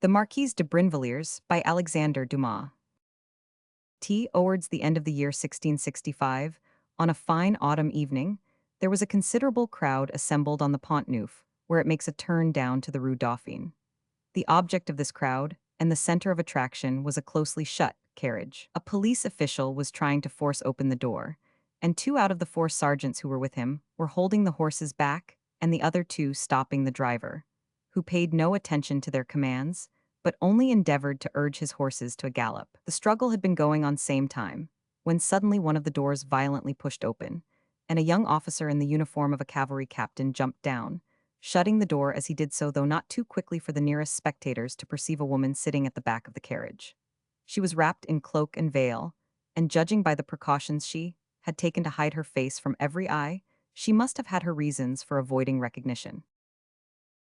The Marquise de Brinvilliers by Alexandre Dumas. Towards the end of the year 1665, on a fine autumn evening, there was a considerable crowd assembled on the Pont Neuf, where it makes a turn down to the Rue Dauphine. The object of this crowd, and the center of attraction, was a closely shut carriage. A police official was trying to force open the door, and two out of the four sergeants who were with him were holding the horses back, and the other two stopping the driver, who paid no attention to their commands, but only endeavored to urge his horses to a gallop. The struggle had been going on same time, when suddenly one of the doors violently pushed open, and a young officer in the uniform of a cavalry captain jumped down, shutting the door as he did so, though not too quickly for the nearest spectators to perceive a woman sitting at the back of the carriage. She was wrapped in cloak and veil, and judging by the precautions she had taken to hide her face from every eye, she must have had her reasons for avoiding recognition.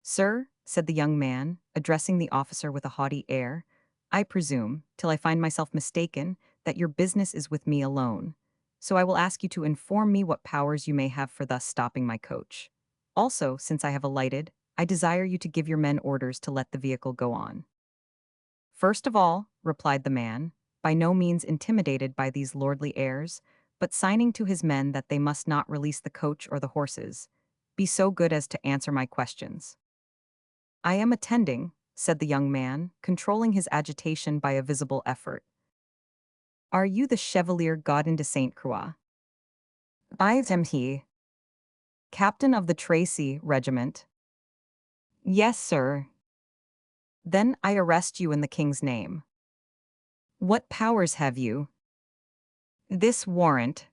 "Sir," said the young man, addressing the officer with a haughty air, "I presume, till I find myself mistaken, that your business is with me alone. So I will ask you to inform me what powers you may have for thus stopping my coach. Also, since I have alighted, I desire you to give your men orders to let the vehicle go on." "First of all," replied the man, by no means intimidated by these lordly airs, but signing to his men that they must not release the coach or the horses, "be so good as to answer my questions." "I am attending," said the young man, controlling his agitation by a visible effort. "Are you the Chevalier Gaudin de Saint Croix?" "I am he." "Captain of the Tracy regiment?" "Yes, sir." "Then I arrest you in the king's name." "What powers have you?" "This warrant."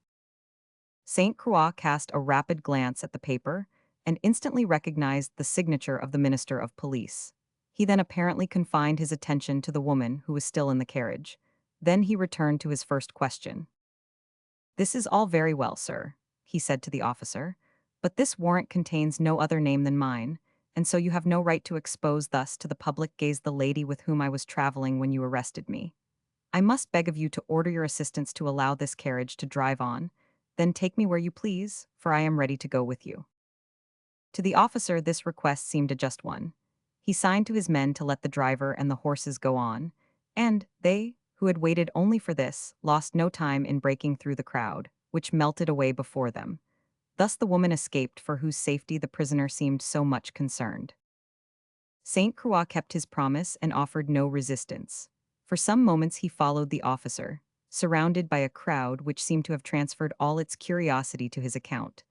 Saint Croix cast a rapid glance at the paper and instantly recognized the signature of the Minister of Police. He then apparently confined his attention to the woman who was still in the carriage. Then he returned to his first question. "This is all very well, sir," he said to the officer, "but this warrant contains no other name than mine, and so you have no right to expose thus to the public gaze the lady with whom I was traveling when you arrested me. I must beg of you to order your assistants to allow this carriage to drive on, then take me where you please, for I am ready to go with you." To the officer this request seemed a just one. He signed to his men to let the driver and the horses go on, and they, who had waited only for this, lost no time in breaking through the crowd, which melted away before them. Thus the woman escaped for whose safety the prisoner seemed so much concerned. Saint Croix kept his promise and offered no resistance. For some moments he followed the officer, surrounded by a crowd which seemed to have transferred all its curiosity to his account.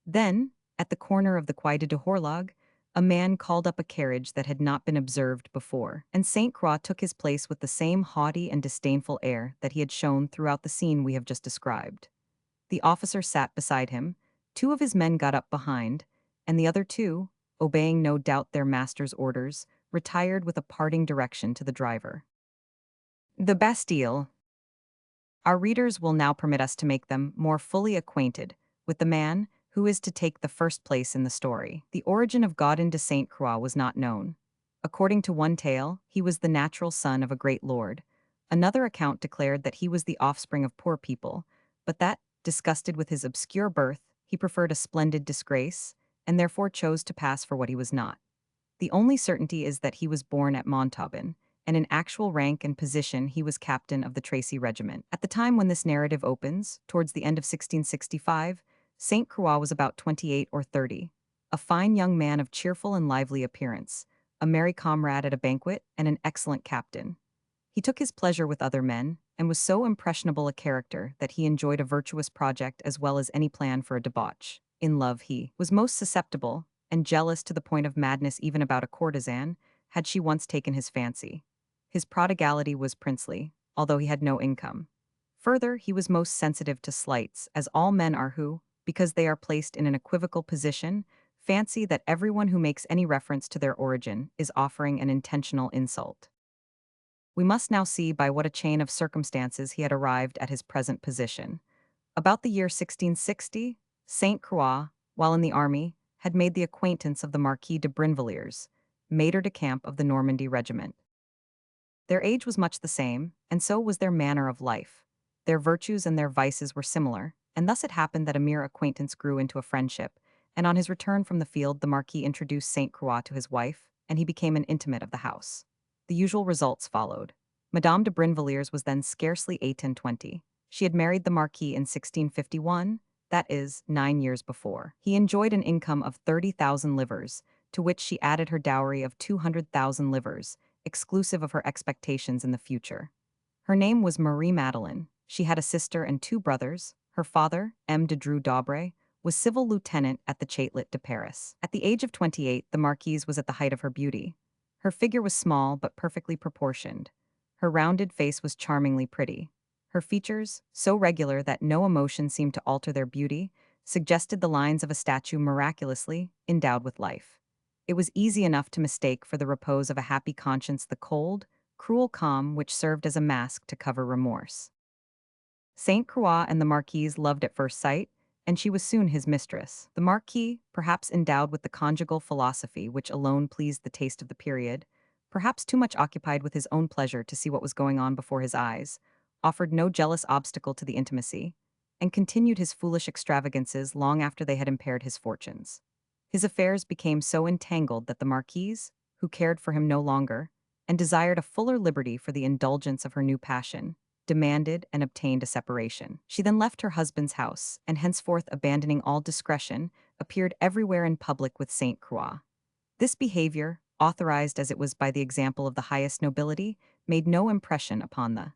Then, at the corner of the Quai de Horlog, a man called up a carriage that had not been observed before, and Saint Croix took his place with the same haughty and disdainful air that he had shown throughout the scene we have just described. The officer sat beside him, two of his men got up behind, and the other two, obeying no doubt their master's orders, retired with a parting direction to the driver. The Bastille. Our readers will now permit us to make them more fully acquainted with the man who is to take the first place in the story. The origin of Gaudin de Saint Croix was not known. According to one tale, he was the natural son of a great lord. Another account declared that he was the offspring of poor people, but that, disgusted with his obscure birth, he preferred a splendid disgrace, and therefore chose to pass for what he was not. The only certainty is that he was born at Montauban, and in actual rank and position he was captain of the Tracy regiment. At the time when this narrative opens, towards the end of 1665, Saint Croix was about 28 or 30, a fine young man of cheerful and lively appearance, a merry comrade at a banquet, and an excellent captain. He took his pleasure with other men, and was so impressionable a character that he enjoyed a virtuous project as well as any plan for a debauch. In love he was most susceptible, and jealous to the point of madness even about a courtesan, had she once taken his fancy. His prodigality was princely, although he had no income. Further, he was most sensitive to slights, as all men are who, because they are placed in an equivocal position, fancy that everyone who makes any reference to their origin is offering an intentional insult. We must now see by what a chain of circumstances he had arrived at his present position. About the year 1660, Saint Croix, while in the army, had made the acquaintance of the Marquis de Brinvilliers, maître de camp of the Normandy regiment. Their age was much the same, and so was their manner of life. Their virtues and their vices were similar, and thus it happened that a mere acquaintance grew into a friendship, and on his return from the field the Marquis introduced Saint Croix to his wife, and he became an intimate of the house. The usual results followed. Madame de Brinvilliers was then scarcely 8 and 20. She had married the Marquis in 1651, that is, 9 years before. He enjoyed an income of 30,000 livres, to which she added her dowry of 200,000 livres, exclusive of her expectations in the future. Her name was Marie Madeleine. She had a sister and two brothers. Her father, M. de Dreux d'Aubray, was civil lieutenant at the Châtelet de Paris. At the age of 28, the Marquise was at the height of her beauty. Her figure was small but perfectly proportioned. Her rounded face was charmingly pretty. Her features, so regular that no emotion seemed to alter their beauty, suggested the lines of a statue miraculously endowed with life. It was easy enough to mistake for the repose of a happy conscience the cold, cruel calm which served as a mask to cover remorse. Saint Croix and the Marquise loved at first sight, and she was soon his mistress. The Marquis, perhaps endowed with the conjugal philosophy which alone pleased the taste of the period, perhaps too much occupied with his own pleasure to see what was going on before his eyes, offered no jealous obstacle to the intimacy, and continued his foolish extravagances long after they had impaired his fortunes. His affairs became so entangled that the Marquise, who cared for him no longer, and desired a fuller liberty for the indulgence of her new passion, demanded and obtained a separation. She then left her husband's house, and henceforth abandoning all discretion, appeared everywhere in public with Saint Croix. This behavior, authorized as it was by the example of the highest nobility, made no impression upon the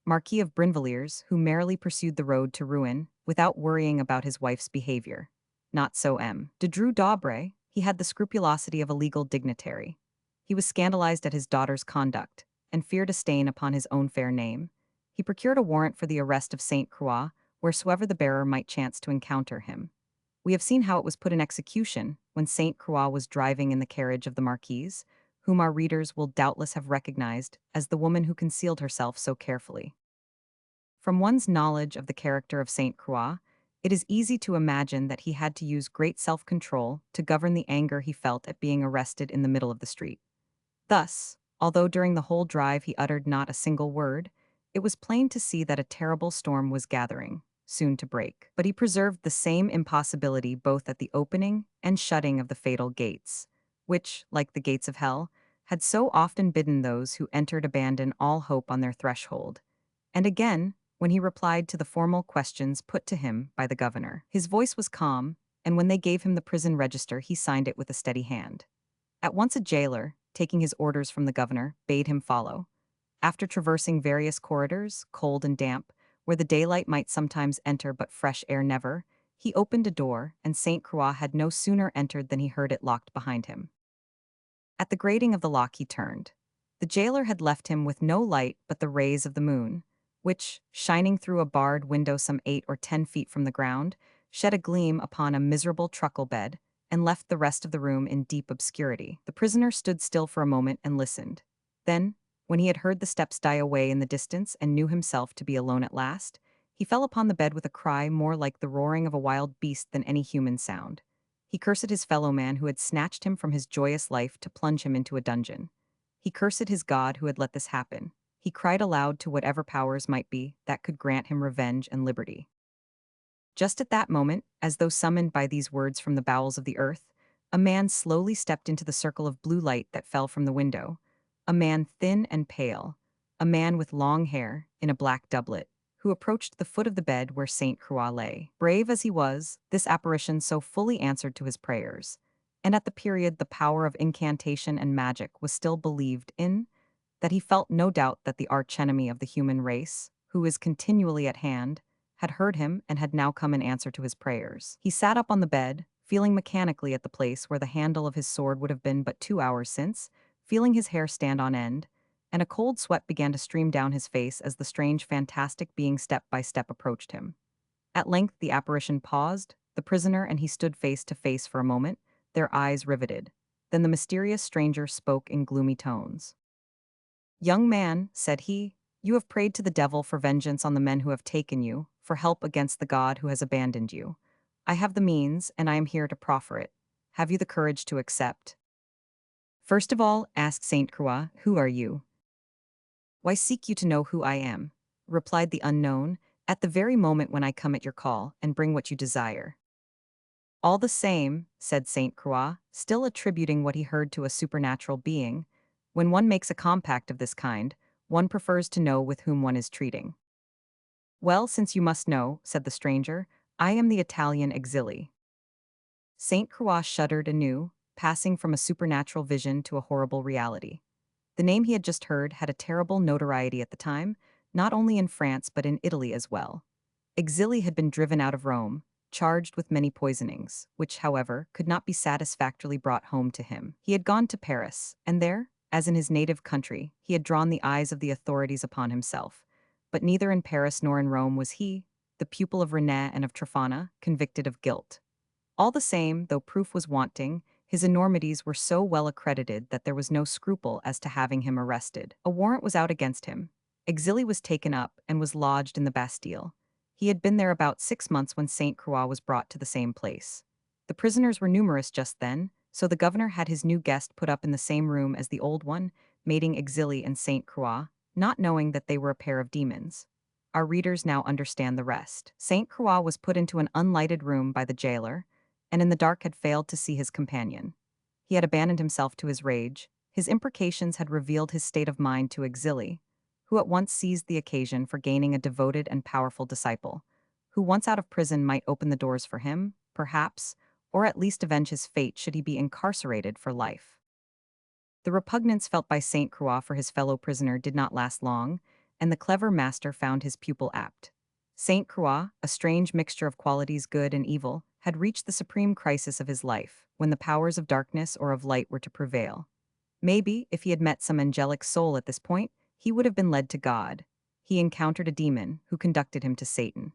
Marquis of Brinvilliers, who merrily pursued the road to ruin, without worrying about his wife's behavior. Not so M. de Dreux d'Aubray. He had the scrupulosity of a legal dignitary. He was scandalized at his daughter's conduct, and feared a stain upon his own fair name. He procured a warrant for the arrest of Saint Croix, wheresoever the bearer might chance to encounter him. We have seen how it was put in execution when Saint Croix was driving in the carriage of the Marquise, whom our readers will doubtless have recognized as the woman who concealed herself so carefully. From one's knowledge of the character of Saint Croix, it is easy to imagine that he had to use great self-control to govern the anger he felt at being arrested in the middle of the street. Thus, although during the whole drive he uttered not a single word, it was plain to see that a terrible storm was gathering, soon to break. But he preserved the same impossibility both at the opening and shutting of the fatal gates, which, like the gates of hell, had so often bidden those who entered abandon all hope on their threshold. And again, when he replied to the formal questions put to him by the governor. His voice was calm, and when they gave him the prison register he signed it with a steady hand. At once a jailer, taking his orders from the governor, bade him follow. After traversing various corridors, cold and damp, where the daylight might sometimes enter but fresh air never, he opened a door, and Saint Croix had no sooner entered than he heard it locked behind him. At the grating of the lock he turned. The jailer had left him with no light but the rays of the moon, which, shining through a barred window some 8 or 10 feet from the ground, shed a gleam upon a miserable truckle bed, and left the rest of the room in deep obscurity. The prisoner stood still for a moment and listened. Then, when he had heard the steps die away in the distance and knew himself to be alone at last, he fell upon the bed with a cry more like the roaring of a wild beast than any human sound. He cursed his fellow man who had snatched him from his joyous life to plunge him into a dungeon. He cursed his God who had let this happen. He cried aloud to whatever powers might be that could grant him revenge and liberty. Just at that moment, as though summoned by these words from the bowels of the earth, a man slowly stepped into the circle of blue light that fell from the window. A man thin and pale, a man with long hair, in a black doublet, who approached the foot of the bed where Saint Croix lay. Brave as he was, this apparition so fully answered to his prayers, and at the period the power of incantation and magic was still believed in, that he felt no doubt that the archenemy of the human race, who is continually at hand, had heard him and had now come in answer to his prayers. He sat up on the bed, feeling mechanically at the place where the handle of his sword would have been but 2 hours since, feeling his hair stand on end, and a cold sweat began to stream down his face as the strange fantastic being step by step approached him. At length the apparition paused, the prisoner and he stood face to face for a moment, their eyes riveted. Then the mysterious stranger spoke in gloomy tones. "Young man," said he, "you have prayed to the devil for vengeance on the men who have taken you, for help against the God who has abandoned you. I have the means, and I am here to proffer it. Have you the courage to accept?" "First of all," asked Saint Croix, "who are you?" "Why seek you to know who I am?" replied the unknown, "at the very moment when I come at your call and bring what you desire." "All the same," said Saint Croix, still attributing what he heard to a supernatural being, When one makes a compact of this kind, one prefers to know with whom one is treating. Well, since you must know, said the stranger, I am the Italian Exili. Saint Croix shuddered anew, passing from a supernatural vision to a horrible reality. The name he had just heard had a terrible notoriety at the time, not only in France but in Italy as well. Exili had been driven out of Rome, charged with many poisonings, which, however, could not be satisfactorily brought home to him. He had gone to Paris, and there, as in his native country, he had drawn the eyes of the authorities upon himself. But neither in Paris nor in Rome was he, the pupil of René and of Trofana, convicted of guilt. All the same, though proof was wanting, his enormities were so well accredited that there was no scruple as to having him arrested. A warrant was out against him. Exili was taken up and was lodged in the Bastille. He had been there about 6 months when Saint Croix was brought to the same place. The prisoners were numerous just then, so the governor had his new guest put up in the same room as the old one, mating Exili and Saint Croix, not knowing that they were a pair of demons. Our readers now understand the rest. Saint Croix was put into an unlighted room by the jailer, and in the dark had failed to see his companion. He had abandoned himself to his rage. His imprecations had revealed his state of mind to Exili, who at once seized the occasion for gaining a devoted and powerful disciple, who once out of prison might open the doors for him, perhaps, or at least avenge his fate should he be incarcerated for life. The repugnance felt by Saint Croix for his fellow prisoner did not last long, and the clever master found his pupil apt. Saint Croix, a strange mixture of qualities good and evil, had reached the supreme crisis of his life, when the powers of darkness or of light were to prevail. Maybe, if he had met some angelic soul at this point, he would have been led to God. He encountered a demon, who conducted him to Satan.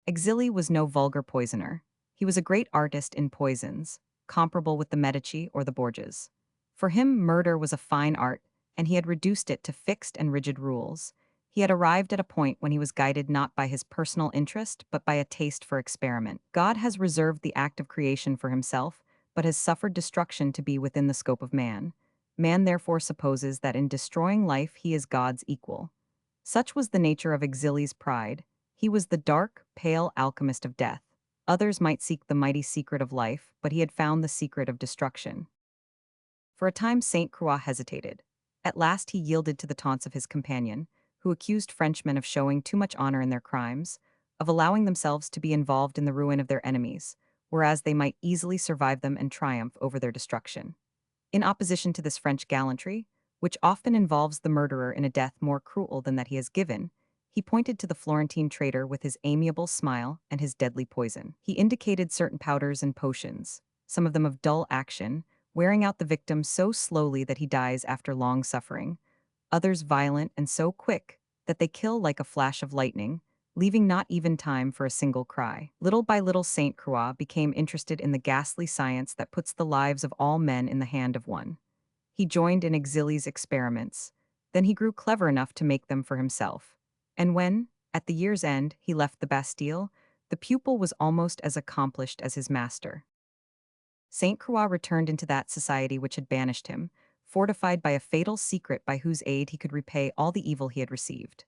Exili was no vulgar poisoner. He was a great artist in poisons, comparable with the Medici or the Borgias. For him, murder was a fine art, and he had reduced it to fixed and rigid rules. He had arrived at a point when he was guided not by his personal interest, but by a taste for experiment. God has reserved the act of creation for himself, but has suffered destruction to be within the scope of man. Man therefore supposes that in destroying life he is God's equal. Such was the nature of Exili's pride. He was the dark, pale alchemist of death. Others might seek the mighty secret of life, but he had found the secret of destruction. For a time Saint Croix hesitated. At last he yielded to the taunts of his companion, who accused Frenchmen of showing too much honor in their crimes, of allowing themselves to be involved in the ruin of their enemies, whereas they might easily survive them and triumph over their destruction. In opposition to this French gallantry, which often involves the murderer in a death more cruel than that he has given, he pointed to the Florentine traitor with his amiable smile and his deadly poison. He indicated certain powders and potions, some of them of dull action, wearing out the victim so slowly that he dies after long suffering, others violent and so quick that they kill like a flash of lightning, leaving not even time for a single cry. Little by little Saint Croix became interested in the ghastly science that puts the lives of all men in the hand of one. He joined in Exili's experiments. Then he grew clever enough to make them for himself. And when, at the year's end, he left the Bastille, the pupil was almost as accomplished as his master. Saint Croix returned into that society which had banished him, fortified by a fatal secret by whose aid he could repay all the evil he had received.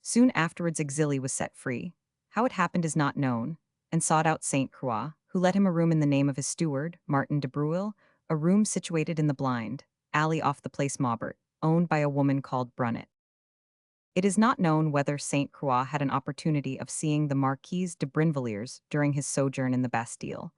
Soon afterwards Exili was set free. How it happened is not known, and sought out Saint Croix, who let him a room in the name of his steward, Martin de Breuil, a room situated in the blind alley off the place Maubert, owned by a woman called Brunet. It is not known whether Saint Croix had an opportunity of seeing the Marquise de Brinvilliers during his sojourn in the Bastille,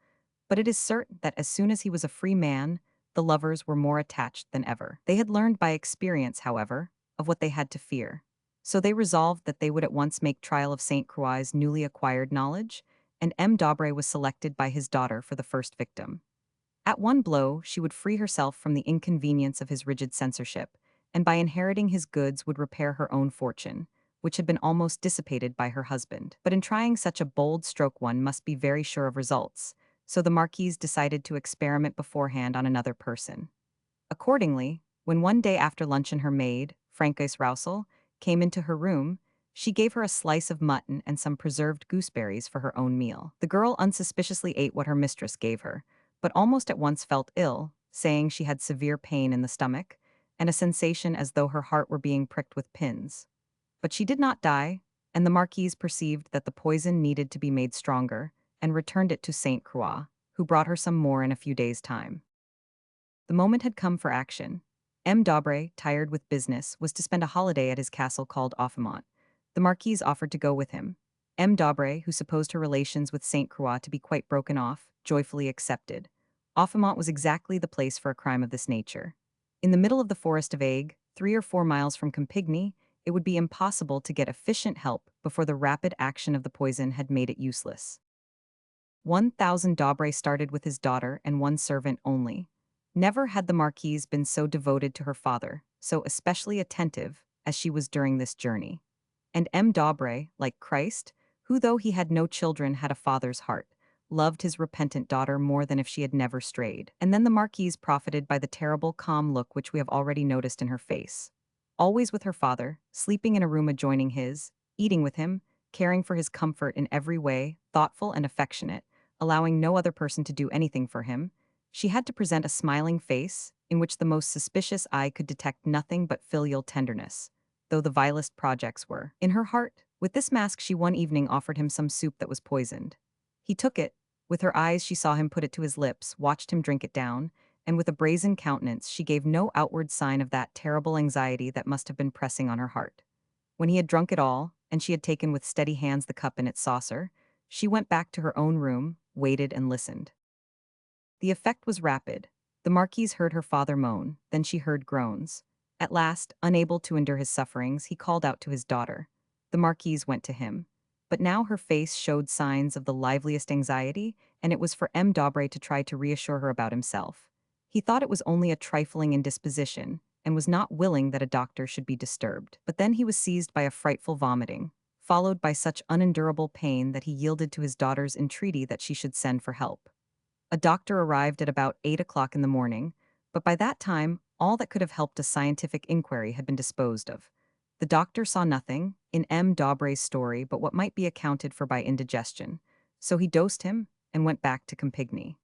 but it is certain that as soon as he was a free man, the lovers were more attached than ever. They had learned by experience, however, of what they had to fear. So they resolved that they would at once make trial of Saint Croix's newly acquired knowledge, and M. d'Aubray was selected by his daughter for the first victim. At one blow, she would free herself from the inconvenience of his rigid censorship, and by inheriting his goods would repair her own fortune, which had been almost dissipated by her husband. But in trying such a bold stroke one must be very sure of results, so the Marquise decided to experiment beforehand on another person. Accordingly, when one day after luncheon her maid, Francois Roussel, came into her room, she gave her a slice of mutton and some preserved gooseberries for her own meal. The girl unsuspiciously ate what her mistress gave her, but almost at once felt ill, saying she had severe pain in the stomach, and a sensation as though her heart were being pricked with pins. But she did not die, and the Marquise perceived that the poison needed to be made stronger, and returned it to Saint Croix, who brought her some more in a few days' time. The moment had come for action. M. d'Aubray, tired with business, was to spend a holiday at his castle called Offemont. The Marquise offered to go with him. M. d'Aubray, who supposed her relations with Saint Croix to be quite broken off, joyfully accepted. Offemont was exactly the place for a crime of this nature. In the middle of the forest of Aigues, 3 or 4 miles from Compiègne, it would be impossible to get efficient help before the rapid action of the poison had made it useless. 1,000 d'Aubray started with his daughter and one servant only. Never had the Marquise been so devoted to her father, so especially attentive, as she was during this journey. And M. d'Aubray, like Christ, who though he had no children had a father's heart, loved his repentant daughter more than if she had never strayed. And then the Marquise profited by the terrible calm look which we have already noticed in her face. Always with her father, sleeping in a room adjoining his, eating with him, caring for his comfort in every way, thoughtful and affectionate, allowing no other person to do anything for him, she had to present a smiling face, in which the most suspicious eye could detect nothing but filial tenderness, though the vilest projects were. In her heart, with this mask she one evening offered him some soup that was poisoned. He took it. With her eyes she saw him put it to his lips, watched him drink it down, and with a brazen countenance she gave no outward sign of that terrible anxiety that must have been pressing on her heart. When he had drunk it all, and she had taken with steady hands the cup and its saucer, she went back to her own room, waited and listened. The effect was rapid. The Marquise heard her father moan, then she heard groans. At last, unable to endure his sufferings, he called out to his daughter. The Marquise went to him. But now her face showed signs of the liveliest anxiety, and it was for M. d'Aubray to try to reassure her about himself. He thought it was only a trifling indisposition, and was not willing that a doctor should be disturbed. But then he was seized by a frightful vomiting, followed by such unendurable pain that he yielded to his daughter's entreaty that she should send for help. A doctor arrived at about 8 o'clock in the morning, but by that time, all that could have helped a scientific inquiry had been disposed of. The doctor saw nothing, in M. d'Aubray's story, but what might be accounted for by indigestion, so he dosed him and went back to Compiègne.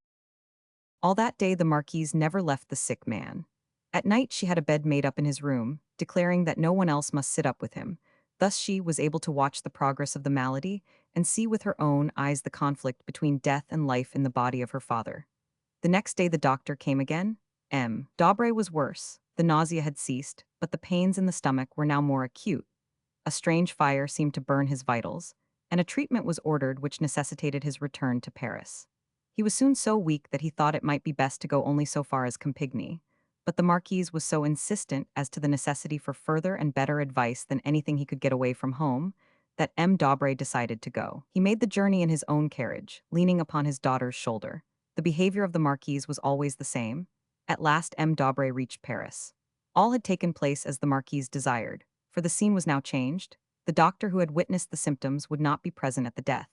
All that day the Marquise never left the sick man. At night she had a bed made up in his room, declaring that no one else must sit up with him. Thus she was able to watch the progress of the malady and see with her own eyes the conflict between death and life in the body of her father. The next day the doctor came again. M. d'Aubray was worse. The nausea had ceased, but the pains in the stomach were now more acute. A strange fire seemed to burn his vitals, and a treatment was ordered which necessitated his return to Paris. He was soon so weak that he thought it might be best to go only so far as Compiègne, but the Marquise was so insistent as to the necessity for further and better advice than anything he could get away from home, that M. d'Aubray decided to go. He made the journey in his own carriage, leaning upon his daughter's shoulder. The behavior of the Marquise was always the same. At last M. d'Aubray reached Paris. All had taken place as the Marquise desired, for the scene was now changed. The doctor who had witnessed the symptoms would not be present at the death.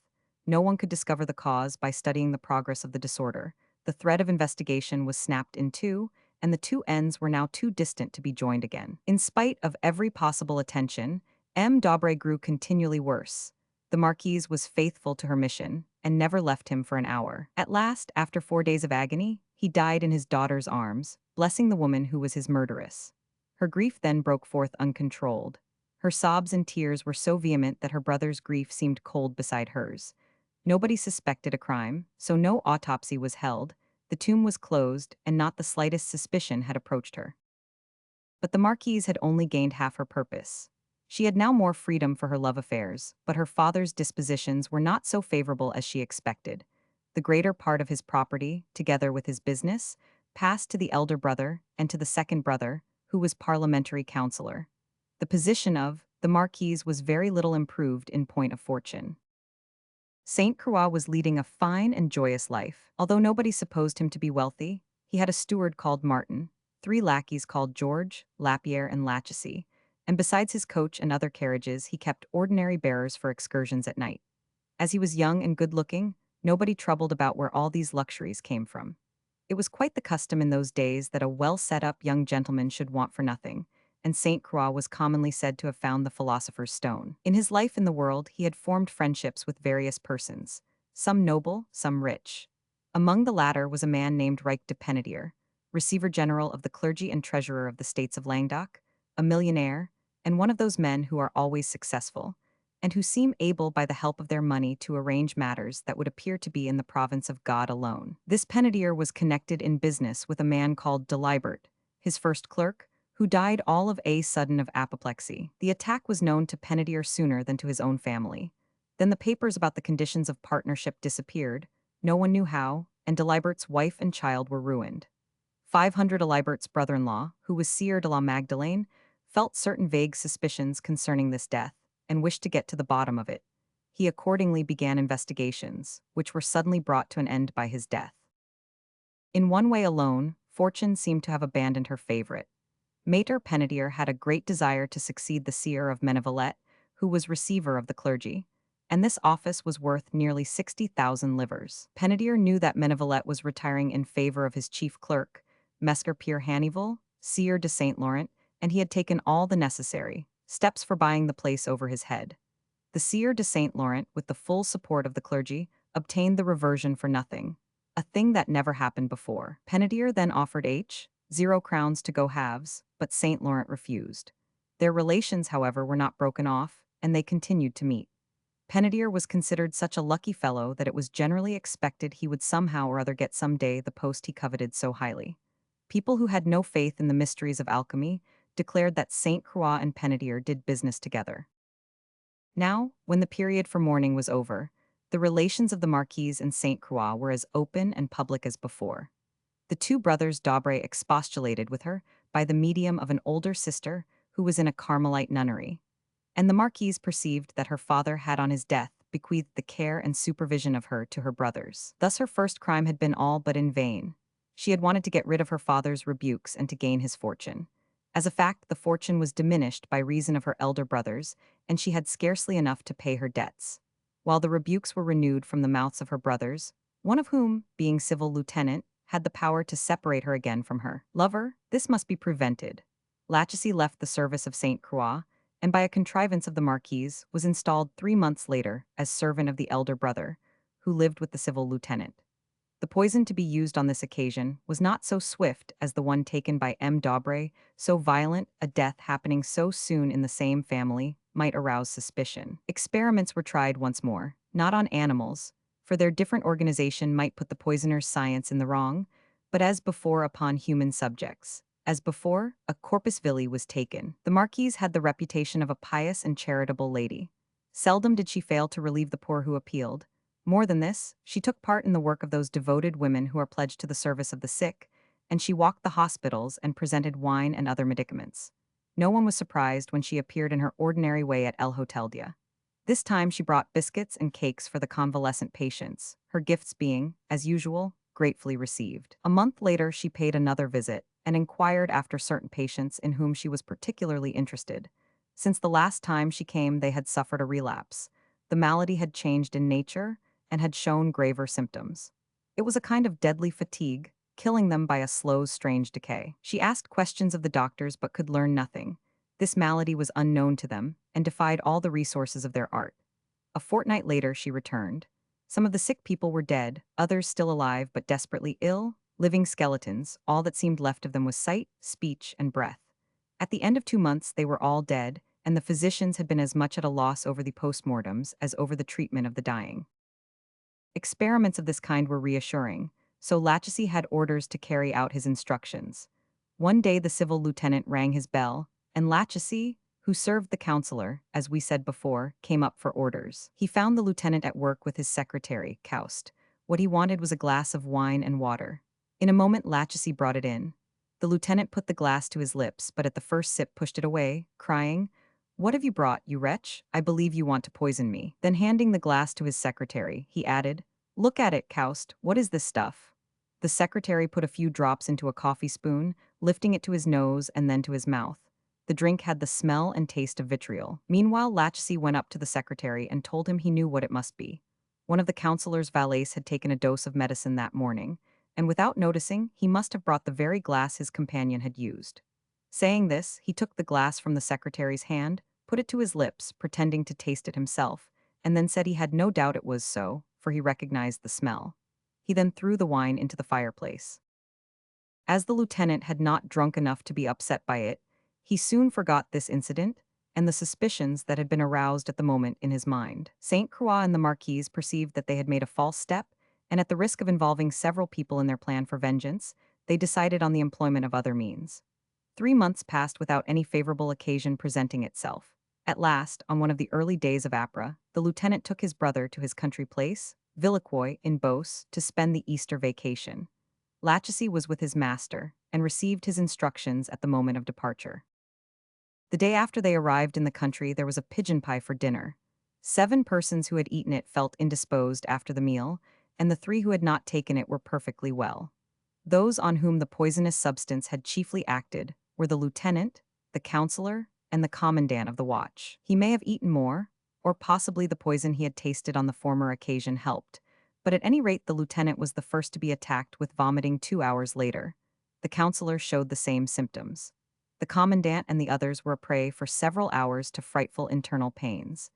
No one could discover the cause by studying the progress of the disorder. The thread of investigation was snapped in two, and the two ends were now too distant to be joined again. In spite of every possible attention, M. d'Aubray grew continually worse. The Marquise was faithful to her mission, and never left him for an hour. At last, after 4 days of agony, he died in his daughter's arms, blessing the woman who was his murderess. Her grief then broke forth uncontrolled. Her sobs and tears were so vehement that her brother's grief seemed cold beside hers. Nobody suspected a crime, so no autopsy was held, the tomb was closed, and not the slightest suspicion had approached her. But the Marquise had only gained half her purpose. She had now more freedom for her love affairs, but her father's dispositions were not so favorable as she expected. The greater part of his property, together with his business, passed to the elder brother and to the second brother, who was parliamentary councillor. The position of the Marquise was very little improved in point of fortune. Saint Croix was leading a fine and joyous life. Although nobody supposed him to be wealthy, he had a steward called Martin, 3 lackeys called George, Lapierre, and Lachesis, and besides his coach and other carriages, he kept ordinary bearers for excursions at night. As he was young and good-looking, nobody troubled about where all these luxuries came from. It was quite the custom in those days that a well-set-up young gentleman should want for nothing, and Saint Croix was commonly said to have found the philosopher's stone. In his life in the world, he had formed friendships with various persons, some noble, some rich. Among the latter was a man named Reich de Penetier, receiver general of the clergy and treasurer of the states of Languedoc, a millionaire, and one of those men who are always successful, and who seem able by the help of their money to arrange matters that would appear to be in the province of God alone. This Penetier was connected in business with a man called Delibert, his first clerk, who died all of a sudden of apoplexy. The attack was known to Penedier sooner than to his own family. Then the papers about the conditions of partnership disappeared, no one knew how, and Delibert's wife and child were ruined. 500 Delibert's brother-in-law, who was Sieur de la Magdelaine, felt certain vague suspicions concerning this death and wished to get to the bottom of it. He accordingly began investigations, which were suddenly brought to an end by his death. In one way alone, fortune seemed to have abandoned her favorite. Maître Penedier had a great desire to succeed the Sieur of Mennevillet, who was receiver of the clergy, and this office was worth nearly 60,000 livres. Penedier knew that Mennevillet was retiring in favor of his chief clerk, Messer Pierre Hannibal, Sieur de Saint Laurent, and he had taken all the necessary steps for buying the place over his head. The Sieur de Saint Laurent, with the full support of the clergy, obtained the reversion for nothing, a thing that never happened before. Penedier then offered 0 crowns to go halves, but Saint Laurent refused. Their relations, however, were not broken off, and they continued to meet. Penedier was considered such a lucky fellow that it was generally expected he would somehow or other get some day the post he coveted so highly. People who had no faith in the mysteries of alchemy declared that Saint Croix and Penedier did business together. Now, when the period for mourning was over, the relations of the Marquise and Saint Croix were as open and public as before. The two brothers d'Aubray expostulated with her by the medium of an older sister who was in a Carmelite nunnery, and the Marquise perceived that her father had on his death bequeathed the care and supervision of her to her brothers. Thus her first crime had been all but in vain. She had wanted to get rid of her father's rebukes and to gain his fortune. As a fact, the fortune was diminished by reason of her elder brothers, and she had scarcely enough to pay her debts, while the rebukes were renewed from the mouths of her brothers, one of whom, being civil lieutenant, had the power to separate her again from her lover. This must be prevented. Lachesis left the service of Saint Croix, and by a contrivance of the Marquise, was installed 3 months later as servant of the elder brother, who lived with the civil lieutenant. The poison to be used on this occasion was not so swift as the one taken by M. d'Aubray, so violent, a death happening so soon in the same family might arouse suspicion. Experiments were tried once more, not on animals, for their different organization might put the poisoner's science in the wrong, but as before upon human subjects. As before, a corpus villi was taken. The Marquise had the reputation of a pious and charitable lady. Seldom did she fail to relieve the poor who appealed. More than this, she took part in the work of those devoted women who are pledged to the service of the sick, and she walked the hospitals and presented wine and other medicaments. No one was surprised when she appeared in her ordinary way at El Hotel Dia. This time she brought biscuits and cakes for the convalescent patients, her gifts being, as usual, gratefully received. A month later she paid another visit and inquired after certain patients in whom she was particularly interested. Since the last time she came they had suffered a relapse. The malady had changed in nature and had shown graver symptoms. It was a kind of deadly fatigue, killing them by a slow, strange decay. She asked questions of the doctors but could learn nothing. This malady was unknown to them and defied all the resources of their art. A fortnight later she returned. Some of the sick people were dead, others still alive but desperately ill, living skeletons. All that seemed left of them was sight, speech, and breath. At the end of 2 months they were all dead, and the physicians had been as much at a loss over the postmortems as over the treatment of the dying. Experiments of this kind were reassuring, so Lachesis had orders to carry out his instructions. One day the civil lieutenant rang his bell, and Lachesis, who served the councillor, as we said before, came up for orders. He found the lieutenant at work with his secretary, Caust. What he wanted was a glass of wine and water. In a moment Lachesis brought it in. The lieutenant put the glass to his lips, but at the first sip pushed it away, crying, "What have you brought, you wretch? I believe you want to poison me." Then handing the glass to his secretary, he added, "Look at it, Caust. What is this stuff?" The secretary put a few drops into a coffee spoon, lifting it to his nose and then to his mouth. The drink had the smell and taste of vitriol. Meanwhile, Lachesis went up to the secretary and told him he knew what it must be. One of the councillor's valets had taken a dose of medicine that morning, and without noticing, he must have brought the very glass his companion had used. Saying this, he took the glass from the secretary's hand, put it to his lips, pretending to taste it himself, and then said he had no doubt it was so, for he recognized the smell. He then threw the wine into the fireplace. As the lieutenant had not drunk enough to be upset by it, he soon forgot this incident and the suspicions that had been aroused at the moment in his mind. Saint Croix and the Marquise perceived that they had made a false step, and at the risk of involving several people in their plan for vengeance, they decided on the employment of other means. 3 months passed without any favorable occasion presenting itself. At last, on one of the early days of Apra, the lieutenant took his brother to his country place, Villequoy, in Beauce, to spend the Easter vacation. Lachesis was with his master, and received his instructions at the moment of departure. The day after they arrived in the country, there was a pigeon pie for dinner. 7 persons who had eaten it felt indisposed after the meal, and the 3 who had not taken it were perfectly well. Those on whom the poisonous substance had chiefly acted were the lieutenant, the counselor, and the commandant of the watch. He may have eaten more, or possibly the poison he had tasted on the former occasion helped, but at any rate the lieutenant was the first to be attacked with vomiting 2 hours later. The counselor showed the same symptoms. The commandant and the others were a prey for several hours to frightful internal pains.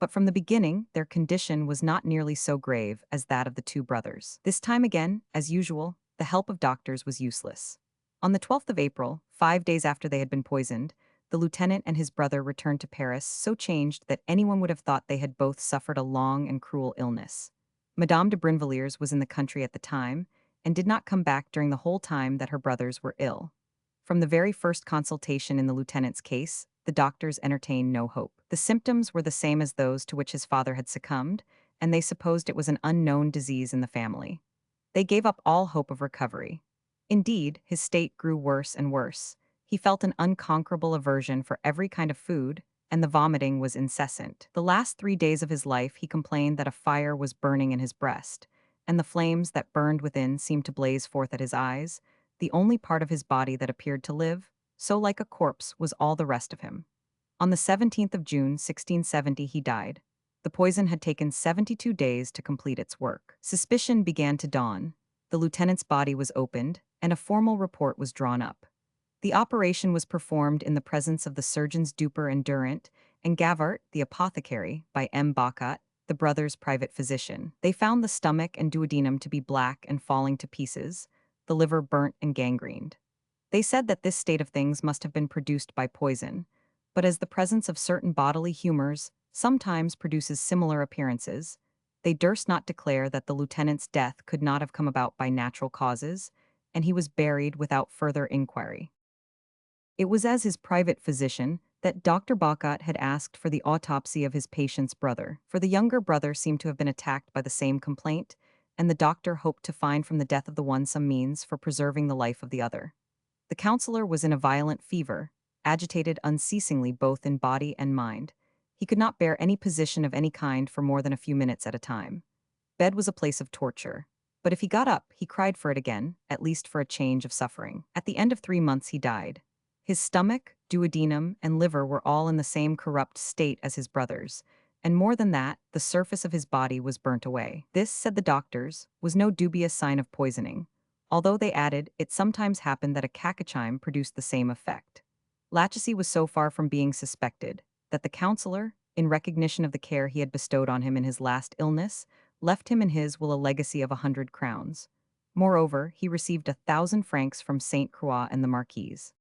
But from the beginning, their condition was not nearly so grave as that of the 2 brothers. This time again, as usual, the help of doctors was useless. On the 12th of April, 5 days after they had been poisoned, the lieutenant and his brother returned to Paris so changed that anyone would have thought they had both suffered a long and cruel illness. Madame de Brinvilliers was in the country at the time, and did not come back during the whole time that her brothers were ill. From the very first consultation in the lieutenant's case, the doctors entertained no hope. The symptoms were the same as those to which his father had succumbed, and they supposed it was an unknown disease in the family. They gave up all hope of recovery. Indeed, his state grew worse and worse. He felt an unconquerable aversion for every kind of food, and the vomiting was incessant. The last 3 days of his life he complained that a fire was burning in his breast, and the flames that burned within seemed to blaze forth at his eyes, the only part of his body that appeared to live, so like a corpse was all the rest of him. On the 17th of June, 1670, he died. The poison had taken 72 days to complete its work. Suspicion began to dawn. The lieutenant's body was opened, and a formal report was drawn up. The operation was performed in the presence of the surgeons Duper and Durant, and Gavart, the apothecary, by M. Bacot, the brothers' private physician. They found the stomach and duodenum to be black and falling to pieces, the liver burnt and gangrened. They said that this state of things must have been produced by poison, but as the presence of certain bodily humors sometimes produces similar appearances, they durst not declare that the lieutenant's death could not have come about by natural causes, and he was buried without further inquiry. It was as his private physician that Dr. Bacot had asked for the autopsy of his patient's brother, for the younger brother seemed to have been attacked by the same complaint, and the doctor hoped to find from the death of the one some means for preserving the life of the other. The counselor was in a violent fever, agitated unceasingly both in body and mind. He could not bear any position of any kind for more than a few minutes at a time. Bed was a place of torture. But if he got up, he cried for it again, at least for a change of suffering. At the end of 3 months he died. His stomach, duodenum, and liver were all in the same corrupt state as his brother's, and more than that, the surface of his body was burnt away. This, said the doctors, was no dubious sign of poisoning, although they added it sometimes happened that a cacachime produced the same effect. Lachesis was so far from being suspected that the counselor, in recognition of the care he had bestowed on him in his last illness, left him and his will a legacy of 100 crowns. Moreover, he received 1,000 francs from Saint Croix and the Marquise.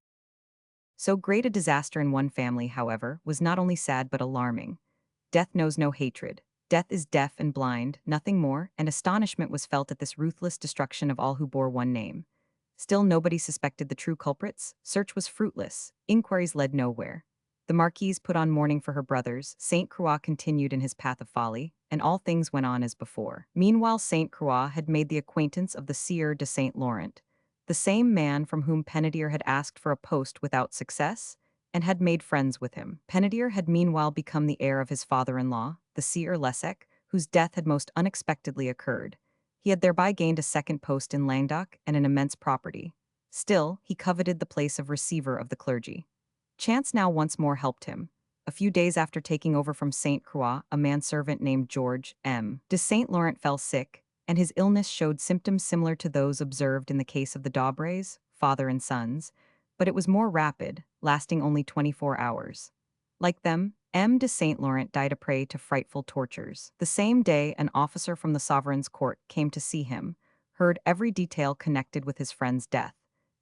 So great a disaster in one family, however, was not only sad but alarming. Death knows no hatred. Death is deaf and blind, nothing more, and astonishment was felt at this ruthless destruction of all who bore one name. Still nobody suspected the true culprits. Search was fruitless. Inquiries led nowhere. The Marquise put on mourning for her brothers, Saint Croix continued in his path of folly, and all things went on as before. Meanwhile Saint Croix had made the acquaintance of the Sieur de Saint Laurent, the same man from whom Penedier had asked for a post without success, and had made friends with him. Penedier had meanwhile become the heir of his father-in-law, the Sieur Lessec, whose death had most unexpectedly occurred. He had thereby gained a second post in Languedoc and an immense property. Still, he coveted the place of receiver of the clergy. Chance now once more helped him. A few days after taking over from Saint Croix, a manservant named George M. de Saint Laurent fell sick, and his illness showed symptoms similar to those observed in the case of the Daubrays, father and sons, but it was more rapid, lasting only 24 hours. Like them, M. de Saint Laurent died a prey to frightful tortures. The same day, an officer from the sovereign's court came to see him, heard every detail connected with his friend's death,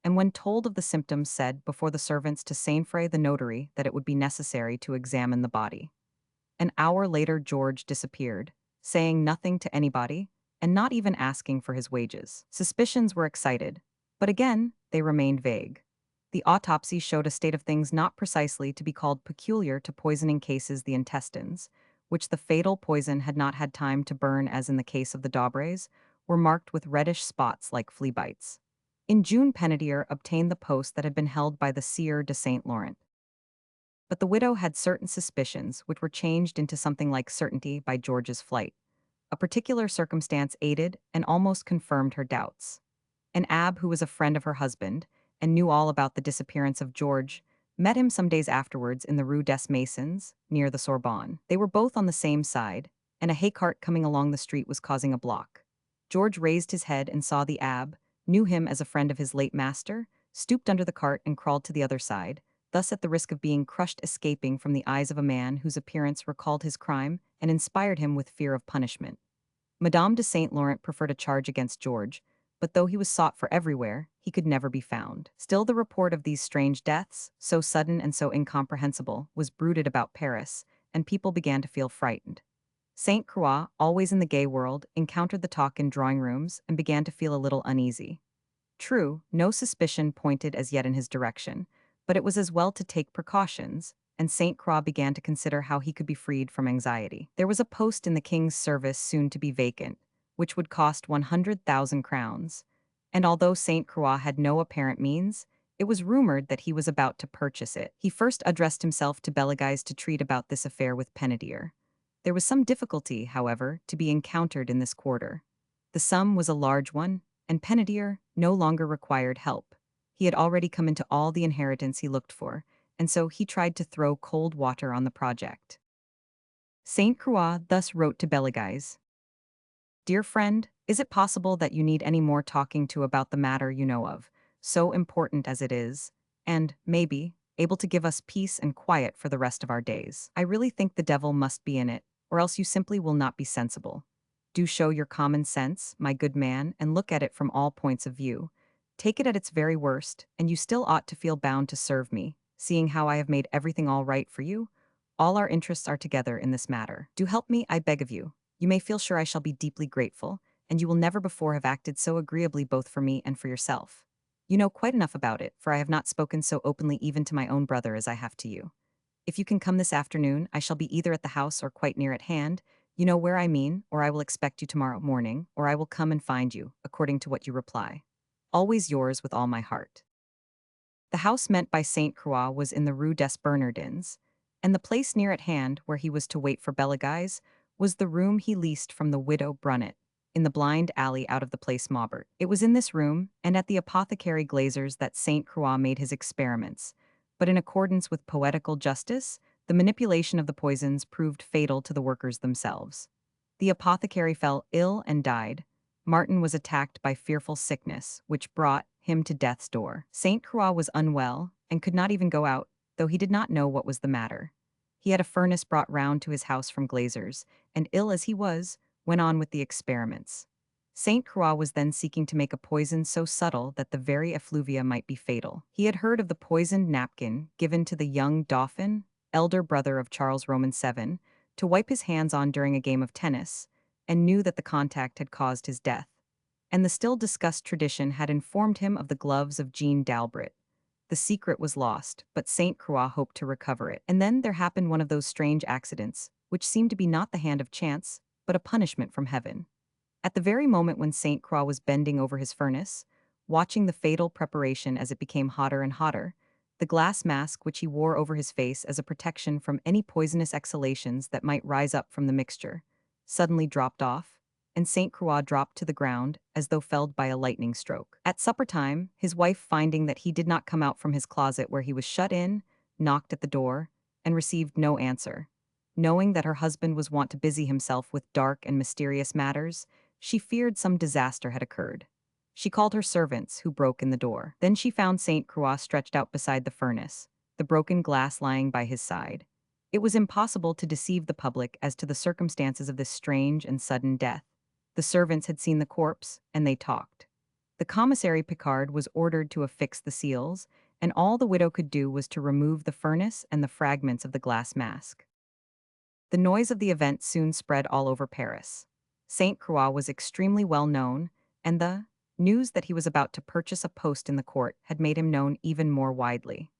and when told of the symptoms said before the servants to Sainfray the notary that it would be necessary to examine the body. An hour later George disappeared, saying nothing to anybody, and not even asking for his wages. Suspicions were excited, but again, they remained vague. The autopsy showed a state of things not precisely to be called peculiar to poisoning cases the intestines, which the fatal poison had not had time to burn as in the case of the Daubres, were marked with reddish spots like flea bites. In June, Penetier obtained the post that had been held by the Sieur de Saint Laurent. But the widow had certain suspicions, which were changed into something like certainty by George's flight. A particular circumstance aided and almost confirmed her doubts. An abbe who was a friend of her husband, and knew all about the disappearance of George, met him some days afterwards in the Rue des Masons, near the Sorbonne. They were both on the same side, and a hay cart coming along the street was causing a block. George raised his head and saw the abbe, knew him as a friend of his late master, stooped under the cart and crawled to the other side, thus at the risk of being crushed escaping from the eyes of a man whose appearance recalled his crime and inspired him with fear of punishment. Madame de Saint Laurent preferred a charge against George, but though he was sought for everywhere, he could never be found. Still the report of these strange deaths, so sudden and so incomprehensible, was bruited about Paris, and people began to feel frightened. Saint Croix, always in the gay world, encountered the talk in drawing rooms and began to feel a little uneasy. True, no suspicion pointed as yet in his direction, but it was as well to take precautions, and Saint Croix began to consider how he could be freed from anxiety. There was a post in the king's service soon to be vacant, which would cost 100,000 crowns, and although Saint Croix had no apparent means, it was rumored that he was about to purchase it. He first addressed himself to Belleguise to treat about this affair with Penetier. There was some difficulty, however, to be encountered in this quarter. The sum was a large one, and Penetier no longer required help. He had already come into all the inheritance he looked for, and so he tried to throw cold water on the project. Saint Croix thus wrote to Belleguise: "Dear friend, is it possible that you need any more talking to about the matter you know of, so important as it is, and, maybe, able to give us peace and quiet for the rest of our days? I really think the devil must be in it, or else you simply will not be sensible. Do show your common sense, my good man, and look at it from all points of view. Take it at its very worst, and you still ought to feel bound to serve me, seeing how I have made everything all right for you. All our interests are together in this matter. Do help me, I beg of you. You may feel sure I shall be deeply grateful, and you will never before have acted so agreeably both for me and for yourself. You know quite enough about it, for I have not spoken so openly even to my own brother as I have to you. If you can come this afternoon, I shall be either at the house or quite near at hand. You know where I mean, or I will expect you tomorrow morning, or I will come and find you, according to what you reply. Always yours with all my heart." The house meant by Saint Croix was in the Rue des Bernardins, and the place near at hand where he was to wait for Belleguise was the room he leased from the widow Brunet, in the blind alley out of the Place Maubert. It was in this room, and at the apothecary Glazer's, that Saint Croix made his experiments, but in accordance with poetical justice, the manipulation of the poisons proved fatal to the workers themselves. The apothecary fell ill and died. Martin was attacked by fearful sickness, which brought him to death's door. Saint Croix was unwell, and could not even go out, though he did not know what was the matter. He had a furnace brought round to his house from Glazer's, and ill as he was, went on with the experiments. Saint Croix was then seeking to make a poison so subtle that the very effluvia might be fatal. He had heard of the poisoned napkin given to the young Dauphin, elder brother of Charles Roman VII, to wipe his hands on during a game of tennis, and knew that the contact had caused his death. And the still discussed tradition had informed him of the gloves of Jean d'Albret. The secret was lost, but Saint Croix hoped to recover it. And then there happened one of those strange accidents, which seemed to be not the hand of chance, but a punishment from heaven. At the very moment when Saint Croix was bending over his furnace, watching the fatal preparation as it became hotter and hotter, the glass mask which he wore over his face as a protection from any poisonous exhalations that might rise up from the mixture, suddenly dropped off, and Saint Croix dropped to the ground as though felled by a lightning stroke. At supper time, his wife, finding that he did not come out from his closet where he was shut in, knocked at the door, and received no answer. Knowing that her husband was wont to busy himself with dark and mysterious matters, she feared some disaster had occurred. She called her servants, who broke in the door. Then she found Saint Croix stretched out beside the furnace, the broken glass lying by his side. It was impossible to deceive the public as to the circumstances of this strange and sudden death. The servants had seen the corpse, and they talked. The commissary Picard was ordered to affix the seals, and all the widow could do was to remove the furnace and the fragments of the glass mask. The noise of the event soon spread all over Paris. Saint Croix was extremely well known, and the News that he was about to purchase a post in the court had made him known even more widely.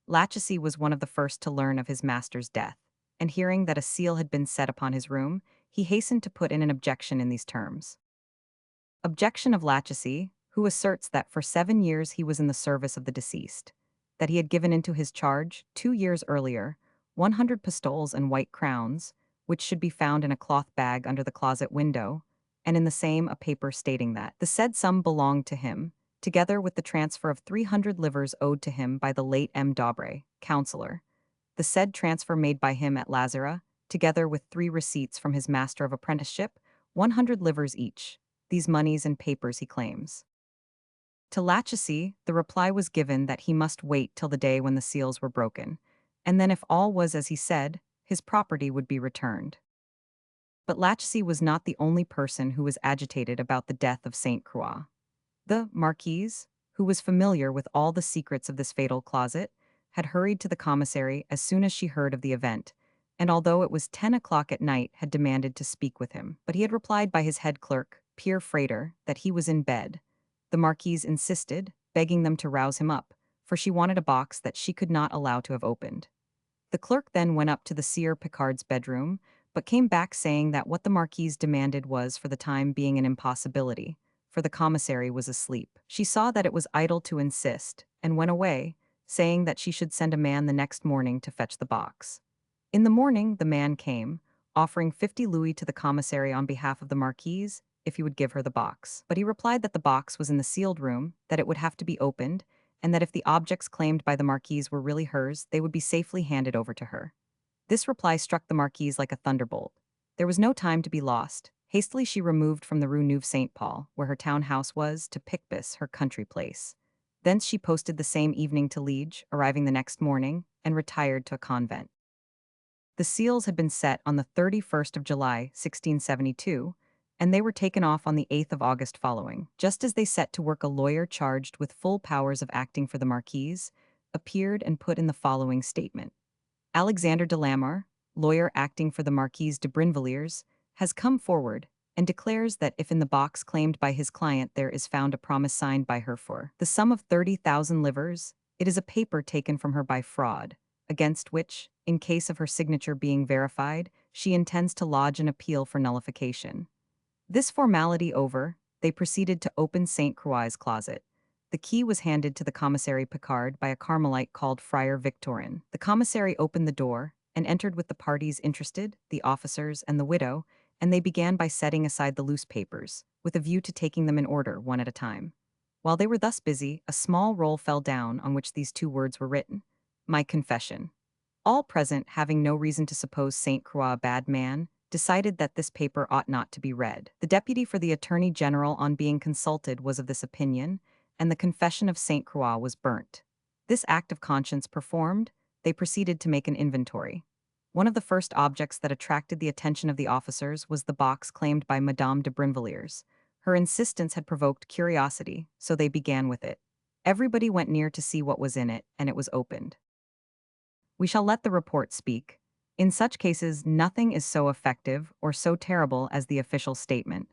Lachesis was one of the first to learn of his master's death, and hearing that a seal had been set upon his room, he hastened to put in an objection in these terms. Objection of Lachesis, who asserts that for 7 years he was in the service of the deceased, that he had given into his charge, 2 years earlier, 100 pistoles and white crowns, which should be found in a cloth bag under the closet window, and in the same a paper stating that the said sum belonged to him, together with the transfer of 300 livres owed to him by the late M. Daubrey, councillor, the said transfer made by him at Lazara, together with 3 receipts from his master of apprenticeship, 100 livres each, these moneys and papers he claims. To Lachesis, the reply was given that he must wait till the day when the seals were broken, and then if all was as he said, his property would be returned. But Lachesis was not the only person who was agitated about the death of Saint Croix. The Marquise, who was familiar with all the secrets of this fatal closet, had hurried to the commissary as soon as she heard of the event, and although it was 10 o'clock at night, had demanded to speak with him. But he had replied by his head clerk, Pierre Frater, that he was in bed. The Marquise insisted, begging them to rouse him up, for she wanted a box that she could not allow to have opened. The clerk then went up to the Sieur Picard's bedroom, but came back saying that what the Marquise demanded was for the time being an impossibility, for the commissary was asleep. She saw that it was idle to insist, and went away, saying that she should send a man the next morning to fetch the box. In the morning the man came, offering 50 louis to the commissary on behalf of the Marquise, if he would give her the box. But he replied that the box was in the sealed room, that it would have to be opened, and that if the objects claimed by the Marquise were really hers, they would be safely handed over to her. This reply struck the Marquise like a thunderbolt. There was no time to be lost. Hastily she removed from the Rue Neuve Saint-Paul, where her town house was, to Picpus, her country place. Thence she posted the same evening to Liege, arriving the next morning, and retired to a convent. The seals had been set on the 31st of July, 1672, and they were taken off on the 8th of August following. Just as they set to work, a lawyer charged with full powers of acting for the Marquise appeared and put in the following statement. Alexandre de Lamar, lawyer acting for the Marquise de Brinvilliers, has come forward and declares that if in the box claimed by his client there is found a promise signed by her for the sum of 30,000 livres, it is a paper taken from her by fraud, against which, in case of her signature being verified, she intends to lodge an appeal for nullification. This formality over, they proceeded to open Saint Croix's closet. The key was handed to the commissary Picard by a Carmelite called Friar Victorin. The commissary opened the door and entered with the parties interested, the officers and the widow, and they began by setting aside the loose papers, with a view to taking them in order, one at a time. While they were thus busy, a small roll fell down on which these 2 words were written: My confession. All present, having no reason to suppose Saint Croix a bad man, decided that this paper ought not to be read. The deputy for the Attorney General, on being consulted, was of this opinion, and the confession of Saint Croix was burnt. This act of conscience performed, they proceeded to make an inventory. One of the first objects that attracted the attention of the officers was the box claimed by Madame de Brinvilliers. Her insistence had provoked curiosity, so they began with it. Everybody went near to see what was in it, and it was opened. We shall let the report speak. In such cases, nothing is so effective or so terrible as the official statement.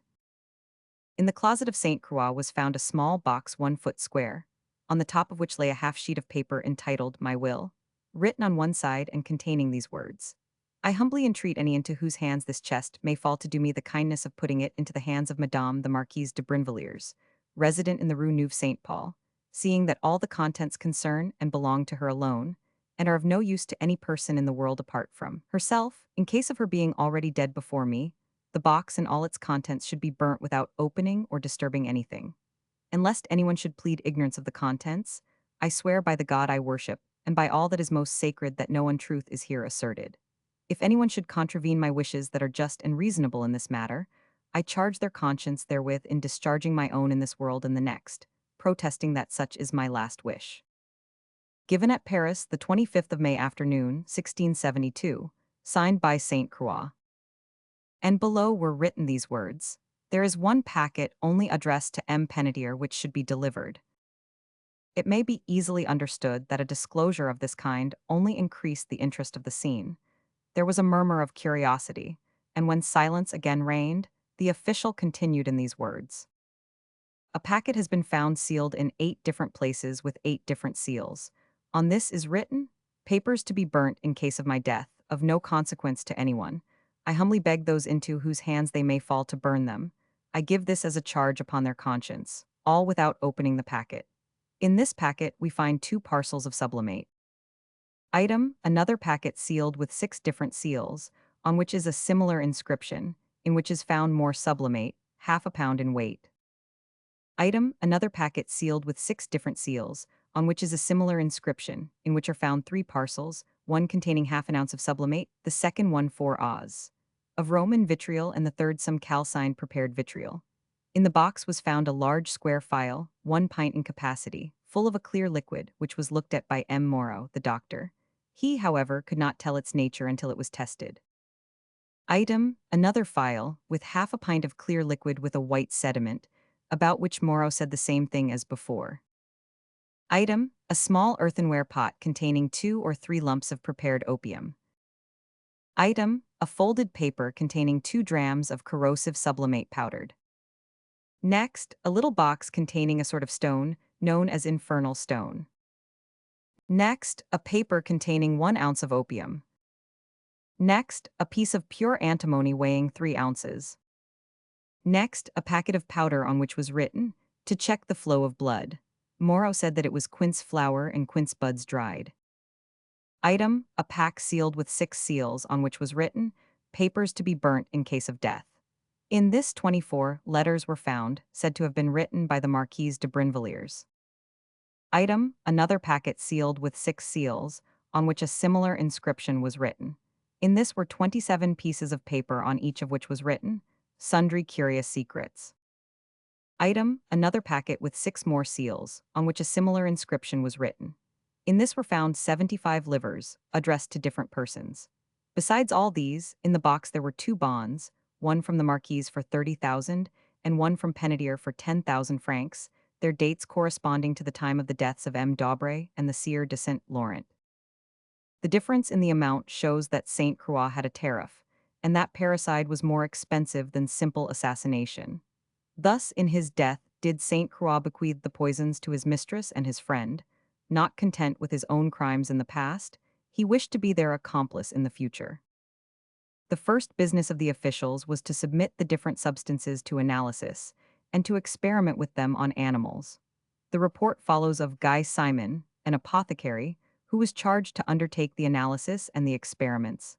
In the closet of Saint Croix was found a small box 1 foot square, on the top of which lay a half sheet of paper entitled My Will, written on one side and containing these words: I humbly entreat any into whose hands this chest may fall to do me the kindness of putting it into the hands of Madame the Marquise de Brinvilliers, resident in the Rue Neuve Saint-Paul, seeing that all the contents concern and belong to her alone, and are of no use to any person in the world apart from herself. In case of her being already dead before me, the box and all its contents should be burnt without opening or disturbing anything. And lest anyone should plead ignorance of the contents, I swear by the God I worship, and by all that is most sacred, that no untruth is here asserted. If anyone should contravene my wishes that are just and reasonable in this matter, I charge their conscience therewith in discharging my own in this world and the next, protesting that such is my last wish. Given at Paris the 25th of May afternoon, 1672, signed by Saint Croix. And below were written these words: There is one packet only addressed to M. Penetier which should be delivered. It may be easily understood that a disclosure of this kind only increased the interest of the scene. There was a murmur of curiosity, and when silence again reigned, the official continued in these words: A packet has been found sealed in 8 different places with 8 different seals. On this is written, "Papers to be burnt in case of my death, of no consequence to anyone. I humbly beg those into whose hands they may fall to burn them. I give this as a charge upon their conscience, all without opening the packet." In this packet, we find 2 parcels of sublimate. Item, another packet sealed with 6 different seals, on which is a similar inscription, in which is found more sublimate, half a pound in weight. Item, another packet sealed with 6 different seals, on which is a similar inscription, in which are found 3 parcels, one containing half an ounce of sublimate, the second one 4 Oz. Of Roman vitriol and the third some calcined prepared vitriol. In the box was found a large square phial, 1 pint in capacity, full of a clear liquid, which was looked at by M. Morrow, the doctor. He, however, could not tell its nature until it was tested. Item, another phial, with half a pint of clear liquid with a white sediment, about which Morrow said the same thing as before. Item, a small earthenware pot containing 2 or 3 lumps of prepared opium. Item, a folded paper containing 2 drams of corrosive sublimate powdered. Next, a little box containing a sort of stone, known as infernal stone. Next, a paper containing 1 ounce of opium. Next, a piece of pure antimony weighing 3 ounces. Next, a packet of powder on which was written, "To check the flow of blood." Morrow said that it was quince flower and quince buds dried. Item, a pack sealed with 6 seals on which was written, "Papers to be burnt in case of death." In this 24 letters were found, said to have been written by the Marquise de Brinvilliers. Item, another packet sealed with 6 seals, on which a similar inscription was written. In this were 27 pieces of paper on each of which was written, "Sundry curious secrets." Item, another packet with 6 more seals, on which a similar inscription was written. In this were found 75 livers, addressed to different persons. Besides all these, in the box there were 2 bonds, one from the Marquise for 30,000 and one from Penetier for 10,000 francs, their dates corresponding to the time of the deaths of M. Daubrey and the Sieur de Saint Laurent. The difference in the amount shows that Saint Croix had a tariff, and that parricide was more expensive than simple assassination. Thus, in his death, did Saint Croix bequeath the poisons to his mistress and his friend. Not content with his own crimes in the past, he wished to be their accomplice in the future. The first business of the officials was to submit the different substances to analysis, and to experiment with them on animals. The report follows of Guy Simon, an apothecary, who was charged to undertake the analysis and the experiments.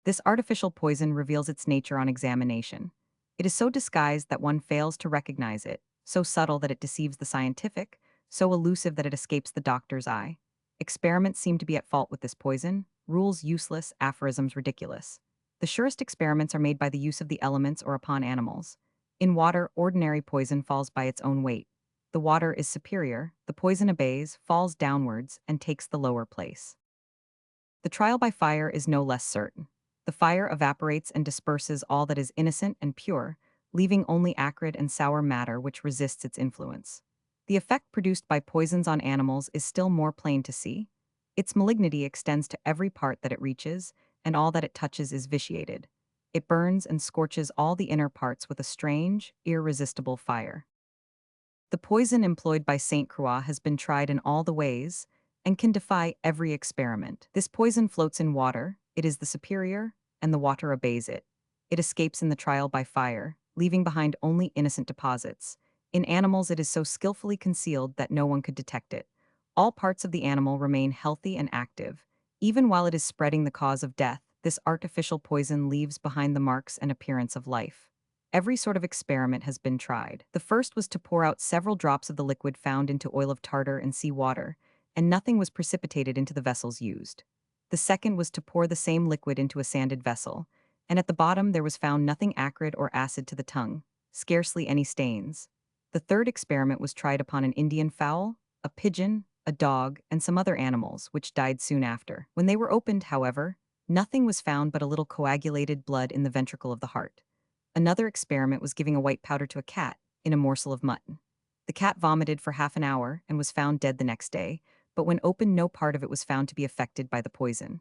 This artificial poison reveals its nature on examination. It is so disguised that one fails to recognize it, so subtle that it deceives the scientific, so elusive that it escapes the doctor's eye. Experiments seem to be at fault with this poison, rules useless, aphorisms ridiculous. The surest experiments are made by the use of the elements or upon animals. In water, ordinary poison falls by its own weight. The water is superior, the poison obeys, falls downwards, and takes the lower place. The trial by fire is no less certain. The fire evaporates and disperses all that is innocent and pure, leaving only acrid and sour matter which resists its influence. The effect produced by poisons on animals is still more plain to see. Its malignity extends to every part that it reaches, and all that it touches is vitiated. It burns and scorches all the inner parts with a strange, irresistible fire. The poison employed by Saint Croix has been tried in all the ways, and can defy every experiment. This poison floats in water, it is the superior, and the water obeys it. It escapes in the trial by fire, leaving behind only innocent deposits. In animals it is so skillfully concealed that no one could detect it. All parts of the animal remain healthy and active. Even while it is spreading the cause of death, this artificial poison leaves behind the marks and appearance of life. Every sort of experiment has been tried. The first was to pour out several drops of the liquid found into oil of tartar and sea water, and nothing was precipitated into the vessels used. The second was to pour the same liquid into a sanded vessel, and at the bottom there was found nothing acrid or acid to the tongue, scarcely any stains. The third experiment was tried upon an Indian fowl, a pigeon, a dog, and some other animals, which died soon after. When they were opened, however, nothing was found but a little coagulated blood in the ventricle of the heart. Another experiment was giving a white powder to a cat, in a morsel of mutton. The cat vomited for half an hour and was found dead the next day, but when opened no part of it was found to be affected by the poison.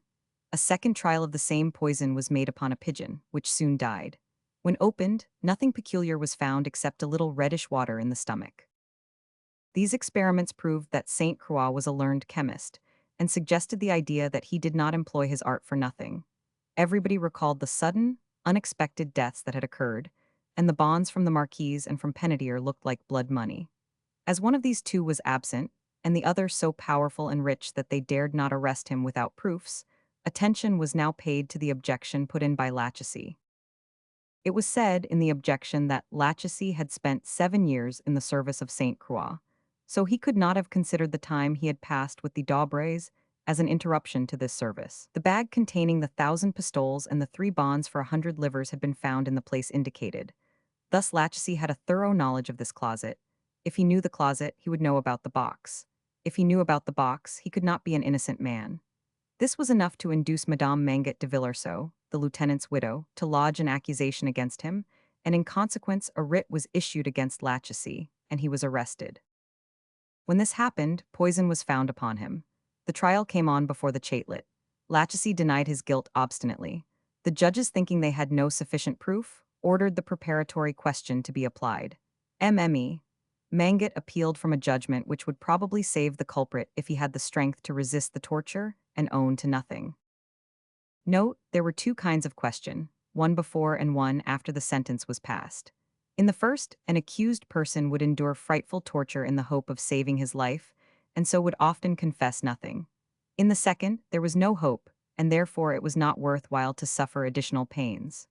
A second trial of the same poison was made upon a pigeon, which soon died. When opened, nothing peculiar was found except a little reddish water in the stomach. These experiments proved that Saint Croix was a learned chemist, and suggested the idea that he did not employ his art for nothing. Everybody recalled the sudden, unexpected deaths that had occurred, and the bonds from the Marquise and from Penetier looked like blood money. As one of these two was absent, and the other so powerful and rich that they dared not arrest him without proofs, attention was now paid to the objection put in by Lachesis. It was said in the objection that Lachesis had spent 7 years in the service of Saint Croix, so he could not have considered the time he had passed with the Daubres as an interruption to this service. The bag containing the 1,000 pistoles and the 3 bonds for 100 livres had been found in the place indicated. Thus Lachesis had a thorough knowledge of this closet. If he knew the closet, he would know about the box. If he knew about the box, he could not be an innocent man. This was enough to induce Madame Manget de Villarceau, the lieutenant's widow, to lodge an accusation against him, and in consequence a writ was issued against Lachesis, and he was arrested. When this happened, poison was found upon him. The trial came on before the chatelet. Lachesis denied his guilt obstinately. The judges, thinking they had no sufficient proof, ordered the preparatory question to be applied. MME. Manget appealed from a judgment which would probably save the culprit if he had the strength to resist the torture and own to nothing. Note, there were 2 kinds of question, one before and one after the sentence was passed. In the first, an accused person would endure frightful torture in the hope of saving his life, and so would often confess nothing. In the second, there was no hope, and therefore it was not worth while to suffer additional pains.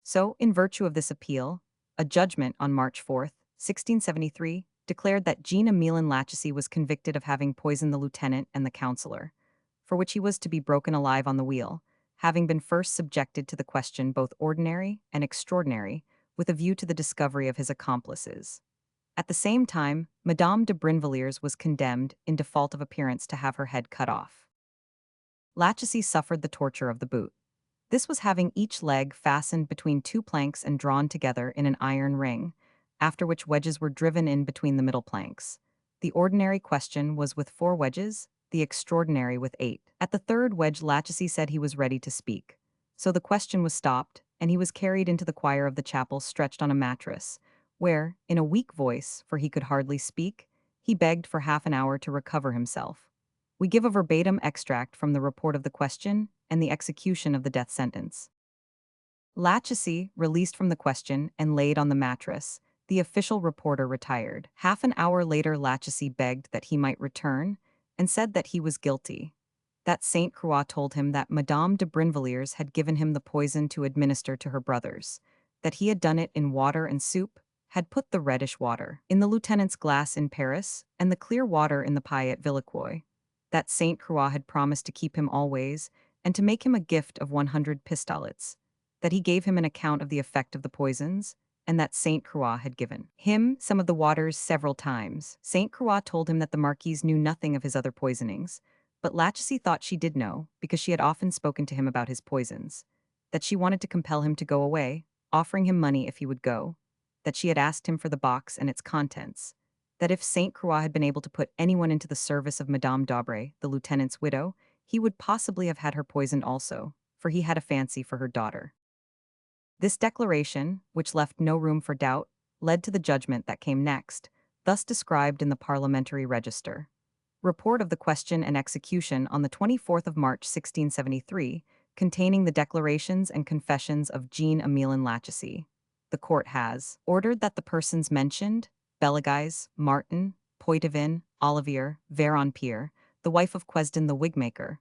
So, in virtue of this appeal, a judgment on March 4, 1673, declared that Jean-Emilien Lachesis was convicted of having poisoned the lieutenant and the councillor, for which he was to be broken alive on the wheel, having been first subjected to the question both ordinary and extraordinary, with a view to the discovery of his accomplices. At the same time, Madame de Brinvilliers was condemned, in default of appearance, to have her head cut off. Lachesis suffered the torture of the boot. This was having each leg fastened between 2 planks and drawn together in an iron ring, after which wedges were driven in between the middle planks. The ordinary question was with 4 wedges, the extraordinary with 8. At the 3rd wedge, Lachesis said he was ready to speak. So the question was stopped, and he was carried into the choir of the chapel stretched on a mattress, where, in a weak voice, for he could hardly speak, he begged for half an hour to recover himself. We give a verbatim extract from the report of the question and the execution of the death sentence. Lachesis, released from the question and laid on the mattress, the official reporter retired. Half an hour later, Lachesis begged that he might return and said that he was guilty. That Saint Croix told him that Madame de Brinvilliers had given him the poison to administer to her brothers, that he had done it in water and soup, had put the reddish water in the lieutenant's glass in Paris and the clear water in the pie at Villequoy, that Saint Croix had promised to keep him always and to make him a gift of 100 pistolets, that he gave him an account of the effect of the poisons, and that Saint Croix had given him some of the waters several times. Saint Croix told him that the Marquise knew nothing of his other poisonings, but Lachesis thought she did know, because she had often spoken to him about his poisons, that she wanted to compel him to go away, offering him money if he would go, that she had asked him for the box and its contents, that if Saint Croix had been able to put anyone into the service of Madame Daubre, the lieutenant's widow, he would possibly have had her poisoned also, for he had a fancy for her daughter. This declaration, which left no room for doubt, led to the judgment that came next, thus described in the Parliamentary Register. Report of the question and execution on the 24th of March 1673, containing the declarations and confessions of Jean-Emilien Lachesis. The court has ordered that the persons mentioned, Belleguise, Martin, Poitevin, Olivier, Varonpierre, the wife of Quesden the wigmaker,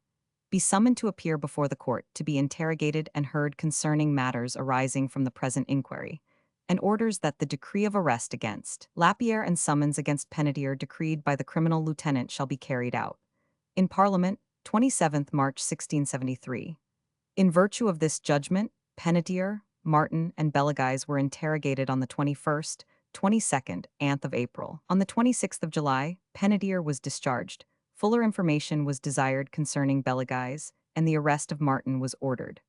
be summoned to appear before the court to be interrogated and heard concerning matters arising from the present inquiry, and orders that the decree of arrest against Lapierre and summons against Penetier decreed by the criminal lieutenant shall be carried out. In Parliament, 27th March 1673. In virtue of this judgment, Penetier, Martin, and Belleguise were interrogated on the 21st, 22nd, and of April. On the 26th of July, Penetier was discharged. Fuller information was desired concerning Belleguise, and the arrest of Martin was ordered.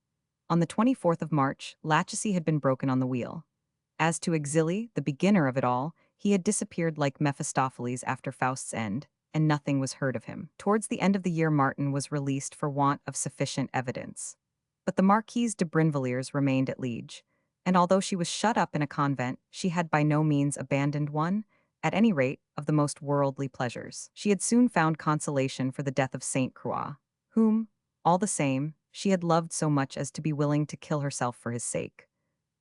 On the 24th of March, Lachesis had been broken on the wheel. As to Exili, the beginner of it all, he had disappeared like Mephistopheles after Faust's end, and nothing was heard of him. Towards the end of the year, Martin was released for want of sufficient evidence. But the Marquise de Brinvilliers remained at Liege. And although she was shut up in a convent, she had by no means abandoned one, at any rate, of the most worldly pleasures. She had soon found consolation for the death of Saint Croix, whom, all the same, she had loved so much as to be willing to kill herself for his sake.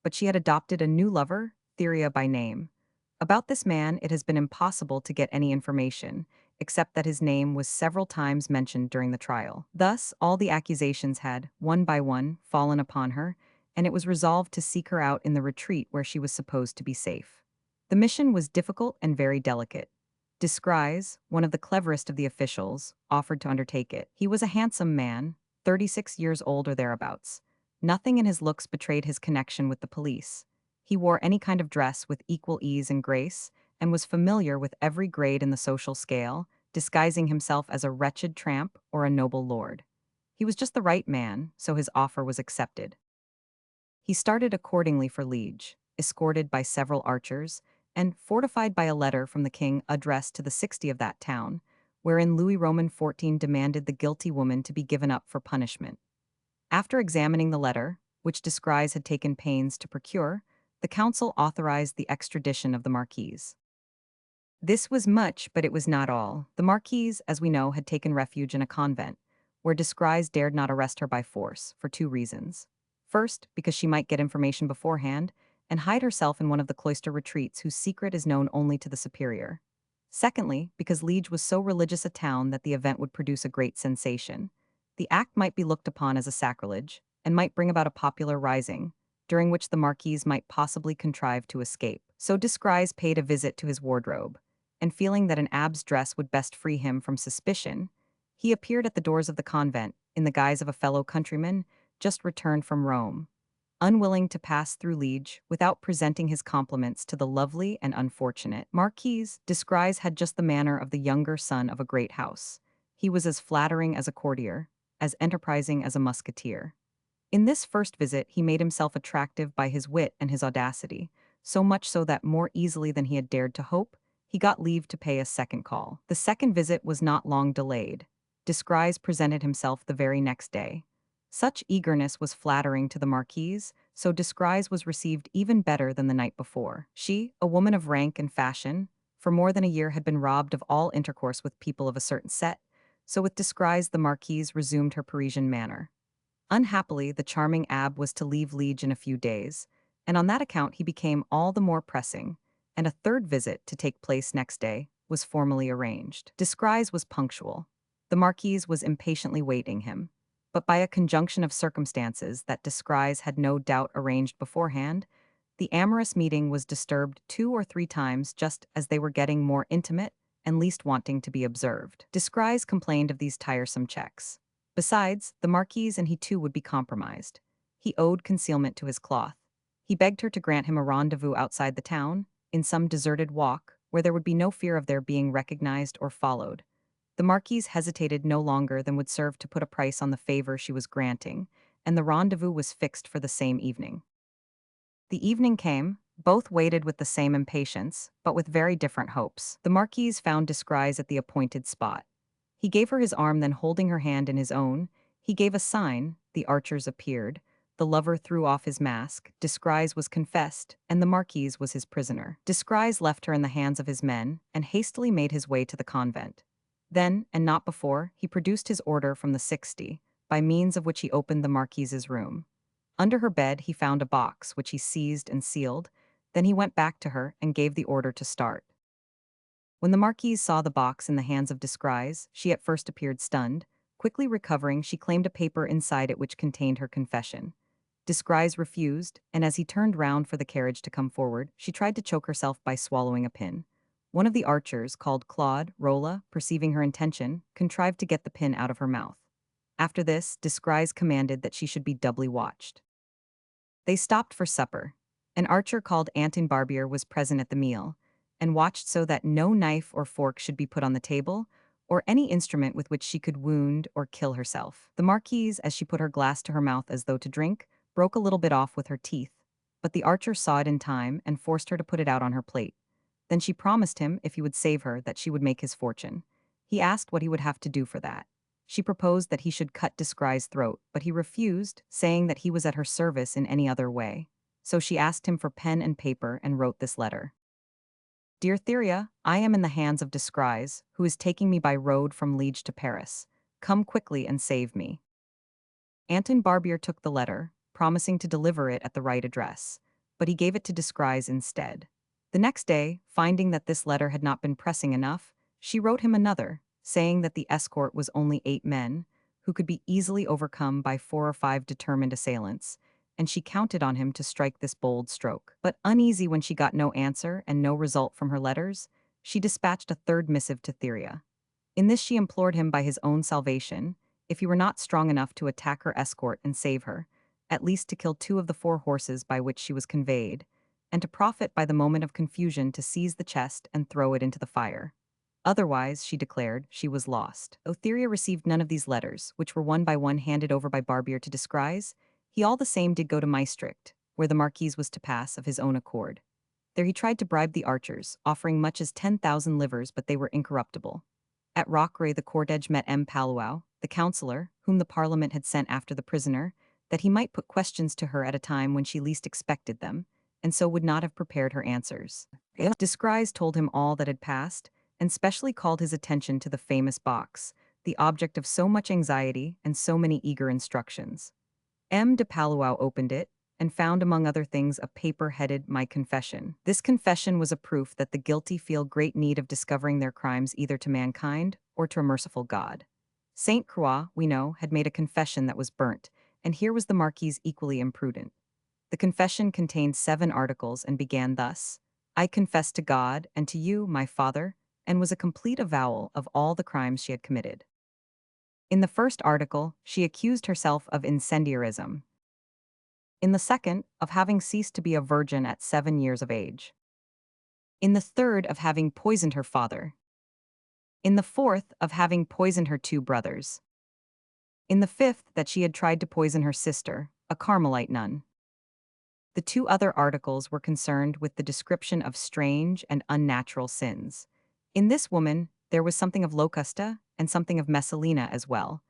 But she had adopted a new lover, Theria by name. About this man it has been impossible to get any information, except that his name was several times mentioned during the trial. Thus, all the accusations had, one by one, fallen upon her, and it was resolved to seek her out in the retreat where she was supposed to be safe. The mission was difficult and very delicate. Descries, one of the cleverest of the officials, offered to undertake it. He was a handsome man, 36 years old or thereabouts. Nothing in his looks betrayed his connection with the police. He wore any kind of dress with equal ease and grace, and was familiar with every grade in the social scale, disguising himself as a wretched tramp or a noble lord. He was just the right man, so his offer was accepted. He started accordingly for Liege, escorted by several archers, and fortified by a letter from the king addressed to the 60 of that town, wherein Louis Roman XIV demanded the guilty woman to be given up for punishment. After examining the letter, which Descries had taken pains to procure, the council authorized the extradition of the Marquise. This was much, but it was not all. The Marquise, as we know, had taken refuge in a convent, where Descries dared not arrest her by force, for two reasons. First, because she might get information beforehand, and hide herself in one of the cloister retreats whose secret is known only to the superior. Secondly, because Liege was so religious a town that the event would produce a great sensation. The act might be looked upon as a sacrilege, and might bring about a popular rising, during which the Marquise might possibly contrive to escape. So Descries paid a visit to his wardrobe, and feeling that an abbé's dress would best free him from suspicion, he appeared at the doors of the convent, in the guise of a fellow countryman, just returned from Rome, unwilling to pass through Liege without presenting his compliments to the lovely and unfortunate Marquise. Descries had just the manner of the younger son of a great house. He was as flattering as a courtier, as enterprising as a musketeer. In this first visit he made himself attractive by his wit and his audacity, so much so that more easily than he had dared to hope, he got leave to pay a second call. The second visit was not long delayed. Descries presented himself the very next day. Such eagerness was flattering to the Marquise, so Descries was received even better than the night before. She, a woman of rank and fashion, for more than a year had been robbed of all intercourse with people of a certain set, so with Descries the Marquise resumed her Parisian manner. Unhappily, the charming Abb was to leave Liege in a few days, and on that account he became all the more pressing, and a third visit to take place next day was formally arranged. Descries was punctual. The Marquise was impatiently waiting him, but by a conjunction of circumstances that Descries had no doubt arranged beforehand, the amorous meeting was disturbed 2 or 3 times just as they were getting more intimate and least wanting to be observed. Descries complained of these tiresome checks. Besides, the Marquise and he too would be compromised. He owed concealment to his cloth. He begged her to grant him a rendezvous outside the town, in some deserted walk, where there would be no fear of their being recognized or followed. The Marquise hesitated no longer than would serve to put a price on the favor she was granting, and the rendezvous was fixed for the same evening. The evening came, both waited with the same impatience, but with very different hopes. The Marquise found Descries at the appointed spot. He gave her his arm, then holding her hand in his own, he gave a sign, the archers appeared, the lover threw off his mask, Descries was confessed, and the Marquise was his prisoner. Descries left her in the hands of his men, and hastily made his way to the convent. Then, and not before, he produced his order from the 60, by means of which he opened the Marquise's room. Under her bed he found a box, which he seized and sealed, then he went back to her and gave the order to start. When the Marquise saw the box in the hands of Descries, she at first appeared stunned. Quickly recovering, she claimed a paper inside it which contained her confession. Descries refused, and as he turned round for the carriage to come forward, she tried to choke herself by swallowing a pin. One of the archers, called Claude Rolla, perceiving her intention, contrived to get the pin out of her mouth. After this, Descries commanded that she should be doubly watched. They stopped for supper. An archer called Anton Barbier was present at the meal, and watched so that no knife or fork should be put on the table, or any instrument with which she could wound or kill herself. The Marquise, as she put her glass to her mouth as though to drink, broke a little bit off with her teeth, but the archer saw it in time and forced her to put it out on her plate. Then she promised him, if he would save her, that she would make his fortune. He asked what he would have to do for that. She proposed that he should cut Descries' throat, but he refused, saying that he was at her service in any other way. so she asked him for pen and paper and wrote this letter. Dear Theria, I am in the hands of Disguise, who is taking me by road from Liege to Paris. Come quickly and save me. Anton Barbier took the letter, promising to deliver it at the right address, but he gave it to Disguise instead. The next day, finding that this letter had not been pressing enough, she wrote him another, saying that the escort was only 8 men, who could be easily overcome by 4 or 5 determined assailants, and she counted on him to strike this bold stroke. But uneasy when she got no answer and no result from her letters, she dispatched a third missive to Theria. In this she implored him by his own salvation, if he were not strong enough to attack her escort and save her, at least to kill 2 of the 4 horses by which she was conveyed, and to profit by the moment of confusion to seize the chest and throw it into the fire. Otherwise, she declared, she was lost. Theria received none of these letters, which were one by one handed over by Barbier to Disguise. He all the same did go to Maastricht, where the Marquise was to pass of his own accord. There he tried to bribe the archers, offering much as 10,000 livres, but they were incorruptible. At Rocroi the cortege met M. Palouao, the councillor, whom the Parliament had sent after the prisoner, that he might put questions to her at a time when she least expected them, and so would not have prepared her answers. Disguise told him all that had passed, and specially called his attention to the famous box, the object of so much anxiety and so many eager instructions. M. de Palouao opened it, and found among other things a paper headed My Confession. This confession was a proof that the guilty feel great need of discovering their crimes either to mankind or to a merciful God. Saint Croix, we know, had made a confession that was burnt, and here was the Marquise equally imprudent. The confession contained 7 articles and began thus: I confess to God and to you, my father, and was a complete avowal of all the crimes she had committed. In the first article, she accused herself of incendiarism. In the second, of having ceased to be a virgin at 7 years of age. In the third, of having poisoned her father. In the fourth, of having poisoned her 2 brothers. In the fifth, that she had tried to poison her sister, a Carmelite nun. The 2 other articles were concerned with the description of strange and unnatural sins. In this woman, there was something of Locusta and something of Messalina as well.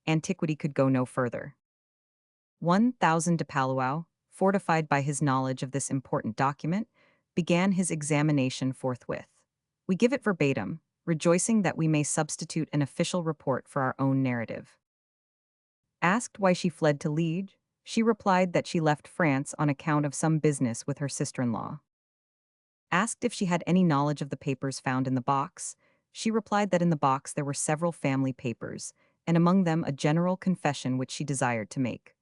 Antiquity could go no further. 1,000 de Palouao, fortified by his knowledge of this important document, began his examination forthwith. We give it verbatim, rejoicing that we may substitute an official report for our own narrative. Asked why she fled to Liege, she replied that she left France on account of some business with her sister-in-law. Asked if she had any knowledge of the papers found in the box, she replied that in the box there were several family papers, and among them a general confession which she desired to make.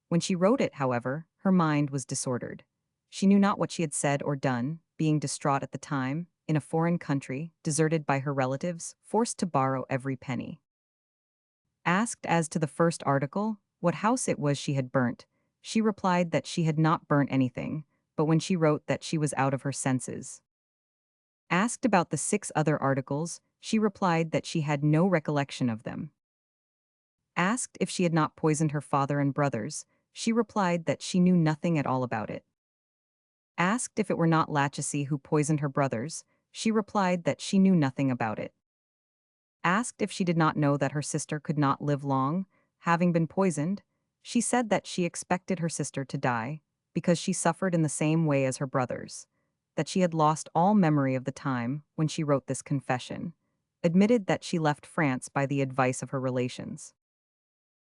When she wrote it, however, her mind was disordered. She knew not what she had said or done, being distraught at the time, in a foreign country, deserted by her relatives, forced to borrow every penny. Asked as to the first article, what house it was she had burnt, she replied that she had not burnt anything, but when she wrote that she was out of her senses. Asked about the 6 other articles, she replied that she had no recollection of them. Asked if she had not poisoned her father and brothers, she replied that she knew nothing at all about it. Asked if it were not Lachesis who poisoned her brothers, she replied that she knew nothing about it. Asked if she did not know that her sister could not live long, having been poisoned, she said that she expected her sister to die, because she suffered in the same way as her brothers, that she had lost all memory of the time when she wrote this confession, admitted that she left France by the advice of her relations.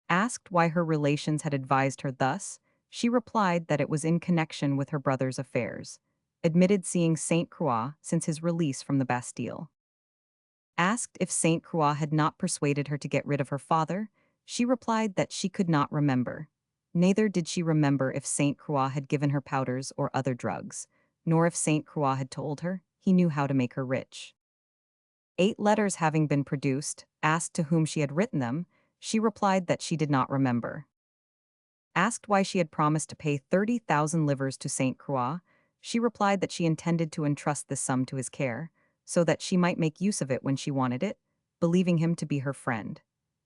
Asked why her relations had advised her thus, she replied that it was in connection with her brother's affairs, admitted seeing Saint Croix since his release from the Bastille. Asked if Saint Croix had not persuaded her to get rid of her father, she replied that she could not remember. Neither did she remember if Saint Croix had given her powders or other drugs, nor if Saint Croix had told her he knew how to make her rich. 8 letters having been produced, asked to whom she had written them, she replied that she did not remember. Asked why she had promised to pay 30,000 livres to Saint Croix, she replied that she intended to entrust this sum to his care, so that she might make use of it when she wanted it, believing him to be her friend.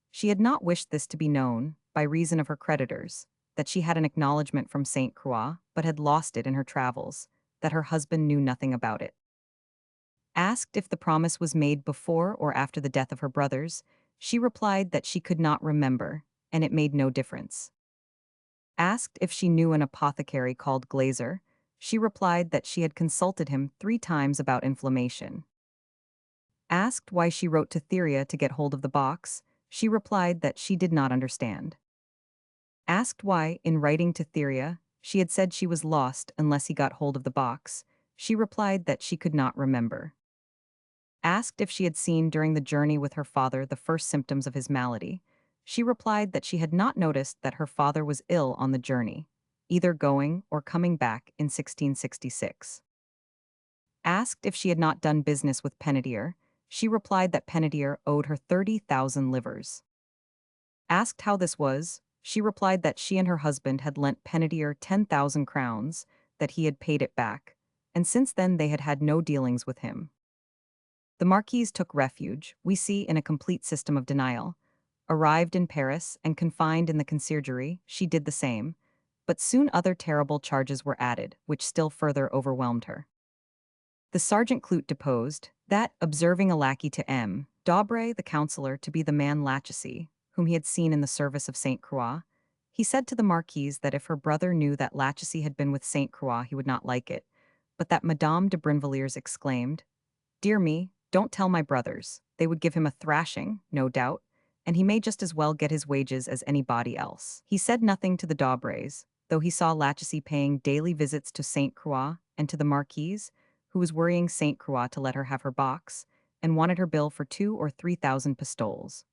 She had not wished this to be known, by reason of her creditors, that she had an acknowledgment from Saint Croix, but had lost it in her travels, that her husband knew nothing about it. Asked if the promise was made before or after the death of her brothers, she replied that she could not remember, and it made no difference. Asked if she knew an apothecary called Glazer, she replied that she had consulted him 3 times about inflammation. Asked why she wrote to Theria to get hold of the box, she replied that she did not understand. Asked why, in writing to Theria, she had said she was lost unless he got hold of the box, she replied that she could not remember. Asked if she had seen during the journey with her father the first symptoms of his malady, she replied that she had not noticed that her father was ill on the journey, either going or coming back in 1666. Asked if she had not done business with Penedier, she replied that Penedier owed her 30,000 livres. Asked how this was, she replied that she and her husband had lent Penedier 10,000 crowns, that he had paid it back, and since then they had had no dealings with him. The Marquise took refuge, we see, in a complete system of denial. Arrived in Paris and confined in the conciergerie, she did the same, but soon other terrible charges were added, which still further overwhelmed her. The Sergeant Clout deposed that, observing a lackey to M. Daubrey, the councillor, to be the man Lachesis, whom he had seen in the service of Saint Croix, he said to the Marquise that if her brother knew that Lachesis had been with Saint Croix he would not like it, but that Madame de Brinvilliers exclaimed, "Dear me, don't tell my brothers. They would give him a thrashing, no doubt, and he may just as well get his wages as anybody else." He said nothing to the Daubreys, though he saw Lachesis paying daily visits to Saint Croix and to the Marquise, who was worrying Saint Croix to let her have her box, and wanted her bill for 2 or 3,000 pistoles.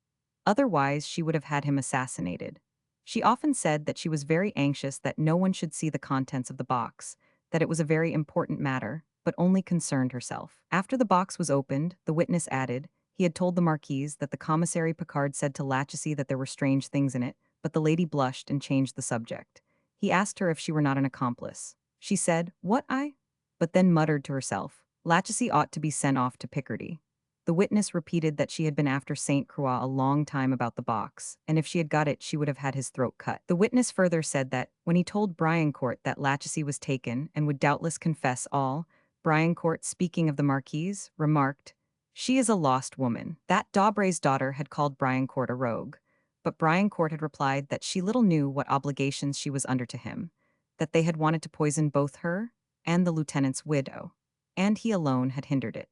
Otherwise, she would have had him assassinated. She often said that she was very anxious that no one should see the contents of the box, that it was a very important matter, but only concerned herself. After the box was opened, the witness added, he had told the Marquise that the commissary Picard said to Lachesis that there were strange things in it, but the lady blushed and changed the subject. He asked her if she were not an accomplice. She said, "What, I?" but then muttered to herself, "Lachesis ought to be sent off to Picardy." The witness repeated that she had been after Saint Croix a long time about the box, and if she had got it she would have had his throat cut. The witness further said that, when he told Briancourt that Lachesis was taken and would doubtless confess all, Briancourt, speaking of the Marquise, remarked, "She is a lost woman." That Daubrey's daughter had called Briancourt a rogue, but Briancourt had replied that she little knew what obligations she was under to him, that they had wanted to poison both her and the lieutenant's widow, and he alone had hindered it.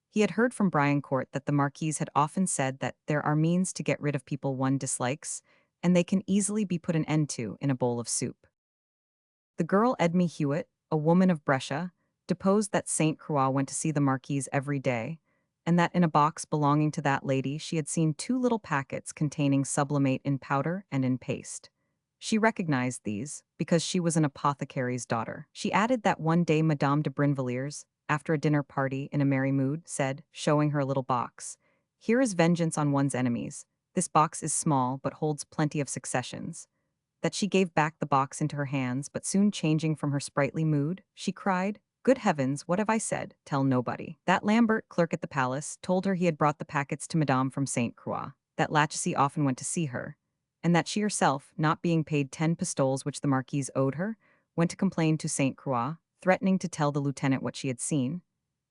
He had heard from Briancourt that the Marquise had often said that there are means to get rid of people one dislikes, and they can easily be put an end to in a bowl of soup. The girl Edme Hewitt, a woman of Brescia, deposed that Saint Croix went to see the Marquise every day, and that in a box belonging to that lady she had seen 2 little packets containing sublimate in powder and in paste. She recognized these, because she was an apothecary's daughter. She added that one day Madame de Brinvilliers, after a dinner party in a merry mood, said, showing her a little box, "Here is vengeance on one's enemies. This box is small, but holds plenty of successions." That she gave back the box into her hands, but soon changing from her sprightly mood, she cried, "Good heavens, what have I said? Tell nobody." That Lambert, clerk at the palace, told her he had brought the packets to Madame from Saint Croix, that Lachesis often went to see her, and that she herself, not being paid 10 pistoles which the Marquise owed her, went to complain to Saint Croix, threatening to tell the lieutenant what she had seen,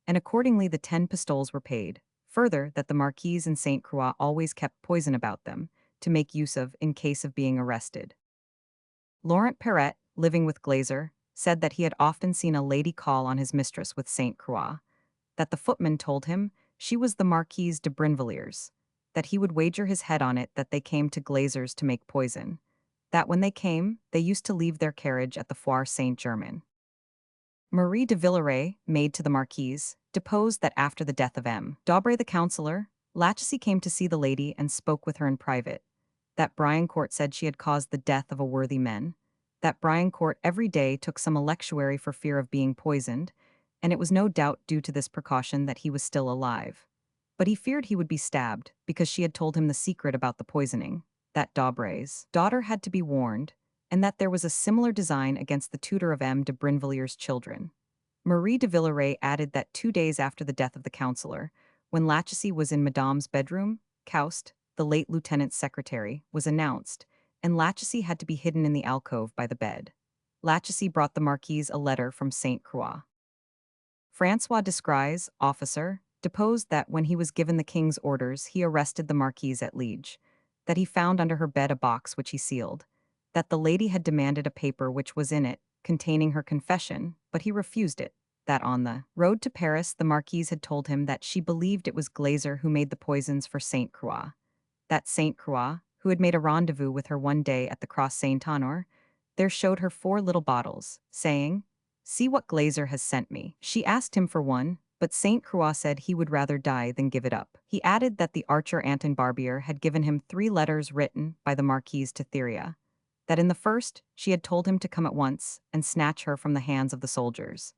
and accordingly the 10 pistoles were paid. Further, that the Marquise and Saint Croix always kept poison about them, to make use of in case of being arrested. Laurent Perret, living with Glazer, said that he had often seen a lady call on his mistress with Saint Croix, that the footman told him she was the Marquise de Brinvilliers, that he would wager his head on it that they came to Glazer's to make poison, that when they came, they used to leave their carriage at the Foire Saint-Germain. Marie de Villeray, maid to the Marquise, deposed that after the death of M. Daubrey the councillor, Lachesis came to see the lady and spoke with her in private, that Briancourt said she had caused the death of a worthy man, that Briancourt every day took some electuary for fear of being poisoned, and it was no doubt due to this precaution that he was still alive. But he feared he would be stabbed, because she had told him the secret about the poisoning, that Daubrey's daughter had to be warned, and that there was a similar design against the tutor of M. de Brinvilliers' children. Marie de Villeray added that 2 days after the death of the councillor, when Lachesis was in Madame's bedroom, Caust, the late lieutenant's secretary, was announced, and Lachesis had to be hidden in the alcove by the bed. Lachesis brought the Marquise a letter from Saint Croix. François Descries, officer, deposed that when he was given the king's orders he arrested the Marquise at Liege, that he found under her bed a box which he sealed, that the lady had demanded a paper which was in it, containing her confession, but he refused it. That on the road to Paris, the Marquise had told him that she believed it was Glazer who made the poisons for Saint Croix. That Saint Croix, who had made a rendezvous with her one day at the Cross Saint-Honor, there showed her 4 little bottles, saying, "See what Glazer has sent me." She asked him for one, but Saint Croix said he would rather die than give it up. He added that the archer Anton Barbier had given him 3 letters written by the Marquise to Theria, that in the first she had told him to come at once and snatch her from the hands of the soldiers,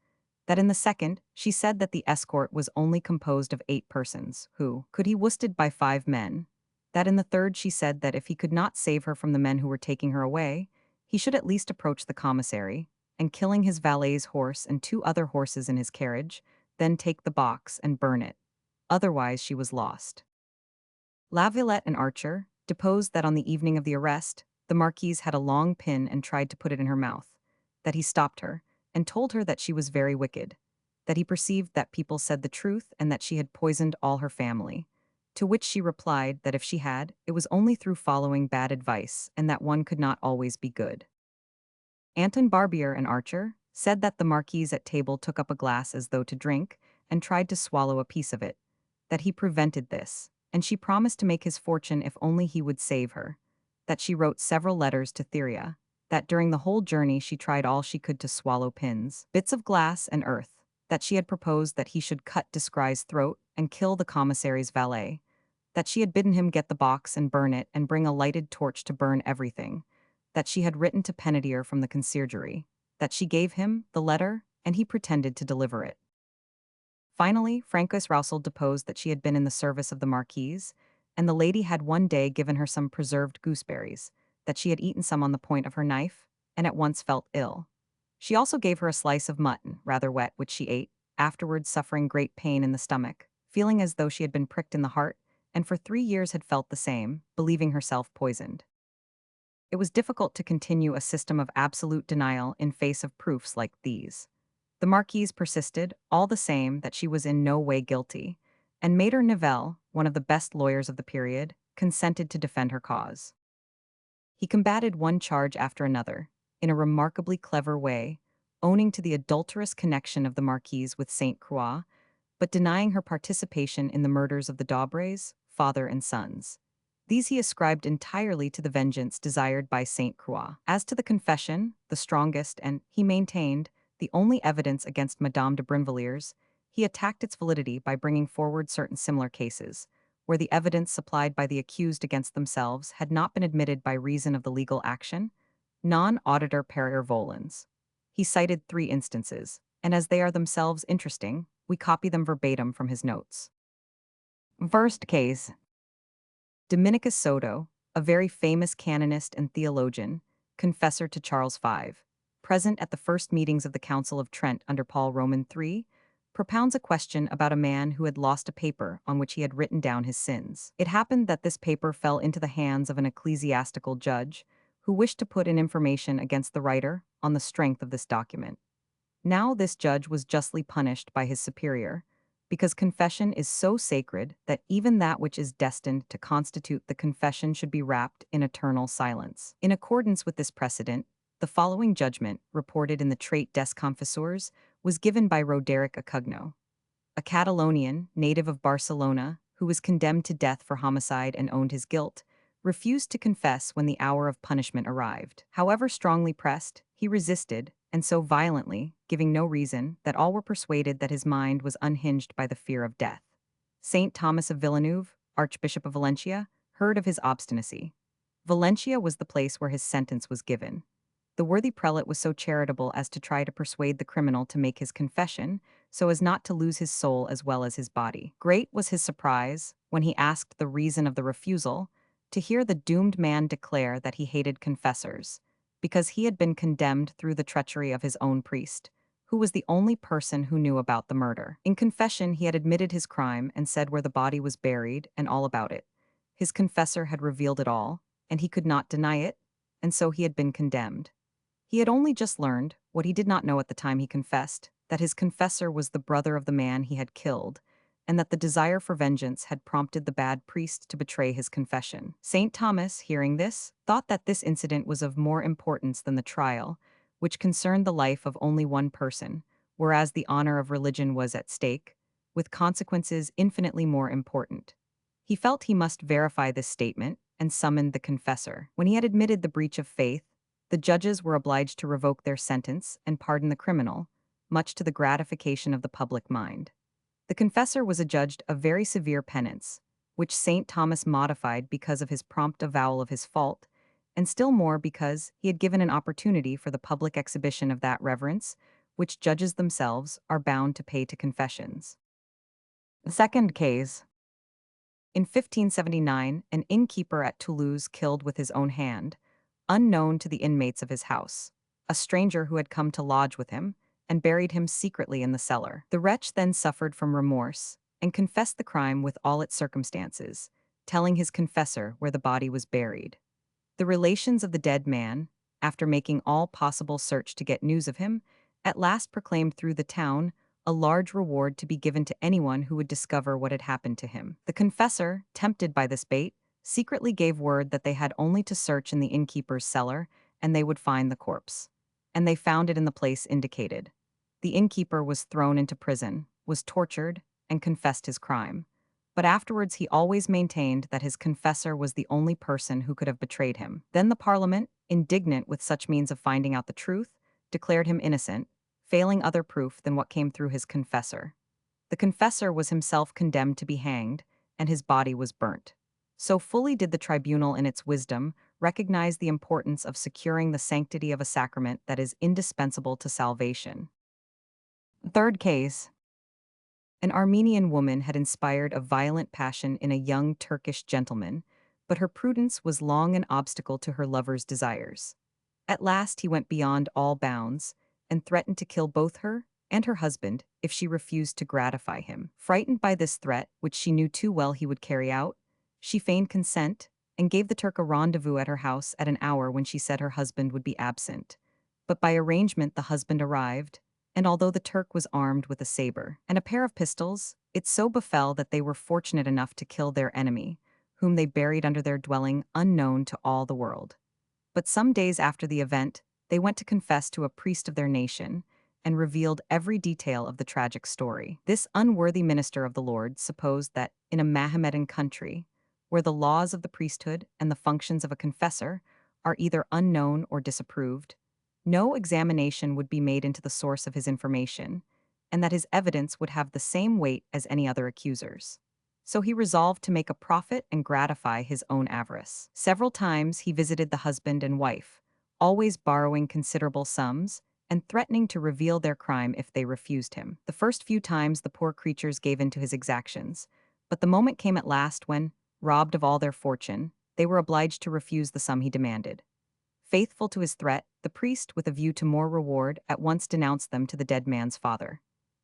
that in the second she said that the escort was only composed of 8 persons, who could he worsted by 5 men, that in the third she said that if he could not save her from the men who were taking her away, he should at least approach the commissary, and killing his valet's horse and 2 other horses in his carriage, then take the box and burn it. Otherwise she was lost. Laviolette and Archer deposed that on the evening of the arrest, the Marquise had a long pin and tried to put it in her mouth, that he stopped her, and told her that she was very wicked, that he perceived that people said the truth and that she had poisoned all her family, to which she replied that if she had, it was only through following bad advice and that one could not always be good. Anton Barbier and Archer said that the Marquise at table took up a glass as though to drink and tried to swallow a piece of it, that he prevented this, and she promised to make his fortune if only he would save her, that she wrote several letters to Theria, that during the whole journey she tried all she could to swallow pins, bits of glass and earth, that she had proposed that he should cut Descry's throat and kill the commissary's valet, that she had bidden him get the box and burn it and bring a lighted torch to burn everything, that she had written to Penetier from the conciergerie, that she gave him the letter and he pretended to deliver it. Finally, Francois Roussel deposed that she had been in the service of the Marquise, and the lady had one day given her some preserved gooseberries, that she had eaten some on the point of her knife, and at once felt ill. She also gave her a slice of mutton, rather wet, which she ate, afterwards suffering great pain in the stomach, feeling as though she had been pricked in the heart, and for 3 years had felt the same, believing herself poisoned. It was difficult to continue a system of absolute denial in face of proofs like these. The Marquise persisted, all the same, that she was in no way guilty, and Maître Nivelle, one of the best lawyers of the period, consented to defend her cause. He combated one charge after another, in a remarkably clever way, owning to the adulterous connection of the Marquise with Saint Croix, but denying her participation in the murders of the Daubres, father and sons. These he ascribed entirely to the vengeance desired by Saint Croix. As to the confession, the strongest and, he maintained, the only evidence against Madame de Brinvilliers, he attacked its validity by bringing forward certain similar cases, where the evidence supplied by the accused against themselves had not been admitted by reason of the legal action, non-auditor per volens. He cited 3 instances, and as they are themselves interesting, we copy them verbatim from his notes. First case. Dominicus Soto, a very famous canonist and theologian, confessor to Charles V, present at the first meetings of the Council of Trent under Paul Roman III, propounds a question about a man who had lost a paper on which he had written down his sins. It happened that this paper fell into the hands of an ecclesiastical judge who wished to put in information against the writer on the strength of this document. Now this judge was justly punished by his superior, because confession is so sacred that even that which is destined to constitute the confession should be wrapped in eternal silence. In accordance with this precedent, the following judgment, reported in the Trait des Confesseurs, was given by Roderick Acugno, a Catalonian, native of Barcelona, who was condemned to death for homicide and owned his guilt, refused to confess when the hour of punishment arrived. However strongly pressed, he resisted, and so violently, giving no reason, that all were persuaded that his mind was unhinged by the fear of death. Saint Thomas of Villeneuve, Archbishop of Valencia, heard of his obstinacy. Valencia was the place where his sentence was given. The worthy prelate was so charitable as to try to persuade the criminal to make his confession, so as not to lose his soul as well as his body. Great was his surprise, when he asked the reason of the refusal, to hear the doomed man declare that he hated confessors, because he had been condemned through the treachery of his own priest, who was the only person who knew about the murder. In confession, he had admitted his crime and said where the body was buried and all about it. His confessor had revealed it all, and he could not deny it, and so he had been condemned. He had only just learned, what he did not know at the time he confessed, that his confessor was the brother of the man he had killed, and that the desire for vengeance had prompted the bad priest to betray his confession. St. Thomas, hearing this, thought that this incident was of more importance than the trial, which concerned the life of only one person, whereas the honor of religion was at stake, with consequences infinitely more important. He felt he must verify this statement and summoned the confessor. When he had admitted the breach of faith, the judges were obliged to revoke their sentence and pardon the criminal, much to the gratification of the public mind. The confessor was adjudged a very severe penance, which St. Thomas modified because of his prompt avowal of his fault, and still more because he had given an opportunity for the public exhibition of that reverence which judges themselves are bound to pay to confessions. The second case. In 1579, an innkeeper at Toulouse killed with his own hand, unknown to the inmates of his house, a stranger who had come to lodge with him, and buried him secretly in the cellar. The wretch then suffered from remorse and confessed the crime with all its circumstances, telling his confessor where the body was buried. The relations of the dead man, after making all possible search to get news of him, at last proclaimed through the town a large reward to be given to anyone who would discover what had happened to him. The confessor, tempted by this bait, secretly gave word that they had only to search in the innkeeper's cellar and they would find the corpse. And they found it in the place indicated. The innkeeper was thrown into prison, was tortured, and confessed his crime. But afterwards he always maintained that his confessor was the only person who could have betrayed him. Then the Parliament, indignant with such means of finding out the truth, declared him innocent, failing other proof than what came through his confessor. The confessor was himself condemned to be hanged, and his body was burnt. So fully did the tribunal in its wisdom recognize the importance of securing the sanctity of a sacrament that is indispensable to salvation. Third case. An Armenian woman had inspired a violent passion in a young Turkish gentleman, but her prudence was long an obstacle to her lover's desires. At last he went beyond all bounds and threatened to kill both her and her husband if she refused to gratify him. Frightened by this threat, which she knew too well he would carry out, she feigned consent and gave the Turk a rendezvous at her house at an hour when she said her husband would be absent. But by arrangement the husband arrived, and although the Turk was armed with a saber and a pair of pistols, it so befell that they were fortunate enough to kill their enemy, whom they buried under their dwelling unknown to all the world. But some days after the event, they went to confess to a priest of their nation and revealed every detail of the tragic story. This unworthy minister of the Lord supposed that in a Mahometan country, where the laws of the priesthood and the functions of a confessor are either unknown or disapproved, no examination would be made into the source of his information, and that his evidence would have the same weight as any other accuser's. So he resolved to make a profit and gratify his own avarice. Several times he visited the husband and wife, always borrowing considerable sums and threatening to reveal their crime if they refused him. The first few times the poor creatures gave in to his exactions, but the moment came at last when, robbed of all their fortune, they were obliged to refuse the sum he demanded. Faithful to his threat, the priest, with a view to more reward, at once denounced them to the dead man's father.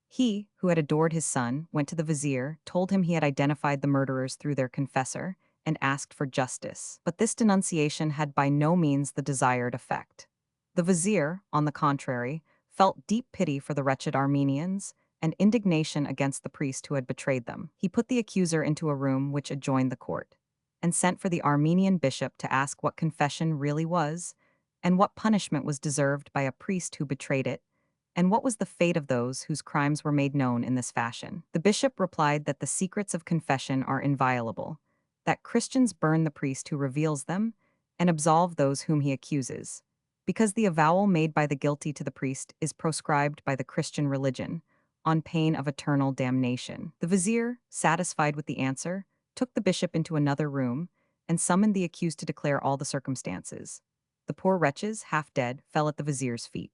He, who had adored his son, went to the vizier, told him he had identified the murderers through their confessor, and asked for justice. But this denunciation had by no means the desired effect. The vizier, on the contrary, felt deep pity for the wretched Armenians and indignation against the priest who had betrayed them. He put the accuser into a room which adjoined the court, and sent for the Armenian bishop to ask what confession really was, and what punishment was deserved by a priest who betrayed it, and what was the fate of those whose crimes were made known in this fashion. The bishop replied that the secrets of confession are inviolable, that Christians burn the priest who reveals them, and absolve those whom he accuses, because the avowal made by the guilty to the priest is proscribed by the Christian religion, on pain of eternal damnation. The vizier, satisfied with the answer, took the bishop into another room, and summoned the accused to declare all the circumstances. The poor wretches, half dead, fell at the vizier's feet.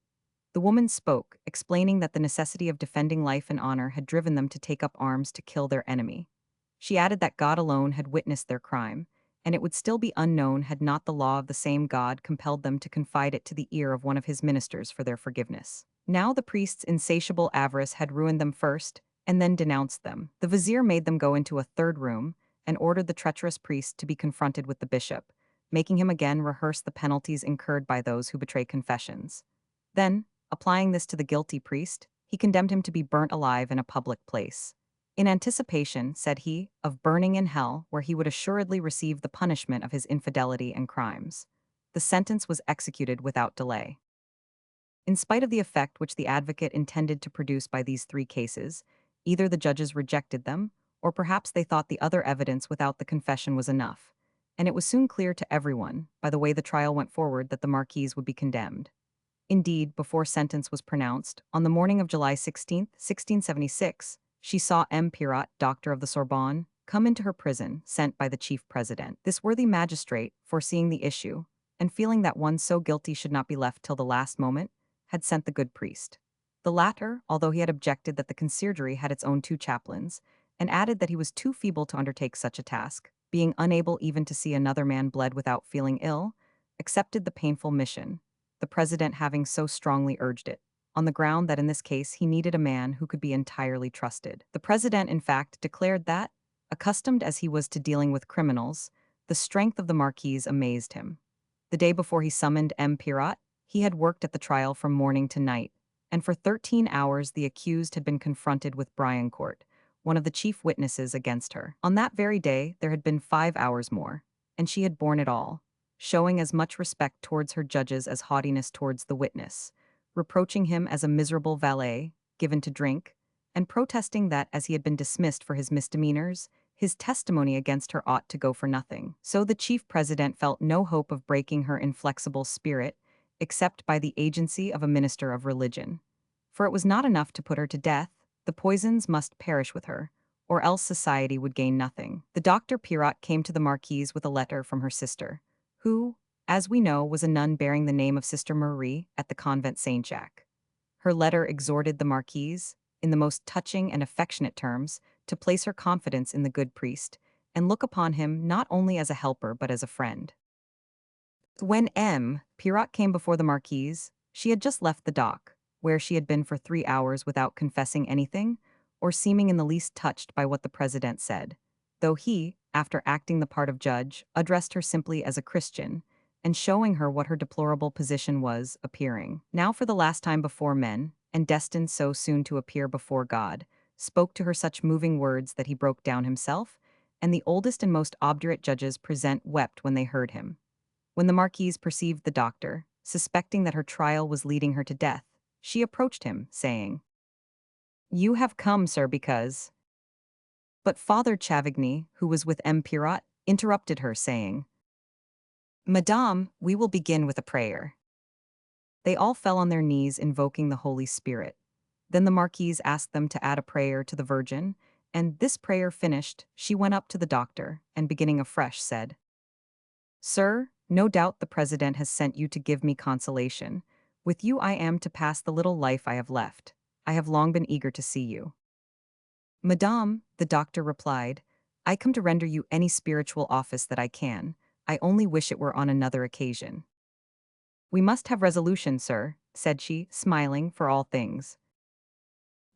The woman spoke, explaining that the necessity of defending life and honor had driven them to take up arms to kill their enemy. She added that God alone had witnessed their crime, and it would still be unknown had not the law of the same God compelled them to confide it to the ear of one of his ministers for their forgiveness. Now the priest's insatiable avarice had ruined them first, and then denounced them. The vizier made them go into a third room, and ordered the treacherous priest to be confronted with the bishop, making him again rehearse the penalties incurred by those who betray confessions. Then, applying this to the guilty priest, he condemned him to be burnt alive in a public place. In anticipation, said he, of burning in hell, where he would assuredly receive the punishment of his infidelity and crimes. The sentence was executed without delay. In spite of the effect which the advocate intended to produce by these three cases, either the judges rejected them, or perhaps they thought the other evidence without the confession was enough, and it was soon clear to everyone, by the way the trial went forward, that the Marquise would be condemned. Indeed, before sentence was pronounced, on the morning of July 16, 1676, she saw M. Pirat, doctor of the Sorbonne, come into her prison, sent by the chief president. This worthy magistrate, foreseeing the issue, and feeling that one so guilty should not be left till the last moment, had sent the good priest. The latter, although he had objected that the conciergerie had its own two chaplains, and added that he was too feeble to undertake such a task, being unable even to see another man bled without feeling ill, accepted the painful mission, the president having so strongly urged it, on the ground that in this case he needed a man who could be entirely trusted. The president, in fact, declared that, accustomed as he was to dealing with criminals, the strength of the Marquise amazed him. The day before he summoned M. Pirat, he had worked at the trial from morning to night, and for 13 hours the accused had been confronted with Briancourt, one of the chief witnesses against her. On that very day there had been 5 hours more, and she had borne it all, showing as much respect towards her judges as haughtiness towards the witness, reproaching him as a miserable valet, given to drink, and protesting that, as he had been dismissed for his misdemeanors, his testimony against her ought to go for nothing. So the chief president felt no hope of breaking her inflexible spirit, except by the agency of a minister of religion. For it was not enough to put her to death, the poisons must perish with her, or else society would gain nothing. The Dr. Pirat came to the Marquise with a letter from her sister, who, as we know, was a nun bearing the name of Sister Marie at the convent Saint-Jacques. Her letter exhorted the Marquise, in the most touching and affectionate terms, to place her confidence in the good priest, and look upon him not only as a helper but as a friend. When M. Pirat came before the Marquise, she had just left the dock, where she had been for 3 hours without confessing anything, or seeming in the least touched by what the president said, though he, after acting the part of judge, addressed her simply as a Christian, and showing her what her deplorable position was, appearing, now for the last time before men, and destined so soon to appear before God, spoke to her such moving words that he broke down himself, and the oldest and most obdurate judges present wept when they heard him. When the Marquise perceived the doctor, suspecting that her trial was leading her to death, she approached him, saying, "You have come, sir, because—" But Father Chavigny, who was with M. Pirat, interrupted her, saying, "Madame, we will begin with a prayer." They all fell on their knees invoking the Holy Spirit. Then the Marquise asked them to add a prayer to the Virgin, and this prayer finished, she went up to the doctor, and beginning afresh said, "Sir, no doubt the president has sent you to give me consolation. With you I am to pass the little life I have left. I have long been eager to see you." "Madame," the doctor replied, "I come to render you any spiritual office that I can. I only wish it were on another occasion." "We must have resolution, sir," said she, smiling for all things.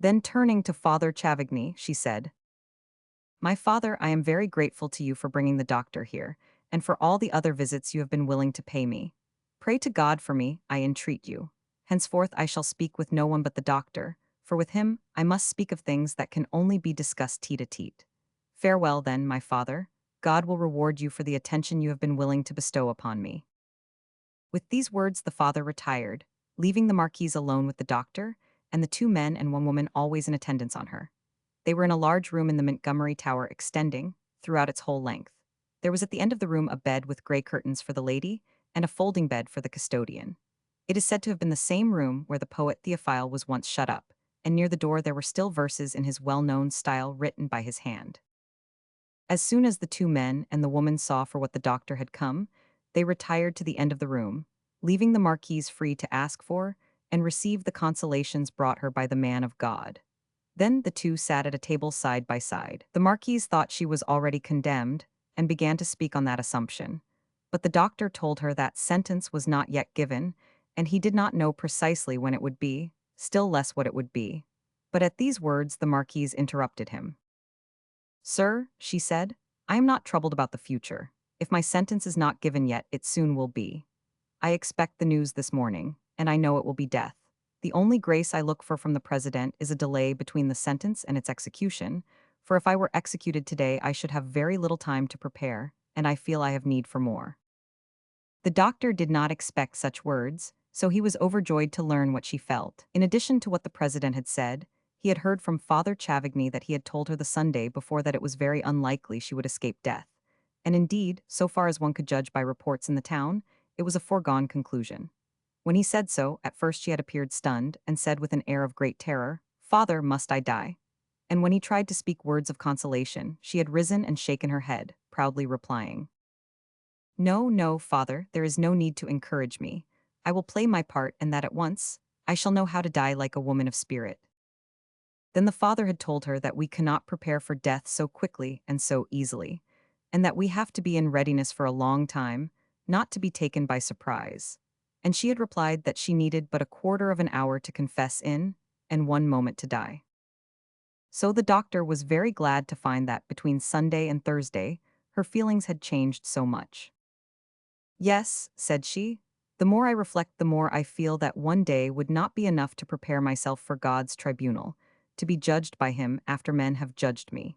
Then turning to Father Chavigny, she said, "My father, I am very grateful to you for bringing the doctor here, and for all the other visits you have been willing to pay me. Pray to God for me, I entreat you. Henceforth I shall speak with no one but the doctor, for with him I must speak of things that can only be discussed tete-a-tete. Farewell, then, my father. God will reward you for the attention you have been willing to bestow upon me." With these words the father retired, leaving the Marquise alone with the doctor, and the 2 men and 1 woman always in attendance on her. They were in a large room in the Montgomery Tower extending, throughout its whole length. There was at the end of the room a bed with grey curtains for the lady, and a folding bed for the custodian. It is said to have been the same room where the poet Theophile was once shut up, and near the door there were still verses in his well-known style written by his hand. As soon as the 2 men and the woman saw for what the doctor had come, they retired to the end of the room, leaving the Marquise free to ask for and receive the consolations brought her by the man of God. Then the 2 sat at a table side by side. The Marquise thought she was already condemned, and began to speak on that assumption. But the doctor told her that sentence was not yet given, and he did not know precisely when it would be, still less what it would be. But at these words the Marquise interrupted him. "Sir," she said, "I am not troubled about the future. If my sentence is not given yet, it soon will be. I expect the news this morning, and I know it will be death. The only grace I look for from the president is a delay between the sentence and its execution, for if I were executed today, I should have very little time to prepare, and I feel I have need for more." The doctor did not expect such words, so he was overjoyed to learn what she felt. In addition to what the president had said, he had heard from Father Chavigny that he had told her the Sunday before that it was very unlikely she would escape death. And indeed, so far as one could judge by reports in the town, it was a foregone conclusion. When he said so, at first she had appeared stunned and said with an air of great terror, "Father, must I die?" And when he tried to speak words of consolation, she had risen and shaken her head, proudly replying, "No, no, father, there is no need to encourage me. I will play my part, and that at once. I shall know how to die like a woman of spirit." Then the father had told her that we cannot prepare for death so quickly and so easily, and that we have to be in readiness for a long time, not to be taken by surprise. And she had replied that she needed but a quarter of an hour to confess in, and 1 moment to die. So the doctor was very glad to find that between Sunday and Thursday, her feelings had changed so much. "Yes," said she, "the more I reflect, the more I feel that one day would not be enough to prepare myself for God's tribunal, to be judged by him after men have judged me."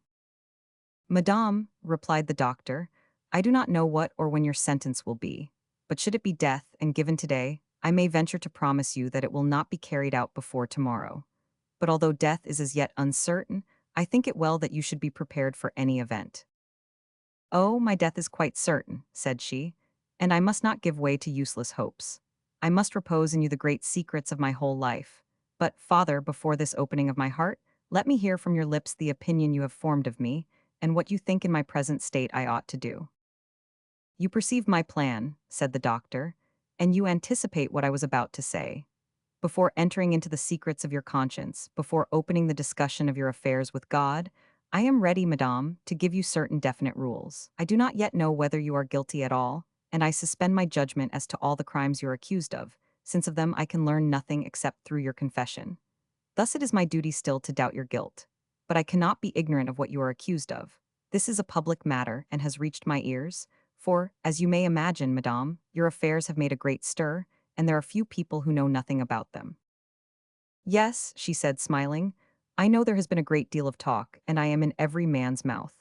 "Madame," replied the doctor, "I do not know what or when your sentence will be, but should it be death and given today, I may venture to promise you that it will not be carried out before tomorrow. But although death is as yet uncertain, I think it well that you should be prepared for any event." "Oh, my death is quite certain," said she, "and I must not give way to useless hopes. I must repose in you the great secrets of my whole life. But, father, before this opening of my heart, let me hear from your lips the opinion you have formed of me, and what you think in my present state I ought to do." "You perceive my plan," said the doctor, "and you anticipate what I was about to say. Before entering into the secrets of your conscience, before opening the discussion of your affairs with God, I am ready, madame, to give you certain definite rules. I do not yet know whether you are guilty at all, and I suspend my judgment as to all the crimes you are accused of, since of them I can learn nothing except through your confession. Thus it is my duty still to doubt your guilt. But I cannot be ignorant of what you are accused of. This is a public matter and has reached my ears, for, as you may imagine, madame, your affairs have made a great stir, and there are few people who know nothing about them." "Yes," she said, smiling, "I know there has been a great deal of talk, and I am in every man's mouth."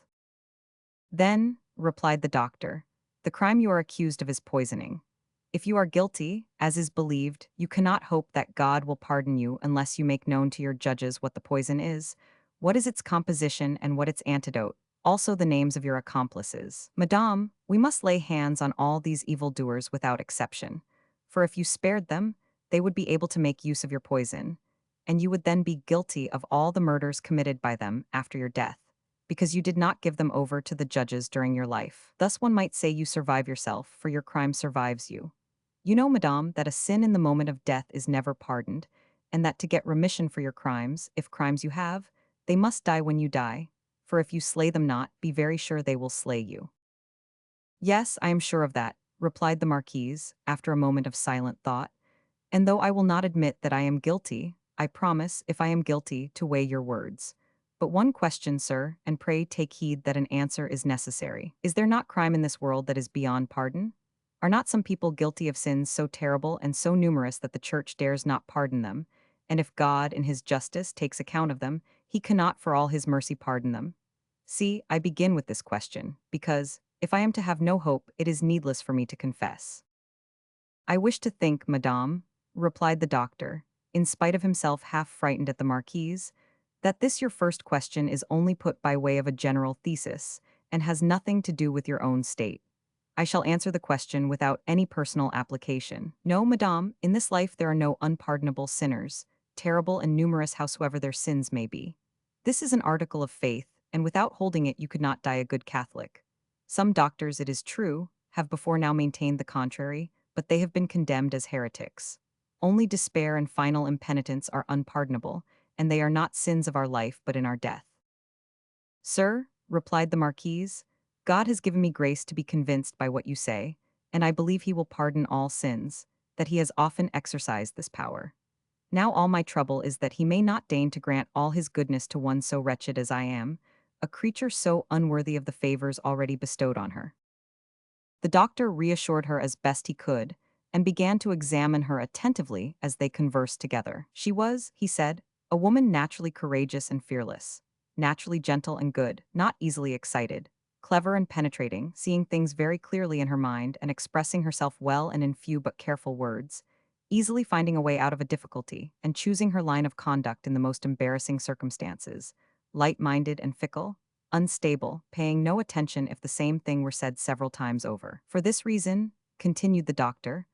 "Then," replied the doctor, "the crime you are accused of is poisoning. If you are guilty, as is believed, you cannot hope that God will pardon you unless you make known to your judges what the poison is, what is its composition, and what its antidote, also the names of your accomplices. Madame, we must lay hands on all these evildoers without exception, for if you spared them, they would be able to make use of your poison, and you would then be guilty of all the murders committed by them after your death, because you did not give them over to the judges during your life. Thus one might say you survive yourself, for your crime survives you. You know, madame, that a sin in the moment of death is never pardoned, and that to get remission for your crimes, if crimes you have, they must die when you die, for if you slay them not, be very sure they will slay you." "Yes, I am sure of that," replied the marquise, after a moment of silent thought, "and though I will not admit that I am guilty, I promise, if I am guilty, to weigh your words. But one question, sir, and pray take heed that an answer is necessary. Is there not crime in this world that is beyond pardon? Are not some people guilty of sins so terrible and so numerous that the Church dares not pardon them, and if God, in his justice, takes account of them, he cannot for all his mercy pardon them? See, I begin with this question, because, if I am to have no hope, it is needless for me to confess." "I wish to think, madame," replied the doctor, in spite of himself half frightened at the marquise, "that this your first question is only put by way of a general thesis, and has nothing to do with your own state. I shall answer the question without any personal application. No, madame, in this life there are no unpardonable sinners, terrible and numerous howsoever their sins may be. This is an article of faith, and without holding it you could not die a good Catholic. Some doctors, it is true, have before now maintained the contrary, but they have been condemned as heretics. Only despair and final impenitence are unpardonable, and they are not sins of our life but in our death." "Sir," replied the marquise, "God has given me grace to be convinced by what you say, and I believe he will pardon all sins, that he has often exercised this power. Now all my trouble is that he may not deign to grant all his goodness to one so wretched as I am, a creature so unworthy of the favors already bestowed on her." The doctor reassured her as best he could, and began to examine her attentively as they conversed together. She was, he said, a woman naturally courageous and fearless. naturally gentle and good, not easily excited, clever and penetrating, seeing things very clearly in her mind and expressing herself well and in few but careful words, easily finding a way out of a difficulty, and choosing her line of conduct in the most embarrassing circumstances, light-minded and fickle, unstable, paying no attention if the same thing were said several times over. For this reason, continued the doctor,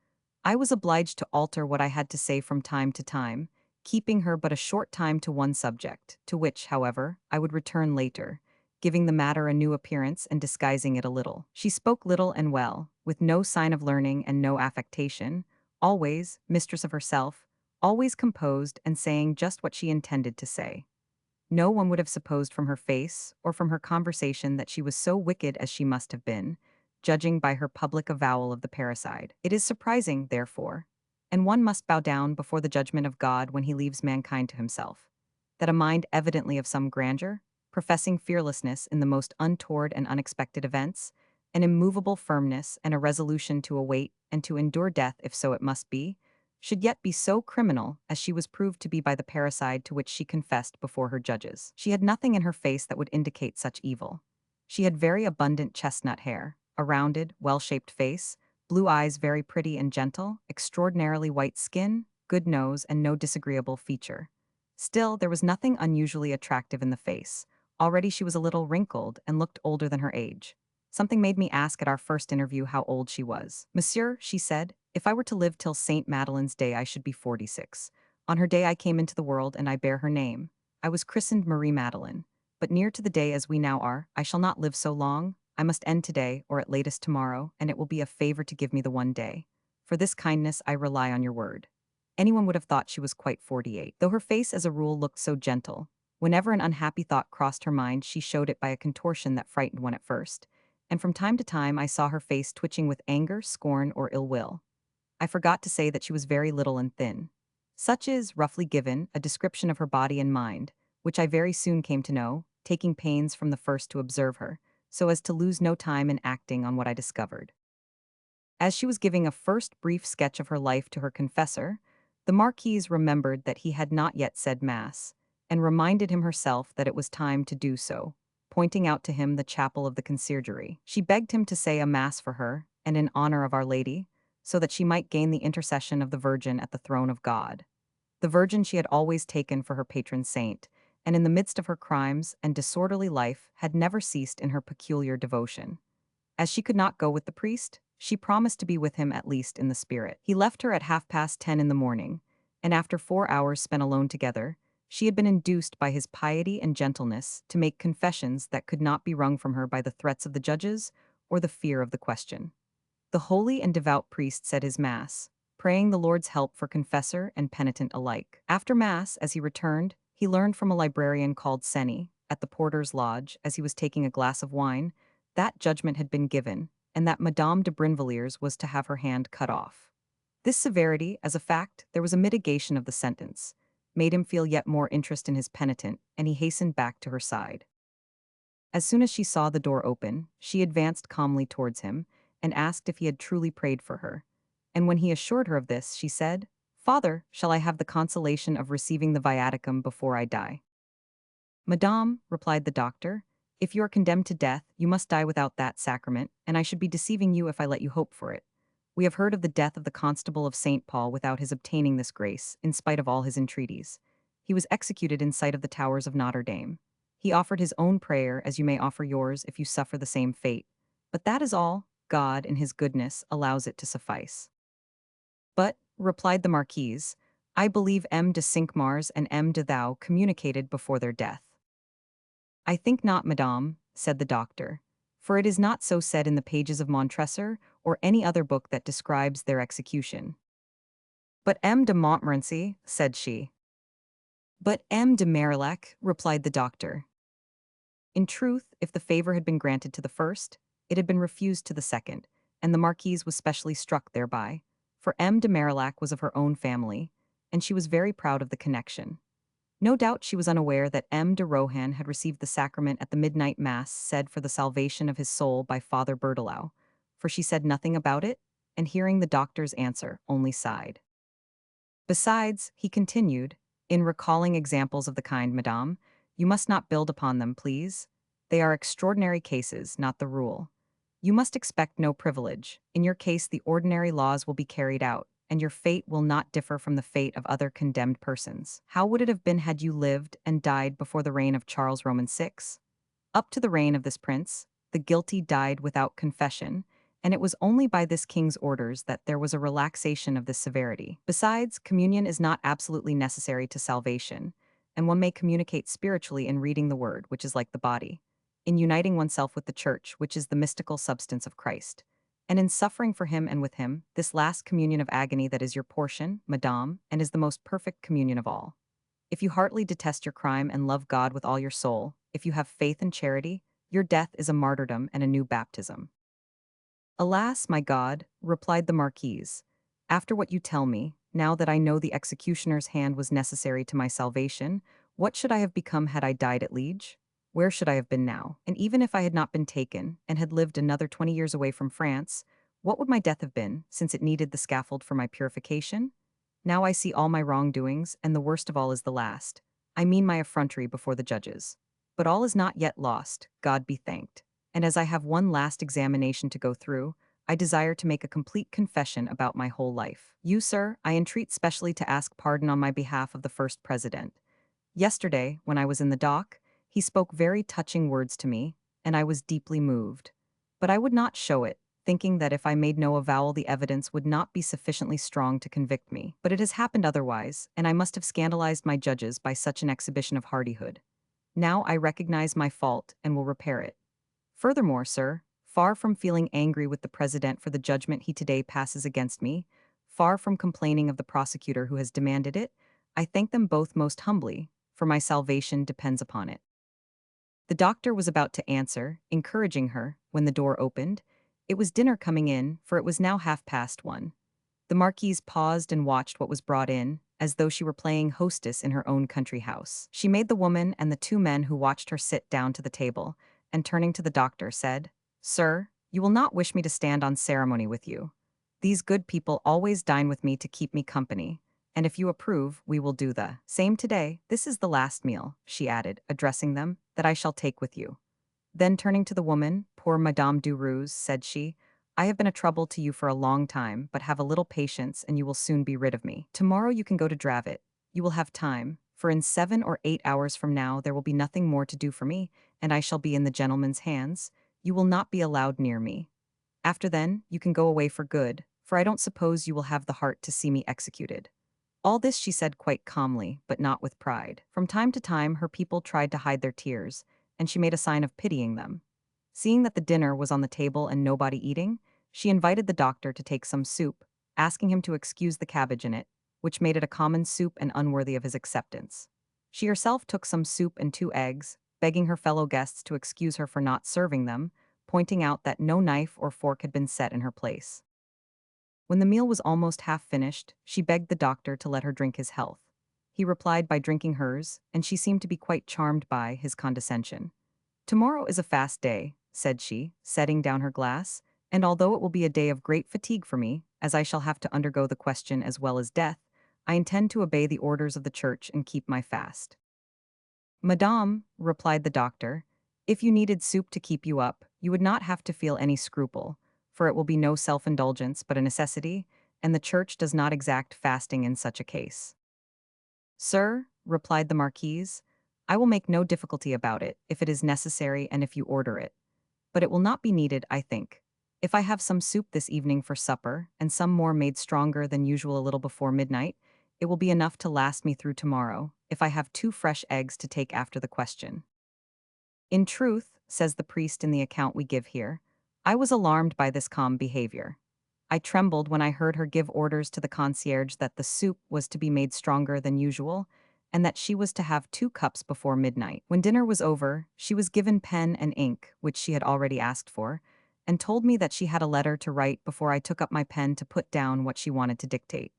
I was obliged to alter what I had to say from time to time, keeping her but a short time to one subject, to which, however, I would return later, giving the matter a new appearance and disguising it a little. She spoke little and well, with no sign of learning and no affectation, always mistress of herself, always composed and saying just what she intended to say. No one would have supposed from her face or from her conversation that she was so wicked as she must have been, judging by her public avowal of the parricide. It is surprising, therefore, and one must bow down before the judgment of God when he leaves mankind to himself, that a mind evidently of some grandeur, professing fearlessness in the most untoward and unexpected events, an immovable firmness and a resolution to await and to endure death if so it must be, should yet be so criminal as she was proved to be by the parricide to which she confessed before her judges. She had nothing in her face that would indicate such evil. She had very abundant chestnut hair, a rounded, well-shaped face, blue eyes very pretty and gentle, extraordinarily white skin, good nose, and no disagreeable feature. Still, there was nothing unusually attractive in the face. Already she was a little wrinkled and looked older than her age. Something made me ask at our first interview how old she was. Monsieur, she said, if I were to live till St. Madeline's day, I should be 46. On her day I came into the world, and I bear her name. I was christened Marie Madeline. But near to the day as we now are, I shall not live so long. I must end today, or at latest tomorrow, and it will be a favor to give me the one day. For this kindness I rely on your word. Anyone would have thought she was quite 48. Though her face as a rule looked so gentle, whenever an unhappy thought crossed her mind, she showed it by a contortion that frightened one at first, and from time to time I saw her face twitching with anger, scorn, or ill will. I forgot to say that she was very little and thin. Such is, roughly given, a description of her body and mind, which I very soon came to know, taking pains from the first to observe her, so as to lose no time in acting on what I discovered. As she was giving a first brief sketch of her life to her confessor, the Marquise remembered that he had not yet said Mass, and reminded him herself that it was time to do so, pointing out to him the chapel of the conciergerie. She begged him to say a Mass for her, and in honor of Our Lady, so that she might gain the intercession of the Virgin at the throne of God. The Virgin she had always taken for her patron saint, and in the midst of her crimes and disorderly life had never ceased in her peculiar devotion. As she could not go with the priest, she promised to be with him at least in the spirit. He left her at 10:30 in the morning, and after 4 hours spent alone together, she had been induced by his piety and gentleness to make confessions that could not be wrung from her by the threats of the judges or the fear of the question. The holy and devout priest said his Mass, praying the Lord's help for confessor and penitent alike. After Mass, as he returned, he learned from a librarian called Senny, at the porter's lodge, as he was taking a glass of wine, that judgment had been given, and that Madame de Brinvilliers was to have her hand cut off. This severity, as a fact, there was a mitigation of the sentence, made him feel yet more interest in his penitent, and he hastened back to her side. As soon as she saw the door open, she advanced calmly towards him, and asked if he had truly prayed for her. And when he assured her of this, she said, "Father, shall I have the consolation of receiving the viaticum before I die?" "Madame," replied the doctor, "if you are condemned to death, you must die without that sacrament, and I should be deceiving you if I let you hope for it. We have heard of the death of the constable of St. Paul without his obtaining this grace, in spite of all his entreaties. He was executed in sight of the towers of Notre Dame. He offered his own prayer, as you may offer yours if you suffer the same fate. But that is all. God, in his goodness, allows it to suffice." "But," replied the Marquise, "I believe M. de Cinq-Mars and M. de Thou communicated before their death." "I think not, madame," said the doctor, "for it is not so said in the pages of Montresor or any other book that describes their execution." "But M. de Montmorency," said she. "But M. de Marillac," replied the doctor. In truth, if the favor had been granted to the first, it had been refused to the second, and the Marquise was specially struck thereby, for M. de Marillac was of her own family, and she was very proud of the connection. No doubt she was unaware that M. de Rohan had received the sacrament at the midnight Mass said for the salvation of his soul by Father Bertelau, for she said nothing about it, and hearing the doctor's answer, only sighed. "Besides," he continued, "in recalling examples of the kind, madame, You must not build upon them, please. They are extraordinary cases, not the rule. You must expect no privilege. In your case, the ordinary laws will be carried out, and your fate will not differ from the fate of other condemned persons. How would it have been had you lived and died before the reign of Charles Roman VI? Up to the reign of this prince, the guilty died without confession, and it was only by this king's orders that there was a relaxation of this severity. Besides, communion is not absolutely necessary to salvation, and one may communicate spiritually in reading the word, which is like the body, in uniting oneself with the church, which is the mystical substance of Christ, and in suffering for him and with him, this last communion of agony that is your portion, madame, and is the most perfect communion of all. If you heartily detest your crime and love God with all your soul, if you have faith and charity, your death is a martyrdom and a new baptism. Alas, my God, replied the Marquise, after what you tell me, now that I know the executioner's hand was necessary to my salvation, what should I have become had I died at Liege? Where should I have been now? And even if I had not been taken, and had lived another 20 years away from France, what would my death have been, since it needed the scaffold for my purification? Now I see all my wrongdoings, and the worst of all is the last. I mean my effrontery before the judges. But all is not yet lost, God be thanked. And as I have one last examination to go through, I desire to make a complete confession about my whole life. You, sir, I entreat specially to ask pardon on my behalf of the first president. Yesterday, when I was in the dock, he spoke very touching words to me, and I was deeply moved. But I would not show it, thinking that if I made no avowal the evidence would not be sufficiently strong to convict me. But it has happened otherwise, and I must have scandalized my judges by such an exhibition of hardihood. Now I recognize my fault and will repair it. Furthermore, sir, far from feeling angry with the president for the judgment he today passes against me, far from complaining of the prosecutor who has demanded it, I thank them both most humbly, for my salvation depends upon it. The doctor was about to answer, encouraging her, when the door opened. It was dinner coming in, for it was now 1:30. The marquise paused and watched what was brought in, as though she were playing hostess in her own country house. She made the woman and the two men who watched her sit down to the table, and turning to the doctor said, "Sir, you will not wish me to stand on ceremony with you. These good people always dine with me to keep me company, and if you approve, we will do the same today. This is the last meal," she added, addressing them, "that I shall take with you." Then turning to the woman, poor Madame Durouze, said she, "I have been a trouble to you for a long time, but have a little patience and you will soon be rid of me. Tomorrow you can go to Dravet. You will have time, for in 7 or 8 hours from now there will be nothing more to do for me, and I shall be in the gentleman's hands. You will not be allowed near me. After then, you can go away for good, for I don't suppose you will have the heart to see me executed." All this she said quite calmly, but not with pride. From time to time her people tried to hide their tears, and she made a sign of pitying them. Seeing that the dinner was on the table and nobody eating, she invited the doctor to take some soup, asking him to excuse the cabbage in it, which made it a common soup and unworthy of his acceptance. She herself took some soup and 2 eggs, begging her fellow guests to excuse her for not serving them, pointing out that no knife or fork had been set in her place. When the meal was almost half finished, she begged the doctor to let her drink his health. He replied by drinking hers, and she seemed to be quite charmed by his condescension. "Tomorrow is a fast day," said she, setting down her glass, "and although it will be a day of great fatigue for me, as I shall have to undergo the question as well as death, I intend to obey the orders of the church and keep my fast." "Madame," replied the doctor, "if you needed soup to keep you up, you would not have to feel any scruple, for it will be no self-indulgence but a necessity, and the church does not exact fasting in such a case." "Sir," replied the marquise, "I will make no difficulty about it, if it is necessary and if you order it. But it will not be needed, I think. If I have some soup this evening for supper, and some more made stronger than usual a little before midnight, it will be enough to last me through tomorrow, if I have 2 fresh eggs to take after the question." "In truth," says the priest in the account we give here, "I was alarmed by this calm behavior. I trembled when I heard her give orders to the concierge that the soup was to be made stronger than usual, and that she was to have 2 cups before midnight. When dinner was over, she was given pen and ink, which she had already asked for, and told me that she had a letter to write before I took up my pen to put down what she wanted to dictate.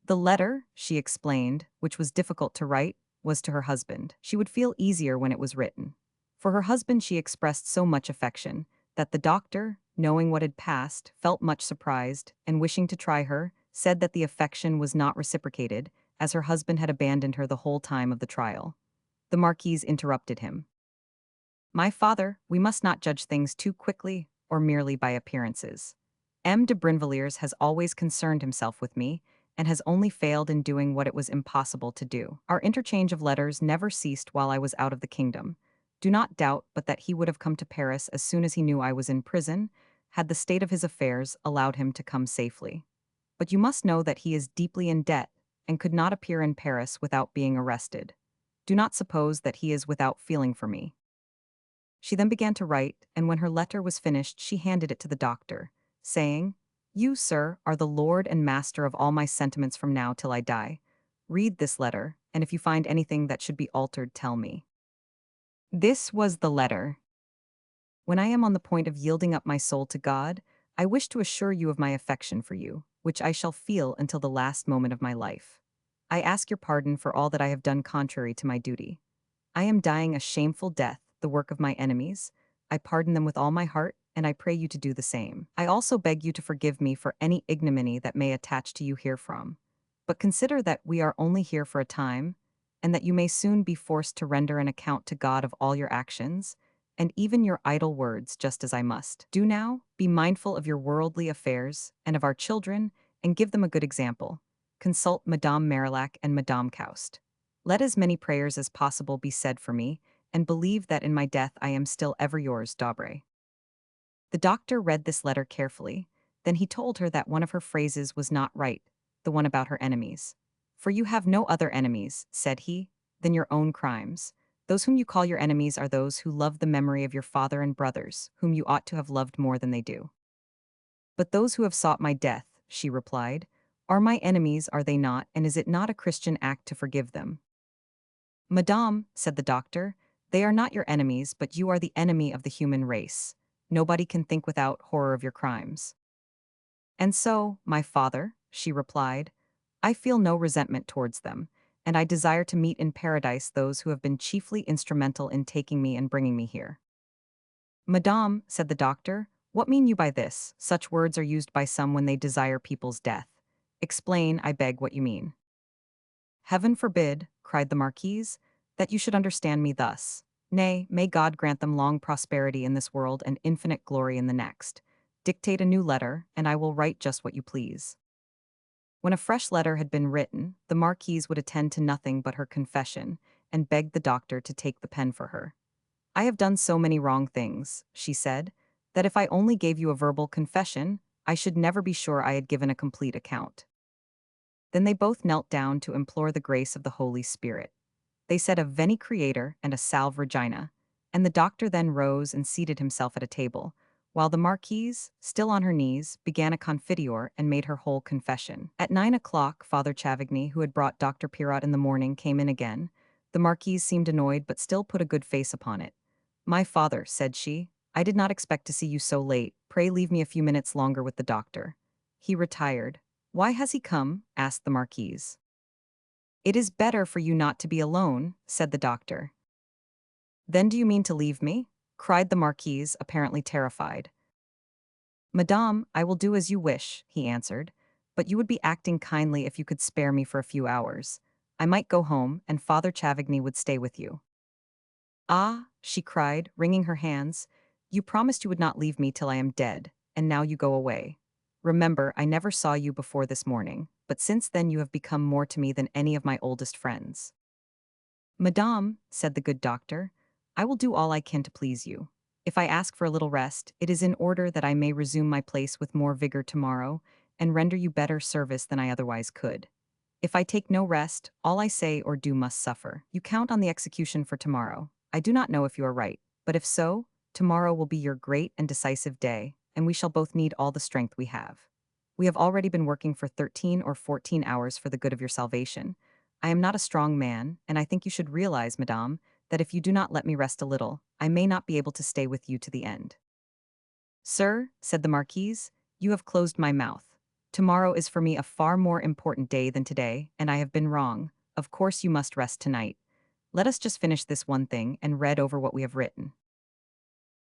The letter, she explained, which was difficult to write, was to her husband. She would feel easier when it was written. For her husband she expressed so much affection, that the doctor, knowing what had passed, felt much surprised, and wishing to try her, said that the affection was not reciprocated, as her husband had abandoned her the whole time of the trial. The Marquise interrupted him. My father, we must not judge things too quickly or merely by appearances. M. de Brinvilliers has always concerned himself with me, and has only failed in doing what it was impossible to do. Our interchange of letters never ceased while I was out of the kingdom. Do not doubt but that he would have come to Paris as soon as he knew I was in prison, had the state of his affairs allowed him to come safely. But you must know that he is deeply in debt, and could not appear in Paris without being arrested. Do not suppose that he is without feeling for me. She then began to write, and when her letter was finished she handed it to the doctor, saying, You, sir, are the lord and master of all my sentiments from now till I die. Read this letter, and if you find anything that should be altered, tell me. This was the letter. When I am on the point of yielding up my soul to God, I wish to assure you of my affection for you, which I shall feel until the last moment of my life. I ask your pardon for all that I have done contrary to my duty. I am dying a shameful death, the work of my enemies. I pardon them with all my heart, and I pray you to do the same. I also beg you to forgive me for any ignominy that may attach to you herefrom. But consider that we are only here for a time, and that you may soon be forced to render an account to God of all your actions, and even your idle words, just as I must. Do now, be mindful of your worldly affairs, and of our children, and give them a good example. Consult Madame Marillac and Madame Caust. Let as many prayers as possible be said for me, and believe that in my death I am still ever yours, Daubrey. The doctor read this letter carefully, then he told her that one of her phrases was not right, the one about her enemies. For you have no other enemies, said he, than your own crimes. Those whom you call your enemies are those who love the memory of your father and brothers, whom you ought to have loved more than they do. But those who have sought my death, she replied, are my enemies, are they not, and is it not a Christian act to forgive them? Madame, said the doctor, they are not your enemies, but you are the enemy of the human race. Nobody can think without horror of your crimes. And so, my father, she replied, I feel no resentment towards them, and I desire to meet in paradise those who have been chiefly instrumental in taking me and bringing me here. Madame, said the doctor, what mean you by this? Such words are used by some when they desire people's death. Explain, I beg, what you mean. Heaven forbid, cried the Marquise, that you should understand me thus. Nay, may God grant them long prosperity in this world and infinite glory in the next. Dictate a new letter, and I will write just what you please. When a fresh letter had been written, the Marquise would attend to nothing but her confession, and begged the doctor to take the pen for her. I have done so many wrong things, she said, that if I only gave you a verbal confession, I should never be sure I had given a complete account. Then they both knelt down to implore the grace of the Holy Spirit. They said a Veni Creator and a Salve Regina, and the doctor then rose and seated himself at a table, while the Marquise, still on her knees, began a confiteor and made her whole confession. At 9 o'clock, Father Chavigny, who had brought Dr. Pirot in the morning, came in again. The Marquise seemed annoyed but still put a good face upon it. My father, said she, I did not expect to see you so late. Pray leave me a few minutes longer with the doctor. He retired. Why has he come? Asked the Marquise. It is better for you not to be alone, said the doctor. Then do you mean to leave me? Cried the Marquise, apparently terrified. Madame, I will do as you wish, he answered, but you would be acting kindly if you could spare me for a few hours. I might go home, and Father Chavigny would stay with you. Ah, she cried, wringing her hands, you promised you would not leave me till I am dead, and now you go away. Remember, I never saw you before this morning, but since then you have become more to me than any of my oldest friends. Madame, said the good doctor, I will do all I can to please you. If I ask for a little rest, it is in order that I may resume my place with more vigor tomorrow, and render you better service than I otherwise could. If I take no rest, all I say or do must suffer. You count on the execution for tomorrow. I do not know if you are right, but if so, tomorrow will be your great and decisive day, and we shall both need all the strength we have. We have already been working for 13 or 14 hours for the good of your salvation. I am not a strong man, and I think you should realize, madame, that if you do not let me rest a little, I may not be able to stay with you to the end. Sir, said the Marquise, you have closed my mouth. Tomorrow is for me a far more important day than today, and I have been wrong. Of course you must rest tonight. Let us just finish this one thing and read over what we have written.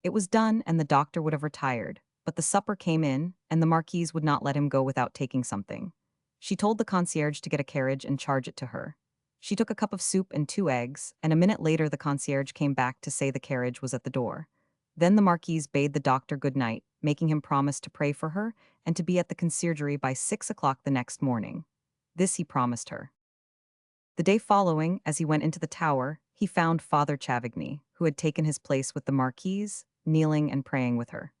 It was done, and the doctor would have retired, but the supper came in, and the Marquise would not let him go without taking something. She told the concierge to get a carriage and charge it to her. She took a cup of soup and 2 eggs, and a minute later the concierge came back to say the carriage was at the door. Then the Marquise bade the doctor good night, making him promise to pray for her and to be at the conciergerie by 6 o'clock the next morning. This he promised her. The day following, as he went into the tower, he found Father Chavigny, who had taken his place with the Marquise, kneeling and praying with her.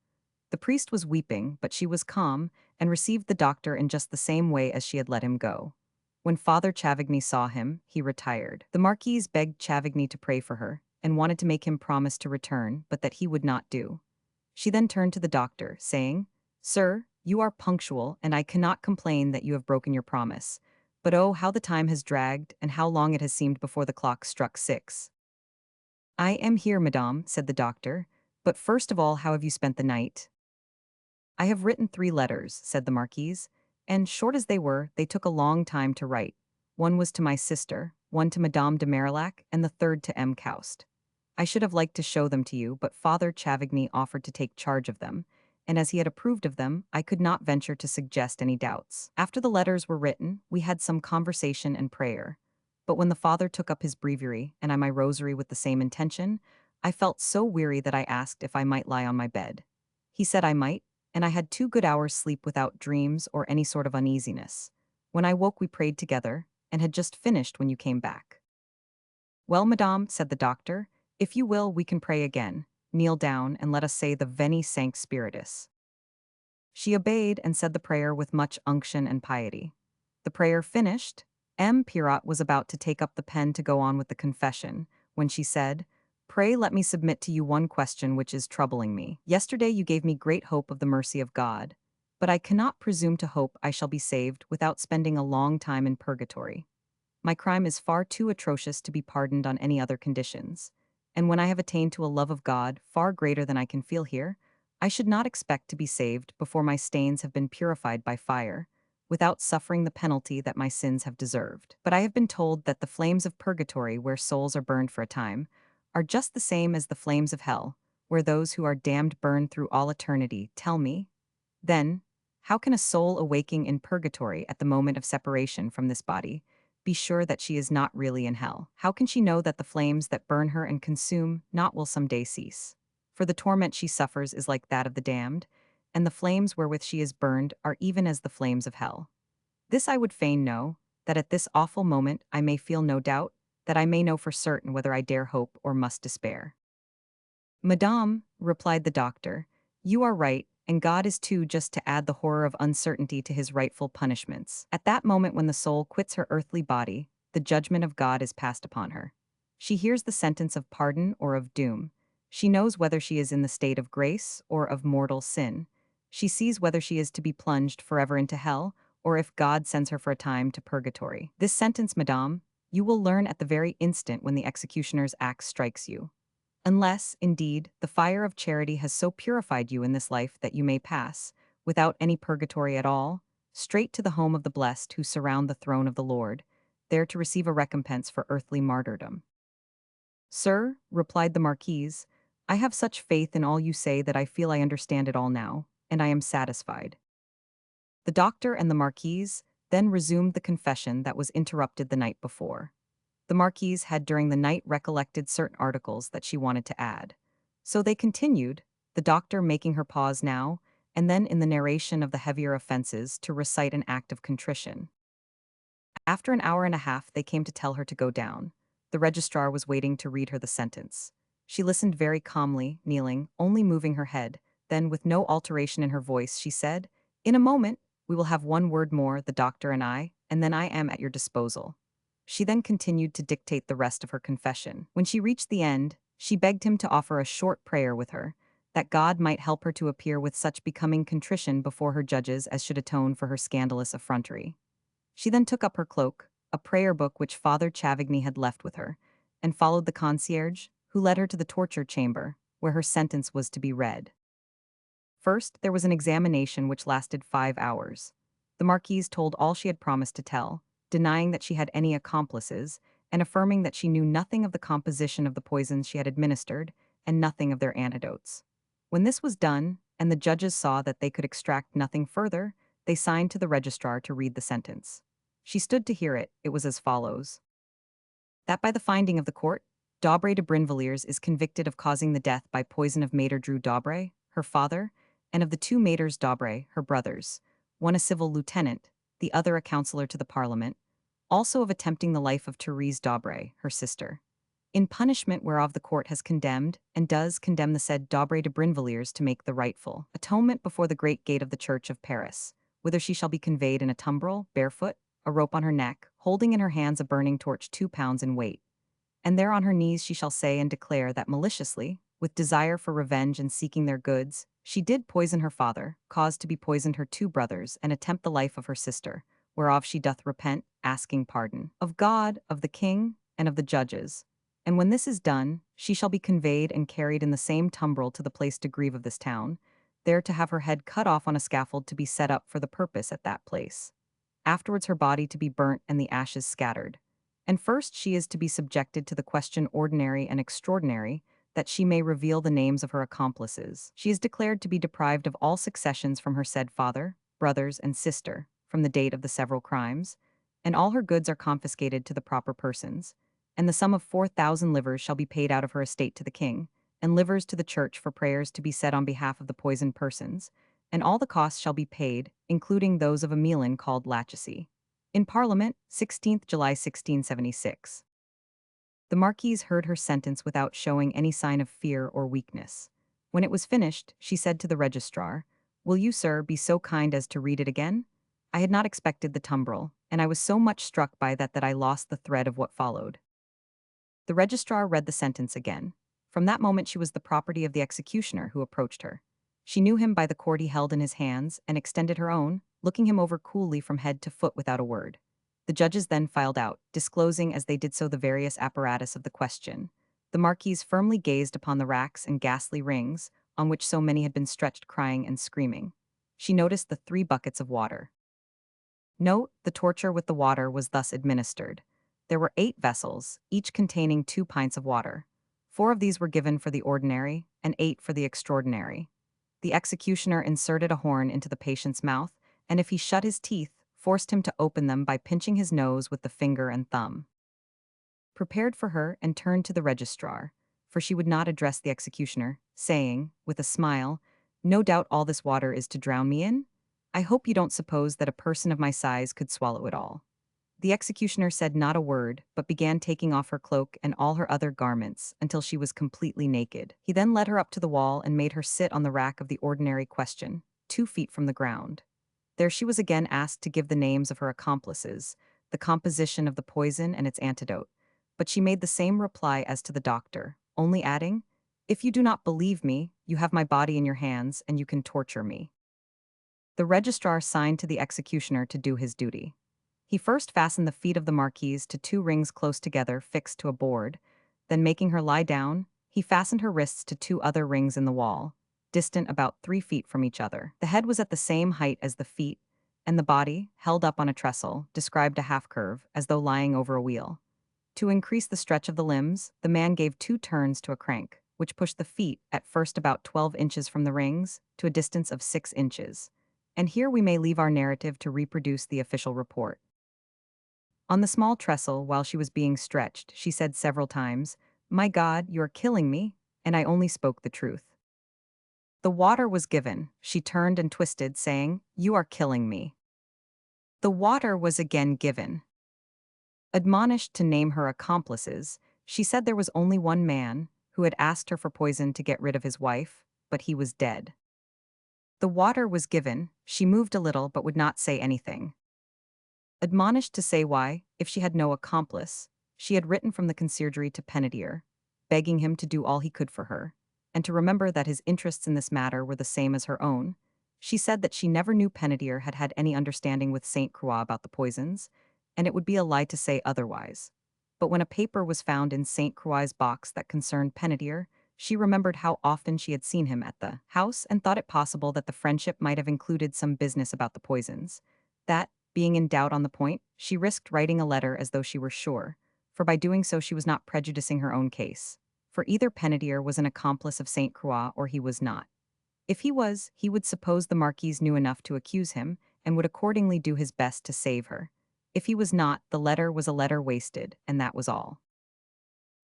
The priest was weeping, but she was calm and received the doctor in just the same way as she had let him go. When Father Chavigny saw him, he retired. The Marquise begged Chavigny to pray for her and wanted to make him promise to return, but that he would not do. She then turned to the doctor, saying, "Sir, you are punctual, and I cannot complain that you have broken your promise. But oh, how the time has dragged, and how long it has seemed before the clock struck 6. "I am here, madame," said the doctor. "But first of all, how have you spent the night?" "I have written 3 letters," said the Marquise, "and short as they were, they took a long time to write. One was to my sister, one to Madame de Marillac, and the third to M. Coust. I should have liked to show them to you, but Father Chavigny offered to take charge of them, and as he had approved of them, I could not venture to suggest any doubts. After the letters were written, we had some conversation and prayer. But when the father took up his breviary, and I my rosary with the same intention, I felt so weary that I asked if I might lie on my bed. He said I might, and I had 2 good hours' sleep without dreams or any sort of uneasiness. When I woke, we prayed together, and had just finished when you came back." "Well, madame," said the doctor, "if you will, we can pray again. Kneel down, and let us say the Veni Sancte Spiritus." She obeyed and said the prayer with much unction and piety. The prayer finished, M. Pirot was about to take up the pen to go on with the confession, when she said, "Pray let me submit to you one question which is troubling me. Yesterday you gave me great hope of the mercy of God, but I cannot presume to hope I shall be saved without spending a long time in purgatory. My crime is far too atrocious to be pardoned on any other conditions, and when I have attained to a love of God far greater than I can feel here, I should not expect to be saved before my stains have been purified by fire, without suffering the penalty that my sins have deserved. But I have been told that the flames of purgatory, where souls are burned for a time, are just the same as the flames of hell, where those who are damned burn through all eternity. Tell me, then, how can a soul awaking in purgatory at the moment of separation from this body be sure that she is not really in hell? How can she know that the flames that burn her and consume not will some day cease? For the torment she suffers is like that of the damned, and the flames wherewith she is burned are even as the flames of hell. This I would fain know, that at this awful moment I may feel no doubt, that I may know for certain whether I dare hope or must despair." "Madame," replied the doctor, "you are right, and God is too, just to add the horror of uncertainty to his rightful punishments. At that moment when the soul quits her earthly body, the judgment of God is passed upon her. She hears the sentence of pardon or of doom. She knows whether she is in the state of grace or of mortal sin. She sees whether she is to be plunged forever into hell, or if God sends her for a time to purgatory. This sentence, madame, you will learn at the very instant when the executioner's axe strikes you. Unless, indeed, the fire of charity has so purified you in this life that you may pass, without any purgatory at all, straight to the home of the blessed who surround the throne of the Lord, there to receive a recompense for earthly martyrdom." "Sir," replied the Marquise, "I have such faith in all you say that I feel I understand it all now, and I am satisfied." The doctor and the Marquise then resumed the confession that was interrupted the night before. The Marquise had during the night recollected certain articles that she wanted to add. So they continued, the doctor making her pause now, and then in the narration of the heavier offenses to recite an act of contrition. After an hour and a half, they came to tell her to go down. The registrar was waiting to read her the sentence. She listened very calmly, kneeling, only moving her head. Then, with no alteration in her voice, she said, "In a moment, we will have one word more, the doctor and I, and then I am at your disposal." She then continued to dictate the rest of her confession. When she reached the end, she begged him to offer a short prayer with her, that God might help her to appear with such becoming contrition before her judges as should atone for her scandalous effrontery. She then took up her cloak, a prayer book which Father Chavigny had left with her, and followed the concierge, who led her to the torture chamber, where her sentence was to be read. First, there was an examination which lasted 5 hours. The Marquise told all she had promised to tell, denying that she had any accomplices, and affirming that she knew nothing of the composition of the poisons she had administered, and nothing of their antidotes. When this was done, and the judges saw that they could extract nothing further, they signed to the registrar to read the sentence. She stood to hear it. It was as follows. That by the finding of the court, Marquise de Brinvilliers is convicted of causing the death by poison of Maître Drew Daubrey, her father, and of the two Maîtres Daubrey, her brothers, one a civil lieutenant, the other a councillor to the Parliament, also of attempting the life of Therese Daubrey, her sister. In punishment whereof the court has condemned, and does condemn the said Marquise de Brinvilliers to make the rightful atonement before the great gate of the church of Paris, whither she shall be conveyed in a tumbrel, barefoot, a rope on her neck, holding in her hands a burning torch 2 pounds in weight. And there on her knees she shall say and declare that maliciously, with desire for revenge and seeking their goods, she did poison her father, cause to be poisoned her two brothers, and attempt the life of her sister, whereof she doth repent, asking pardon of God, of the king, and of the judges. And when this is done, she shall be conveyed and carried in the same tumbrel to the place de grieve of this town, there to have her head cut off on a scaffold to be set up for the purpose at that place. Afterwards her body to be burnt and the ashes scattered. And first she is to be subjected to the question ordinary and extraordinary, that she may reveal the names of her accomplices. She is declared to be deprived of all successions from her said father, brothers, and sister, from the date of the several crimes, and all her goods are confiscated to the proper persons, and the sum of 4,000 livres shall be paid out of her estate to the king, and livres to the church for prayers to be said on behalf of the poisoned persons, and all the costs shall be paid, including those of a Milan called lachecy. In Parliament, 16th July 1676. The Marquise heard her sentence without showing any sign of fear or weakness. When it was finished, she said to the registrar, "Will you, sir, be so kind as to read it again? I had not expected the tumbrel, and I was so much struck by that I lost the thread of what followed." The registrar read the sentence again. From that moment she was the property of the executioner who approached her. She knew him by the cord he held in his hands, and extended her own, looking him over coolly from head to foot without a word. The judges then filed out, disclosing as they did so the various apparatus of the question. The Marquise firmly gazed upon the racks and ghastly rings, on which so many had been stretched crying and screaming. She noticed the 3 buckets of water. Note, the torture with the water was thus administered. There were 8 vessels, each containing 2 pints of water. 4 of these were given for the ordinary, and 8 for the extraordinary. The executioner inserted a horn into the patient's mouth, and if he shut his teeth, forced him to open them by pinching his nose with the finger and thumb. Prepared for her and turned to the registrar, for she would not address the executioner, saying, with a smile, "No doubt all this water is to drown me in? I hope you don't suppose that a person of my size could swallow it all." The executioner said not a word, but began taking off her cloak and all her other garments until she was completely naked. He then led her up to the wall and made her sit on the rack of the ordinary question, 2 feet from the ground. There she was again asked to give the names of her accomplices, the composition of the poison and its antidote, but she made the same reply as to the doctor, only adding, "If you do not believe me, you have my body in your hands and you can torture me." The registrar signed to the executioner to do his duty. He first fastened the feet of the Marquise to 2 rings close together fixed to a board, then making her lie down, he fastened her wrists to 2 other rings in the wall, distant about 3 feet from each other. The head was at the same height as the feet, and the body, held up on a trestle, described a half-curve, as though lying over a wheel. To increase the stretch of the limbs, the man gave 2 turns to a crank, which pushed the feet, at first about 12 inches from the rings, to a distance of 6 inches. And here we may leave our narrative to reproduce the official report. On the small trestle, while she was being stretched, she said several times, "My God, you are killing me," and I only spoke the truth. The water was given. She turned and twisted, saying, "You are killing me." The water was again given. Admonished to name her accomplices, she said there was only one man, who had asked her for poison to get rid of his wife, but he was dead. The water was given. She moved a little but would not say anything. Admonished to say why, if she had no accomplice, she had written from the conciergerie to Penetier, begging him to do all he could for her, and to remember that his interests in this matter were the same as her own. She said that she never knew Penetier had had any understanding with Saint Croix about the poisons, and it would be a lie to say otherwise. But when a paper was found in Saint Croix's box that concerned Penetier, she remembered how often she had seen him at the house and thought it possible that the friendship might have included some business about the poisons. That, being in doubt on the point, she risked writing a letter as though she were sure, for by doing so she was not prejudicing her own case. For either Penetier was an accomplice of Saint Croix or he was not. If he was, he would suppose the Marquise knew enough to accuse him, and would accordingly do his best to save her. If he was not, the letter was a letter wasted, and that was all.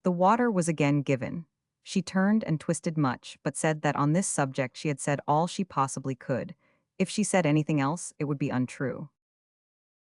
The water was again given. She turned and twisted much, but said that on this subject she had said all she possibly could. If she said anything else, it would be untrue.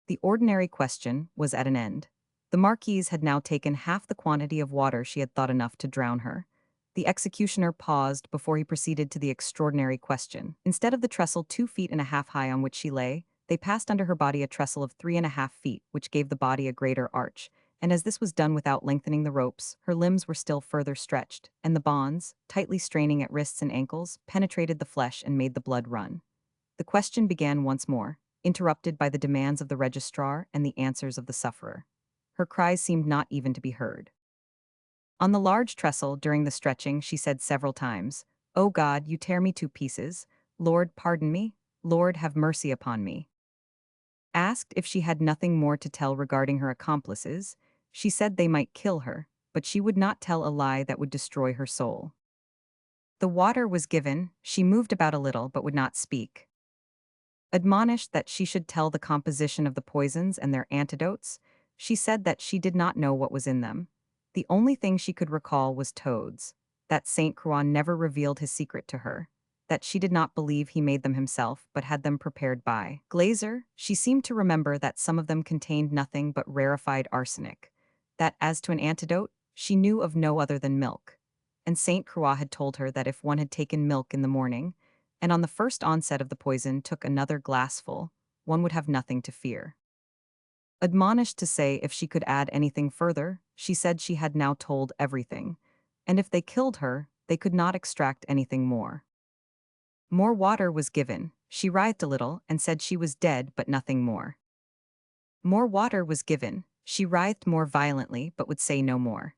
The ordinary question was at an end. The marquise had now taken half the quantity of water she had thought enough to drown her. The executioner paused before he proceeded to the extraordinary question. Instead of the trestle 2.5 feet high on which she lay, they passed under her body a trestle of 3.5 feet, which gave the body a greater arch, and as this was done without lengthening the ropes, her limbs were still further stretched, and the bonds, tightly straining at wrists and ankles, penetrated the flesh and made the blood run. The question began once more, interrupted by the demands of the registrar and the answers of the sufferer. Her cries seemed not even to be heard. On the large trestle, during the stretching, she said several times, "O God, you tear me to pieces. Lord, pardon me. Lord, have mercy upon me." Asked if she had nothing more to tell regarding her accomplices, she said they might kill her, but she would not tell a lie that would destroy her soul. The water was given, she moved about a little but would not speak. Admonished that she should tell the composition of the poisons and their antidotes, she said that she did not know what was in them. The only thing she could recall was toads, that Saint Croix never revealed his secret to her, that she did not believe he made them himself but had them prepared by Glazer. She seemed to remember that some of them contained nothing but rarefied arsenic, that as to an antidote, she knew of no other than milk. And Saint Croix had told her that if one had taken milk in the morning, and on the first onset of the poison took another glassful, one would have nothing to fear. Admonished to say if she could add anything further, she said she had now told everything, and if they killed her, they could not extract anything more. More water was given, she writhed a little and said she was dead but nothing more. More water was given, she writhed more violently but would say no more.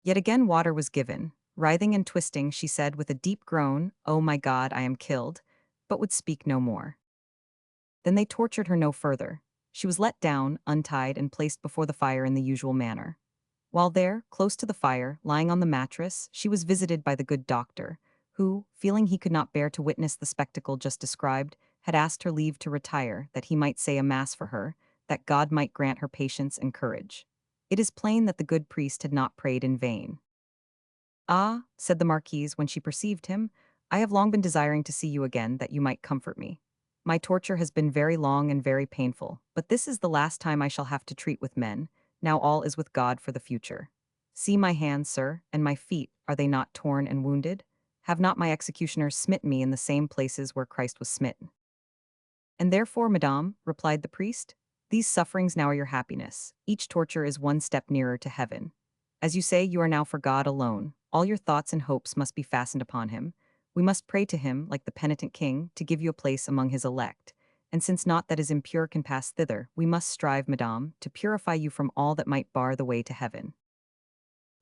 Yet again water was given. Writhing and twisting, she said with a deep groan, "Oh my God, I am killed," but would speak no more. Then they tortured her no further. She was let down, untied, and placed before the fire in the usual manner. While there, close to the fire, lying on the mattress, she was visited by the good doctor, who, feeling he could not bear to witness the spectacle just described, had asked her leave to retire, that he might say a mass for her, that God might grant her patience and courage. It is plain that the good priest had not prayed in vain. "Ah," said the marquise when she perceived him, "I have long been desiring to see you again, that you might comfort me. My torture has been very long and very painful, but this is the last time I shall have to treat with men. Now all is with God for the future. See my hands, sir, and my feet, are they not torn and wounded? Have not my executioners smitten me in the same places where Christ was smitten?" "And therefore, madame," replied the priest, "these sufferings now are your happiness. Each torture is one step nearer to heaven. As you say, you are now for God alone. All your thoughts and hopes must be fastened upon him. We must pray to him, like the penitent king, to give you a place among his elect. And since naught that is impure can pass thither, we must strive, madame, to purify you from all that might bar the way to heaven."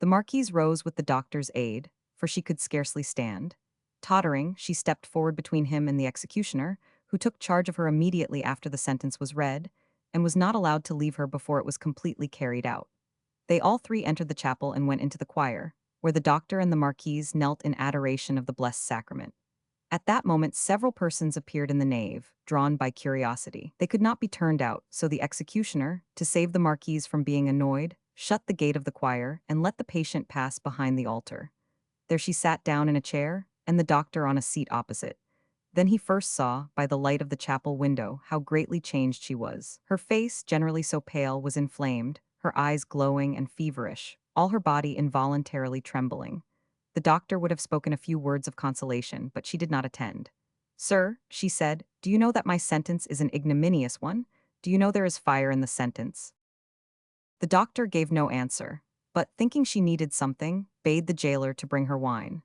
The marquise rose with the doctor's aid, for she could scarcely stand. Tottering, she stepped forward between him and the executioner, who took charge of her immediately after the sentence was read, and was not allowed to leave her before it was completely carried out. They all three entered the chapel and went into the choir, where the doctor and the marquise knelt in adoration of the blessed sacrament. At that moment several persons appeared in the nave, drawn by curiosity. They could not be turned out, so the executioner, to save the marquise from being annoyed, shut the gate of the choir and let the patient pass behind the altar. There she sat down in a chair, and the doctor on a seat opposite. Then he first saw, by the light of the chapel window, how greatly changed she was. Her face, generally so pale, was inflamed, her eyes glowing and feverish, all her body involuntarily trembling. The doctor would have spoken a few words of consolation, but she did not attend. "Sir," she said, "do you know that my sentence is an ignominious one? Do you know there is fire in the sentence?" The doctor gave no answer, but, thinking she needed something, bade the jailer to bring her wine.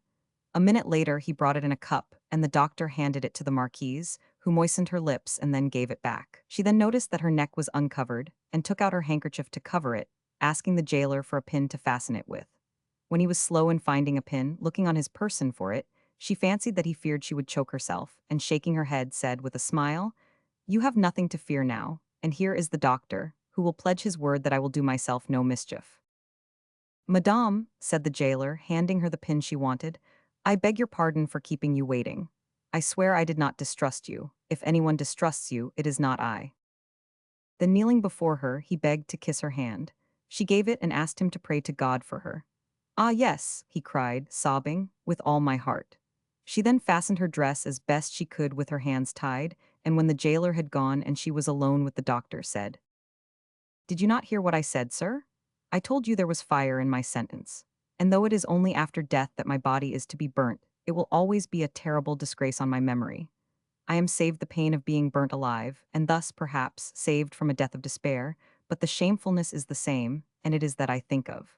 A minute later he brought it in a cup, and the doctor handed it to the marquise, who moistened her lips and then gave it back. She then noticed that her neck was uncovered, and took out her handkerchief to cover it, asking the jailer for a pin to fasten it with. When he was slow in finding a pin, looking on his person for it, she fancied that he feared she would choke herself, and shaking her head said with a smile, "You have nothing to fear now, and here is the doctor, who will pledge his word that I will do myself no mischief." "Madame," said the jailer, handing her the pin she wanted, "I beg your pardon for keeping you waiting. I swear I did not distrust you. If anyone distrusts you, it is not I." Then kneeling before her, he begged to kiss her hand. She gave it and asked him to pray to God for her. "Ah, yes," he cried, sobbing, "with all my heart." She then fastened her dress as best she could with her hands tied, and when the jailer had gone and she was alone with the doctor, said, "Did you not hear what I said, sir? I told you there was fire in my sentence. And though it is only after death that my body is to be burnt, it will always be a terrible disgrace on my memory. I am saved the pain of being burnt alive, and thus, perhaps, saved from a death of despair, but the shamefulness is the same, and it is that I think of."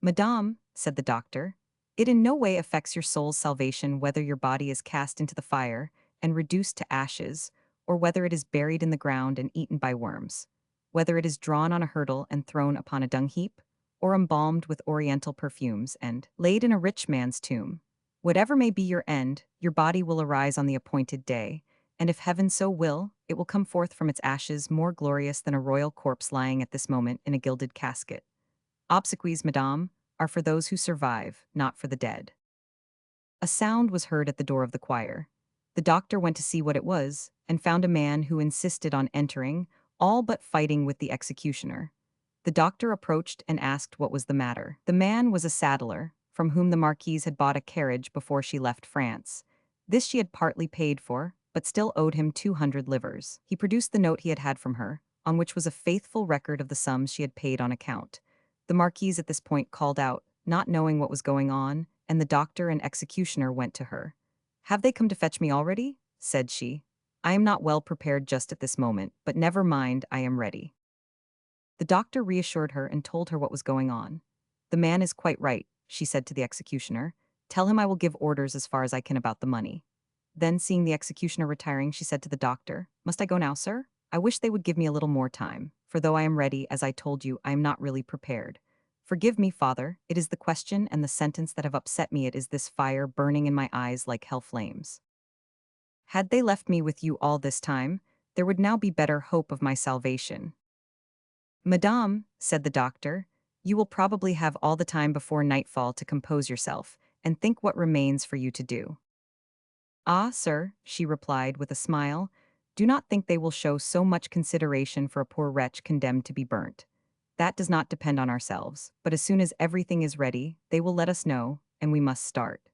"Madame," said the doctor, "it in no way affects your soul's salvation whether your body is cast into the fire and reduced to ashes, or whether it is buried in the ground and eaten by worms, whether it is drawn on a hurdle and thrown upon a dung heap, or embalmed with oriental perfumes and laid in a rich man's tomb. Whatever may be your end, your body will arise on the appointed day, and if heaven so will, it will come forth from its ashes more glorious than a royal corpse lying at this moment in a gilded casket. Obsequies, madame, are for those who survive, not for the dead." A sound was heard at the door of the choir. The doctor went to see what it was, and found a man who insisted on entering, all but fighting with the executioner. The doctor approached and asked what was the matter. The man was a saddler, from whom the Marquise had bought a carriage before she left France. This she had partly paid for, but still owed him 200 livres. He produced the note he had had from her, on which was a faithful record of the sums she had paid on account. The Marquise at this point called out, not knowing what was going on, and the doctor and executioner went to her. "Have they come to fetch me already?" said she. "I am not well prepared just at this moment, but never mind, I am ready." The doctor reassured her and told her what was going on. "The man is quite right," she said to the executioner. "Tell him I will give orders as far as I can about the money." Then, seeing the executioner retiring, she said to the doctor, "Must I go now, sir? I wish they would give me a little more time, for though I am ready, as I told you, I am not really prepared. Forgive me, father, it is the question and the sentence that have upset me. It is this fire burning in my eyes like hell flames. Had they left me with you all this time, there would now be better hope of my salvation." "Madame," said the doctor, "you will probably have all the time before nightfall to compose yourself, and think what remains for you to do." "Ah, sir," she replied with a smile, "do not think they will show so much consideration for a poor wretch condemned to be burnt. That does not depend on ourselves, but as soon as everything is ready, they will let us know, and we must start."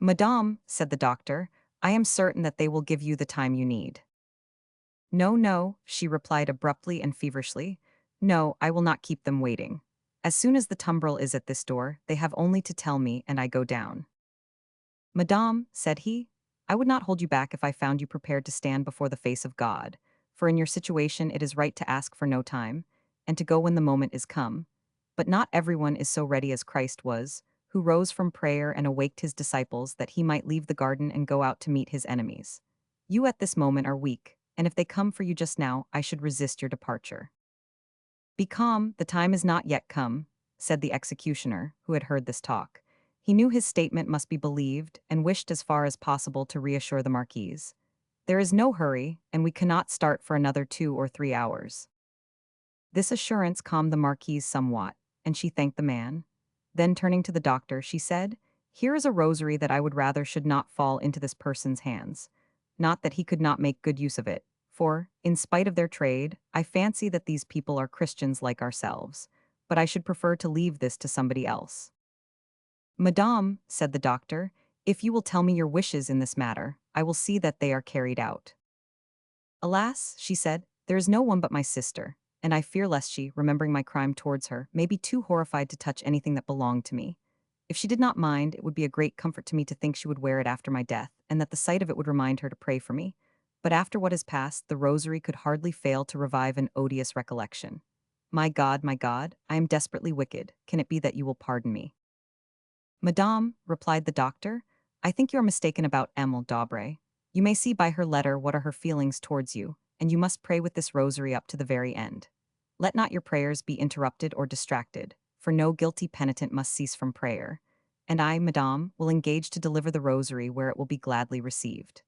"Madame," said the doctor, "I am certain that they will give you the time you need." "No, no," she replied abruptly and feverishly. "No, I will not keep them waiting. As soon as the tumbril is at this door, they have only to tell me, and I go down." "Madame," said he, "I would not hold you back if I found you prepared to stand before the face of God, for in your situation it is right to ask for no time, and to go when the moment is come. But not everyone is so ready as Christ was, who rose from prayer and awaked his disciples that he might leave the garden and go out to meet his enemies. You at this moment are weak, and if they come for you just now, I should resist your departure." "Be calm, the time is not yet come," said the executioner, who had heard this talk. He knew his statement must be believed, and wished as far as possible to reassure the Marquise. "There is no hurry, and we cannot start for another 2 or 3 hours." This assurance calmed the Marquise somewhat, and she thanked the man. Then turning to the doctor, she said, "Here is a rosary that I would rather should not fall into this person's hands. Not that he could not make good use of it, for, in spite of their trade, I fancy that these people are Christians like ourselves, but I should prefer to leave this to somebody else." "Madame," said the doctor, "if you will tell me your wishes in this matter, I will see that they are carried out." "Alas," she said, "there is no one but my sister, and I fear lest she, remembering my crime towards her, may be too horrified to touch anything that belonged to me. If she did not mind, it would be a great comfort to me to think she would wear it after my death, and that the sight of it would remind her to pray for me. But after what has passed, the rosary could hardly fail to revive an odious recollection. My God, I am desperately wicked. Can it be that you will pardon me?" "Madame," replied the doctor, "I think you are mistaken about Emile d'Aubray. You may see by her letter what are her feelings towards you, and you must pray with this rosary up to the very end. Let not your prayers be interrupted or distracted, for no guilty penitent must cease from prayer. And I, madame, will engage to deliver the rosary where it will be gladly received."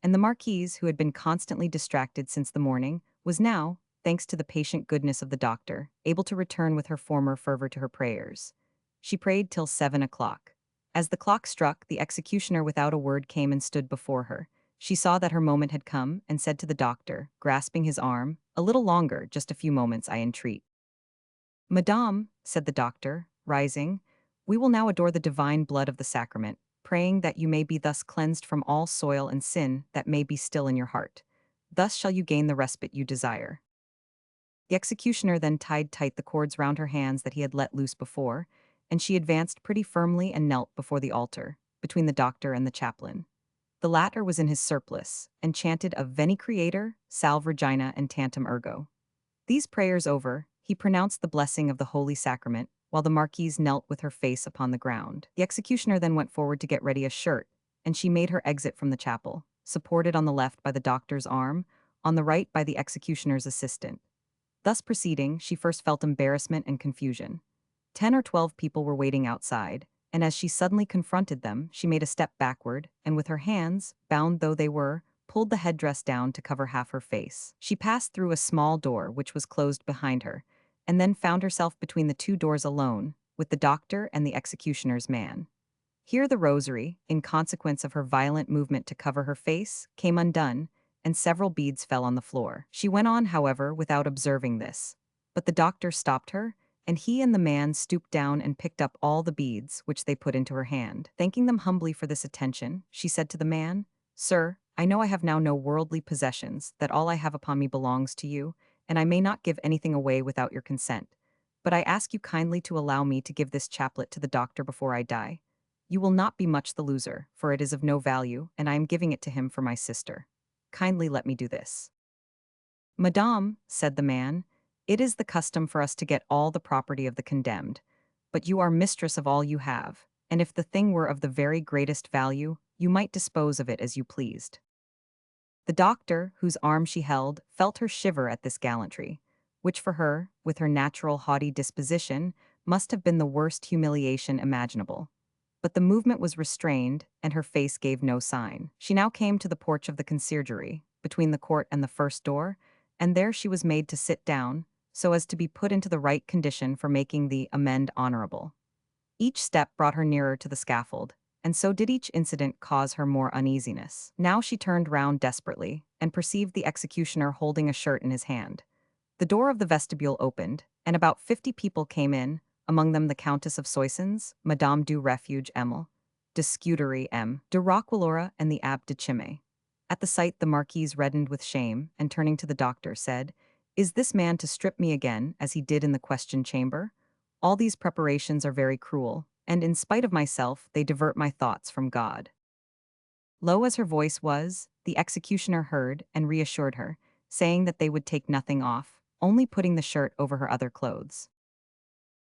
And the Marquise, who had been constantly distracted since the morning, was now, thanks to the patient goodness of the doctor, able to return with her former fervor to her prayers. She prayed till 7 o'clock. As the clock struck, the executioner without a word came and stood before her. She saw that her moment had come, and said to the doctor, grasping his arm, "A little longer, just a few moments, I entreat." Madame, said the doctor, rising, we will now adore the divine blood of the sacrament, praying that you may be thus cleansed from all soil and sin that may be still in your heart. Thus shall you gain the respite you desire. The executioner then tied tight the cords round her hands that he had let loose before, and she advanced pretty firmly and knelt before the altar, between the doctor and the chaplain. The latter was in his surplice, and chanted a Veni Creator, Salve Regina and Tantum Ergo. These prayers over, he pronounced the blessing of the Holy Sacrament, while the Marquise knelt with her face upon the ground. The executioner then went forward to get ready a shirt, and she made her exit from the chapel, supported on the left by the doctor's arm, on the right by the executioner's assistant. Thus proceeding, she first felt embarrassment and confusion. 10 or 12 people were waiting outside, and as she suddenly confronted them, she made a step backward, and with her hands, bound though they were, pulled the headdress down to cover half her face. She passed through a small door which was closed behind her, and then found herself between the two doors alone, with the doctor and the executioner's man. Here the rosary, in consequence of her violent movement to cover her face, came undone, and several beads fell on the floor. She went on, however, without observing this. But the doctor stopped her, and he and the man stooped down and picked up all the beads, which they put into her hand. Thanking them humbly for this attention, she said to the man, Sir, I know I have now no worldly possessions, that all I have upon me belongs to you, and I may not give anything away without your consent. But I ask you kindly to allow me to give this chaplet to the doctor before I die. You will not be much the loser, for it is of no value, and I am giving it to him for my sister. Kindly let me do this. Madame, said the man, it is the custom for us to get all the property of the condemned, but you are mistress of all you have, and if the thing were of the very greatest value, you might dispose of it as you pleased. The doctor, whose arm she held, felt her shiver at this gallantry, which for her, with her natural haughty disposition, must have been the worst humiliation imaginable. But the movement was restrained, and her face gave no sign. She now came to the porch of the conciergerie, between the court and the first door, and there she was made to sit down, so as to be put into the right condition for making the amende honorable. Each step brought her nearer to the scaffold, and so did each incident cause her more uneasiness. Now she turned round desperately, and perceived the executioner holding a shirt in his hand. The door of the vestibule opened, and about 50 people came in, among them the Countess of Soissons, Madame du Refuge Emile, de Scudery M. de Roquelaure, and the Abbe de Chimay. At the sight the Marquise reddened with shame, and turning to the doctor, said, Is this man to strip me again, as he did in the question chamber? All these preparations are very cruel, and in spite of myself, they divert my thoughts from God. Low as her voice was, the executioner heard and reassured her, saying that they would take nothing off, only putting the shirt over her other clothes.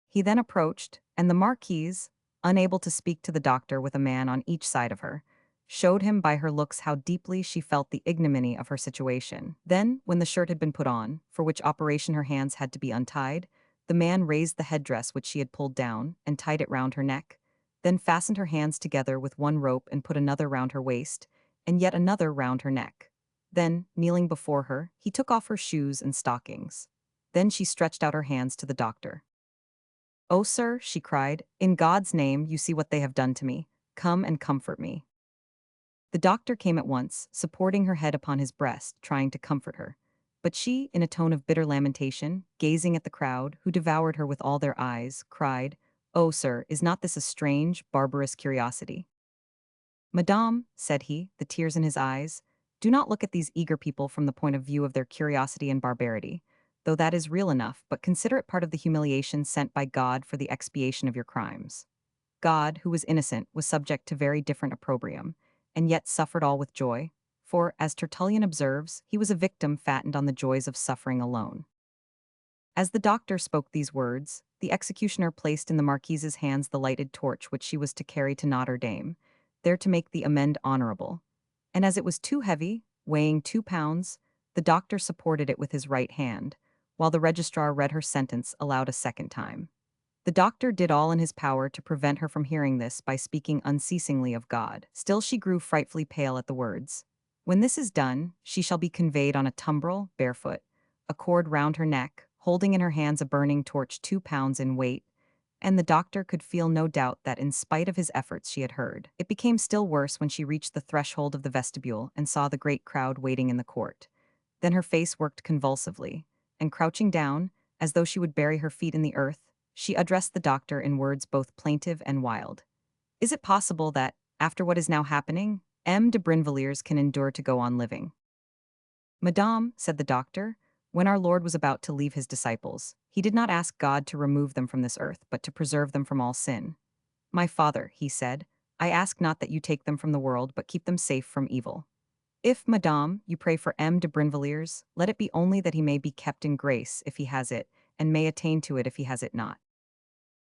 He then approached, and the Marquise, unable to speak to the doctor with a man on each side of her, showed him by her looks how deeply she felt the ignominy of her situation. Then, when the shirt had been put on, for which operation her hands had to be untied, the man raised the headdress which she had pulled down and tied it round her neck, then fastened her hands together with one rope and put another round her waist, and yet another round her neck. Then, kneeling before her, he took off her shoes and stockings. Then she stretched out her hands to the doctor. "Oh, sir," she cried, "in God's name, you see what they have done to me. Come and comfort me." The doctor came at once, supporting her head upon his breast, trying to comfort her. But she, in a tone of bitter lamentation, gazing at the crowd, who devoured her with all their eyes, cried, "Oh, sir, is not this a strange, barbarous curiosity?" "Madame," said he, the tears in his eyes, "do not look at these eager people from the point of view of their curiosity and barbarity, though that is real enough, but consider it part of the humiliation sent by God for the expiation of your crimes. God, who was innocent, was subject to very different opprobrium, and yet suffered all with joy, for, as Tertullian observes, he was a victim fattened on the joys of suffering alone." As the doctor spoke these words, the executioner placed in the Marquise's hands the lighted torch which she was to carry to Notre Dame, there to make the amende honorable. And as it was too heavy, weighing 2 pounds, the doctor supported it with his right hand, while the registrar read her sentence aloud a second time. The doctor did all in his power to prevent her from hearing this by speaking unceasingly of God. Still she grew frightfully pale at the words. "When this is done, she shall be conveyed on a tumbrel, barefoot, a cord round her neck, holding in her hands a burning torch 2 pounds in weight," and the doctor could feel no doubt that in spite of his efforts she had heard. It became still worse when she reached the threshold of the vestibule and saw the great crowd waiting in the court. Then her face worked convulsively, and crouching down, as though she would bury her feet in the earth, she addressed the doctor in words both plaintive and wild. Is it possible that, after what is now happening, M. de Brinvilliers can endure to go on living? Madame, said the doctor, when our Lord was about to leave his disciples, he did not ask God to remove them from this earth, but to preserve them from all sin. My Father, he said, I ask not that you take them from the world, but keep them safe from evil. If, Madame, you pray for M. de Brinvilliers, let it be only that he may be kept in grace if he has it, and may attain to it if he has it not.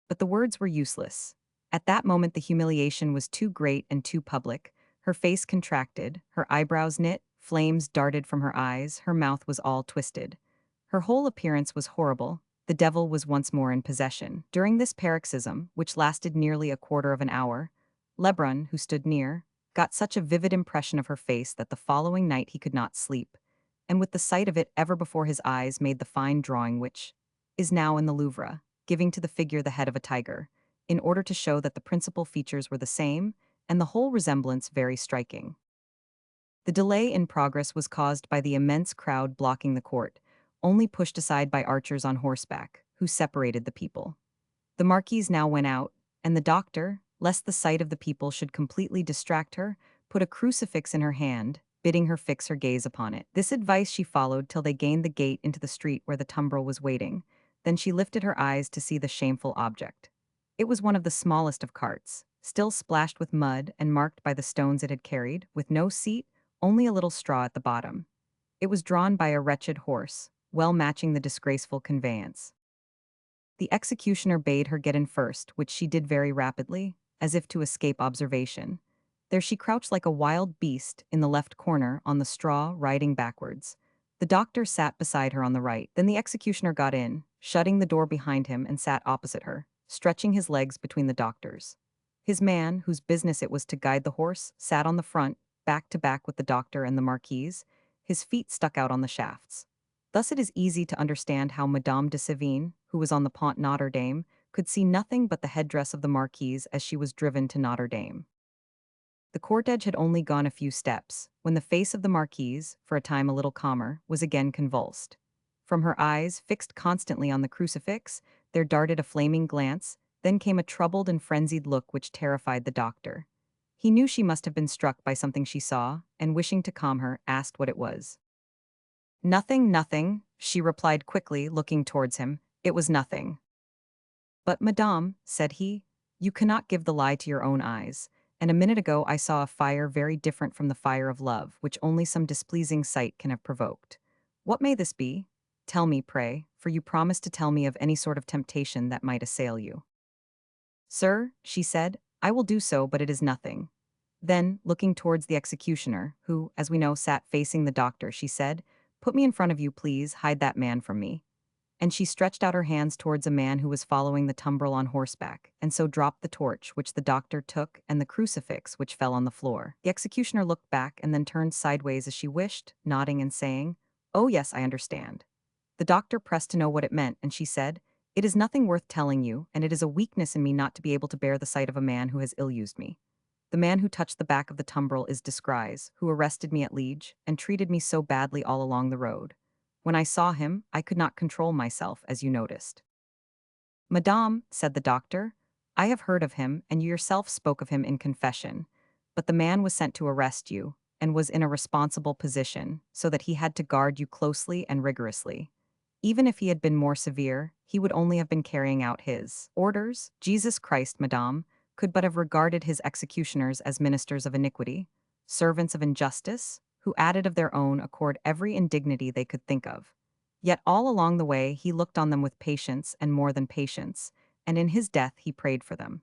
But the words were useless. At that moment the humiliation was too great and too public. Her face contracted, her eyebrows knit, flames darted from her eyes, her mouth was all twisted. Her whole appearance was horrible. The devil was once more in possession. During this paroxysm, which lasted nearly a quarter of an hour, Lebrun, who stood near, got such a vivid impression of her face that the following night he could not sleep, and with the sight of it ever before his eyes made the fine drawing which is now in the Louvre, giving to the figure the head of a tiger, in order to show that the principal features were the same, and the whole resemblance very striking. The delay in progress was caused by the immense crowd blocking the court, only pushed aside by archers on horseback, who separated the people. The marquise now went out, and the doctor, lest the sight of the people should completely distract her, put a crucifix in her hand, bidding her fix her gaze upon it. This advice she followed till they gained the gate into the street where the tumbril was waiting. Then she lifted her eyes to see the shameful object. It was one of the smallest of carts, still splashed with mud and marked by the stones it had carried, with no seat, only a little straw at the bottom. It was drawn by a wretched horse, well matching the disgraceful conveyance. The executioner bade her get in first, which she did very rapidly, as if to escape observation. There she crouched like a wild beast in the left corner on the straw, riding backwards. The doctor sat beside her on the right. Then the executioner got in, shutting the door behind him, and sat opposite her, stretching his legs between the doctor's. His man, whose business it was to guide the horse, sat on the front, back to back with the doctor and the marquise. His feet stuck out on the shafts. Thus it is easy to understand how Madame de Sévigné, who was on the Pont Notre Dame, could see nothing but the headdress of the marquise as she was driven to Notre Dame. The cortege had only gone a few steps, when the face of the marquise, for a time a little calmer, was again convulsed. From her eyes, fixed constantly on the crucifix, there darted a flaming glance, then came a troubled and frenzied look which terrified the doctor. He knew she must have been struck by something she saw, and wishing to calm her, asked what it was. Nothing, nothing, she replied quickly, looking towards him. It was nothing. But, Madame, said he, you cannot give the lie to your own eyes, and a minute ago I saw a fire very different from the fire of love, which only some displeasing sight can have provoked. What may this be? Tell me, pray, for you promised to tell me of any sort of temptation that might assail you. Sir, she said, I will do so, but it is nothing. Then, looking towards the executioner, who, as we know, sat facing the doctor, she said, Put me in front of you, please, hide that man from me. And she stretched out her hands towards a man who was following the tumbril on horseback, and so dropped the torch, which the doctor took, and the crucifix, which fell on the floor. The executioner looked back and then turned sideways as she wished, nodding and saying, Oh yes, I understand. The doctor pressed to know what it meant, and she said, It is nothing worth telling you, and it is a weakness in me not to be able to bear the sight of a man who has ill-used me. The man who touched the back of the tumbril is Descries, who arrested me at Liege, and treated me so badly all along the road. When I saw him, I could not control myself, as you noticed. Madame, said the doctor, I have heard of him, and you yourself spoke of him in confession. But the man was sent to arrest you, and was in a responsible position, so that he had to guard you closely and rigorously. Even if he had been more severe, he would only have been carrying out his orders. Jesus Christ, Madame, could but have regarded his executioners as ministers of iniquity, servants of injustice, who added of their own accord every indignity they could think of. Yet all along the way he looked on them with patience and more than patience, and in his death he prayed for them.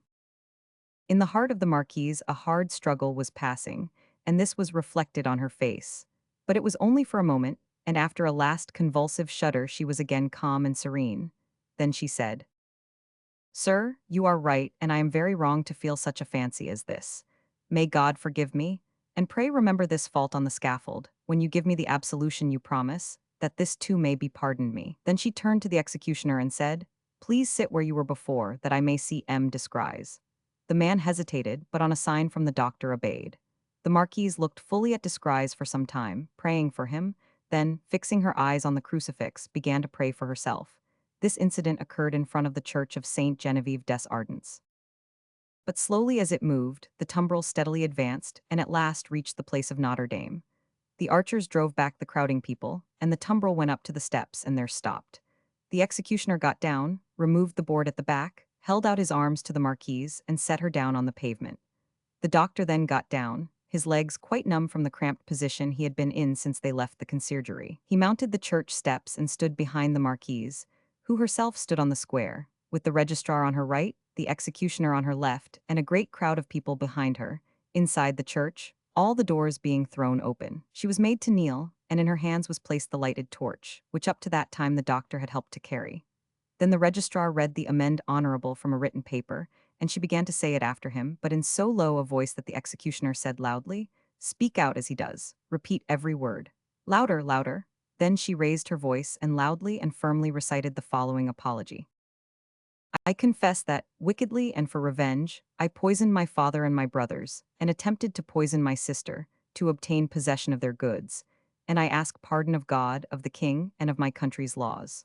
In the heart of the marquise a hard struggle was passing, and this was reflected on her face. But it was only for a moment, and after a last convulsive shudder she was again calm and serene. Then she said, Sir, you are right, and I am very wrong to feel such a fancy as this. May God forgive me, and pray remember this fault on the scaffold, when you give me the absolution you promise, that this too may be pardoned me. Then she turned to the executioner and said, Please sit where you were before, that I may see M. Descries. The man hesitated, but on a sign from the doctor obeyed. The marquise looked fully at Descries for some time, praying for him, then, fixing her eyes on the crucifix, began to pray for herself. This incident occurred in front of the church of Saint Genevieve des Ardents. But slowly as it moved, the tumbril steadily advanced and at last reached the place of Notre Dame. The archers drove back the crowding people, and the tumbril went up to the steps and there stopped. The executioner got down, removed the board at the back, held out his arms to the marquise, and set her down on the pavement. The doctor then got down, his legs quite numb from the cramped position he had been in since they left the conciergerie. He mounted the church steps and stood behind the marquise, who herself stood on the square, with the registrar on her right, the executioner on her left, and a great crowd of people behind her. Inside the church, all the doors being thrown open. She was made to kneel, and in her hands was placed the lighted torch, which up to that time the doctor had helped to carry. Then the registrar read the amend honorable from a written paper, and she began to say it after him, but in so low a voice that the executioner said loudly, "Speak out as he does. Repeat every word." Louder, louder. Then she raised her voice and loudly and firmly recited the following apology. I confess that, wickedly and for revenge, I poisoned my father and my brothers, and attempted to poison my sister, to obtain possession of their goods, and I ask pardon of God, of the king, and of my country's laws.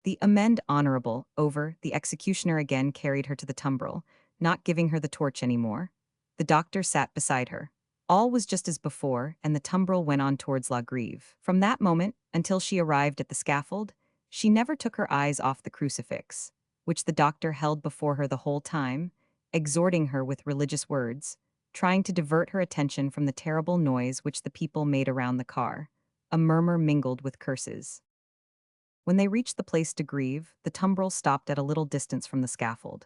The amend honorable over, the executioner again carried her to the tumbril, not giving her the torch any more. The doctor sat beside her. All was just as before, and the tumbril went on towards La Greve. From that moment, until she arrived at the scaffold, she never took her eyes off the crucifix, which the doctor held before her the whole time, exhorting her with religious words, trying to divert her attention from the terrible noise which the people made around the car, a murmur mingled with curses. When they reached the place de Greve, the tumbril stopped at a little distance from the scaffold.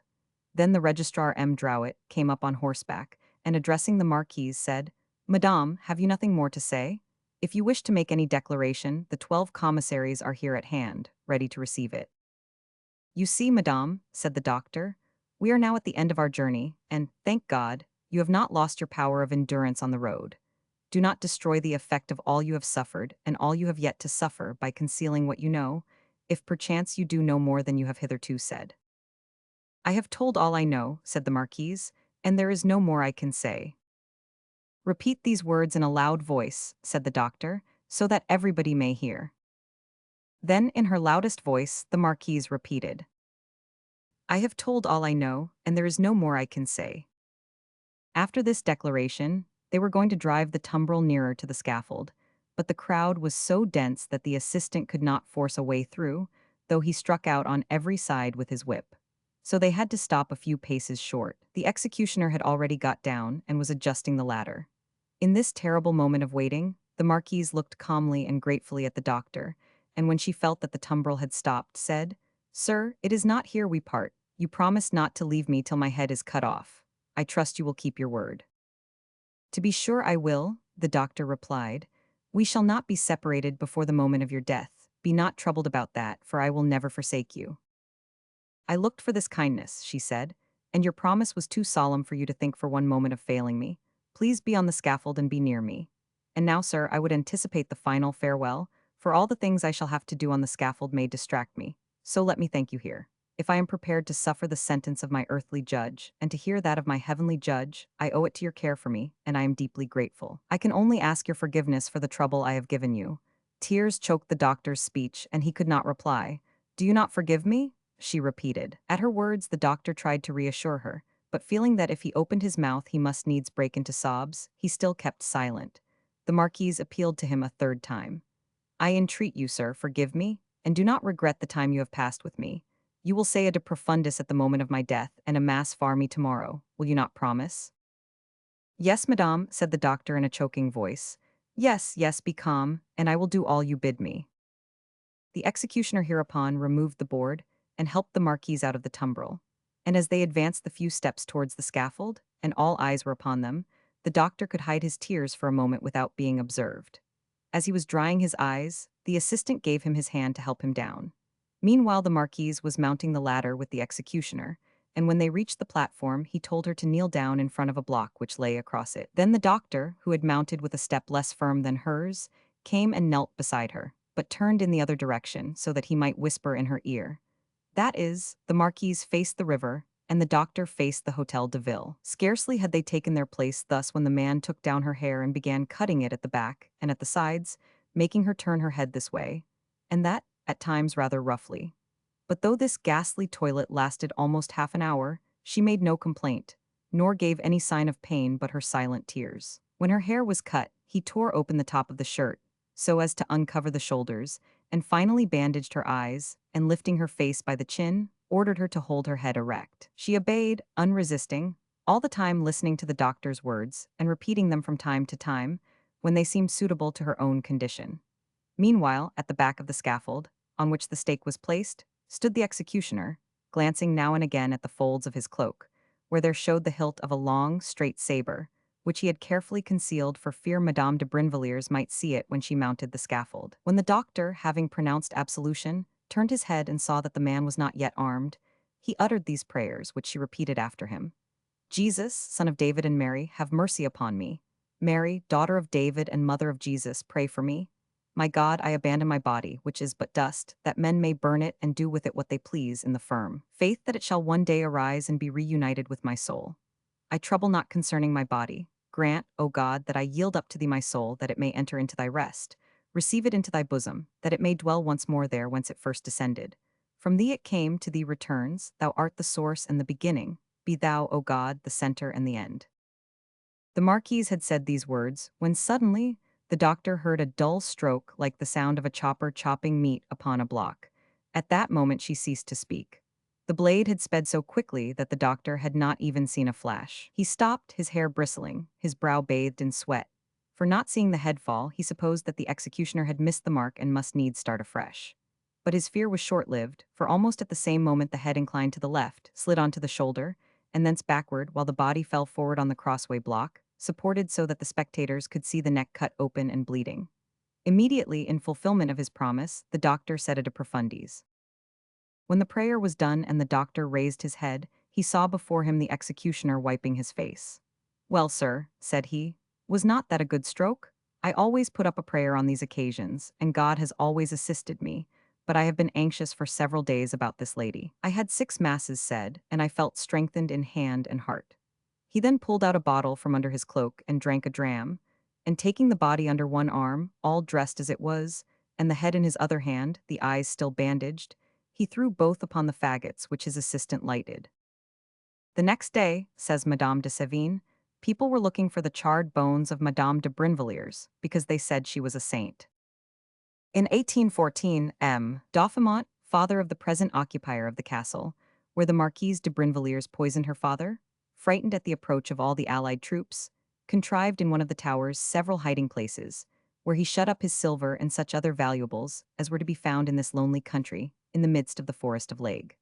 Then the registrar M. Drouet came up on horseback, and addressing the marquise said, "Madame, have you nothing more to say? If you wish to make any declaration, the 12 commissaries are here at hand, ready to receive it." "You see, madame," said the doctor, "we are now at the end of our journey, and, thank God, you have not lost your power of endurance on the road. Do not destroy the effect of all you have suffered and all you have yet to suffer by concealing what you know, if perchance you do no more than you have hitherto said." "I have told all I know," said the marquise, "and there is no more I can say." "Repeat these words in a loud voice," said the doctor, "so that everybody may hear." Then, in her loudest voice, the marquise repeated, "I have told all I know, and there is no more I can say." After this declaration, they were going to drive the tumbril nearer to the scaffold, but the crowd was so dense that the assistant could not force a way through, though he struck out on every side with his whip. So they had to stop a few paces short. The executioner had already got down and was adjusting the ladder. In this terrible moment of waiting, the marquise looked calmly and gratefully at the doctor, and when she felt that the tumbril had stopped, said, "Sir, it is not here we part. You promised not to leave me till my head is cut off. I trust you will keep your word." "To be sure I will," the doctor replied. "We shall not be separated before the moment of your death. Be not troubled about that, for I will never forsake you." "I looked for this kindness," she said, "and your promise was too solemn for you to think for one moment of failing me. Please be on the scaffold and be near me. And now, sir, I would anticipate the final farewell, for all the things I shall have to do on the scaffold may distract me. So let me thank you here. If I am prepared to suffer the sentence of my earthly judge, and to hear that of my heavenly judge, I owe it to your care for me, and I am deeply grateful. I can only ask your forgiveness for the trouble I have given you." Tears choked the doctor's speech, and he could not reply. "Do you not forgive me?" she repeated. At her words, the doctor tried to reassure her, but feeling that if he opened his mouth he must needs break into sobs, he still kept silent. The marquise appealed to him a third time. "I entreat you, sir, forgive me, and do not regret the time you have passed with me. You will say a de profundis at the moment of my death, and a mass far me tomorrow. Will you not promise?" "Yes, madame," said the doctor in a choking voice. "Yes, yes, be calm, and I will do all you bid me." The executioner hereupon removed the board and helped the marquise out of the tumbril, and as they advanced the few steps towards the scaffold, and all eyes were upon them, the doctor could hide his tears for a moment without being observed. As he was drying his eyes, the assistant gave him his hand to help him down. Meanwhile, the marquise was mounting the ladder with the executioner, and when they reached the platform, he told her to kneel down in front of a block which lay across it. Then the doctor, who had mounted with a step less firm than hers, came and knelt beside her, but turned in the other direction so that he might whisper in her ear. That is, the marquise faced the river, and the doctor faced the Hotel de Ville. Scarcely had they taken their place thus when the man took down her hair and began cutting it at the back and at the sides, making her turn her head this way, and that, at times rather roughly. But though this ghastly toilet lasted almost half an hour, she made no complaint, nor gave any sign of pain but her silent tears. When her hair was cut, he tore open the top of the shirt, so as to uncover the shoulders, and finally bandaged her eyes, and lifting her face by the chin, ordered her to hold her head erect. She obeyed, unresisting, all the time listening to the doctor's words and repeating them from time to time when they seemed suitable to her own condition. Meanwhile, at the back of the scaffold, on which the stake was placed, stood the executioner, glancing now and again at the folds of his cloak, where there showed the hilt of a long, straight saber, which he had carefully concealed for fear Madame de Brinvilliers might see it when she mounted the scaffold. When the doctor, having pronounced absolution, turned his head and saw that the man was not yet armed, he uttered these prayers, which she repeated after him. Jesus, son of David and Mary, have mercy upon me. Mary, daughter of David and mother of Jesus, pray for me. My God, I abandon my body, which is but dust, that men may burn it and do with it what they please in the firm faith that it shall one day arise and be reunited with my soul. I trouble not concerning my body. Grant, O God, that I yield up to thee my soul, that it may enter into thy rest. Receive it into thy bosom, that it may dwell once more there whence it first descended. From thee it came, to thee returns, thou art the source and the beginning. Be thou, O God, the center and the end. The Marquise had said these words, when suddenly the doctor heard a dull stroke like the sound of a chopper chopping meat upon a block. At that moment she ceased to speak. The blade had sped so quickly that the doctor had not even seen a flash. He stopped, his hair bristling, his brow bathed in sweat. For not seeing the head fall, he supposed that the executioner had missed the mark and must needs start afresh. But his fear was short-lived, for almost at the same moment the head inclined to the left, slid onto the shoulder, and thence backward while the body fell forward on the crossway block, supported so that the spectators could see the neck cut open and bleeding. Immediately, in fulfillment of his promise, the doctor said a de profundis. When the prayer was done and the doctor raised his head, he saw before him the executioner wiping his face. "Well, sir," said he, "was not that a good stroke? I always put up a prayer on these occasions, and God has always assisted me, but I have been anxious for several days about this lady. I had 6 masses said, and I felt strengthened in hand and heart." He then pulled out a bottle from under his cloak and drank a dram, and taking the body under one arm, all dressed as it was, and the head in his other hand, the eyes still bandaged, he threw both upon the faggots which his assistant lighted. The next day, says Madame de Sévigné, people were looking for the charred bones of Madame de Brinvilliers, because they said she was a saint. In 1814, M. Dauphemont, father of the present occupier of the castle, where the Marquise de Brinvilliers poisoned her father, frightened at the approach of all the allied troops, contrived in one of the towers several hiding places, where he shut up his silver and such other valuables as were to be found in this lonely country, in the midst of the forest of Laigue.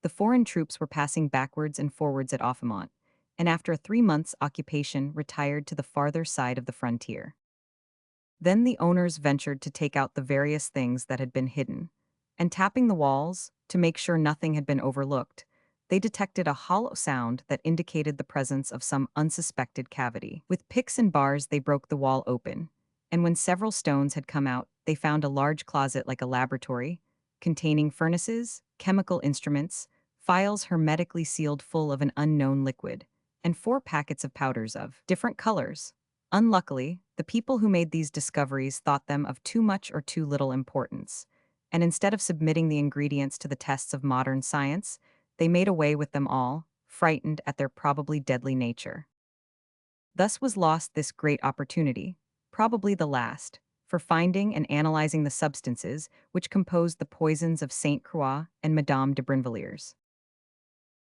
The foreign troops were passing backwards and forwards at Offemont, and after a 3 months' occupation retired to the farther side of the frontier. Then the owners ventured to take out the various things that had been hidden, and tapping the walls, to make sure nothing had been overlooked, they detected a hollow sound that indicated the presence of some unsuspected cavity. With picks and bars they broke the wall open, and when several stones had come out, they found a large closet like a laboratory, containing furnaces, chemical instruments, phials hermetically sealed full of an unknown liquid, and 4 packets of powders of different colors. Unluckily, the people who made these discoveries thought them of too much or too little importance, and instead of submitting the ingredients to the tests of modern science, they made away with them all, frightened at their probably deadly nature. Thus was lost this great opportunity, probably the last, for finding and analyzing the substances which composed the poisons of Sainte Croix and Madame de Brinvilliers.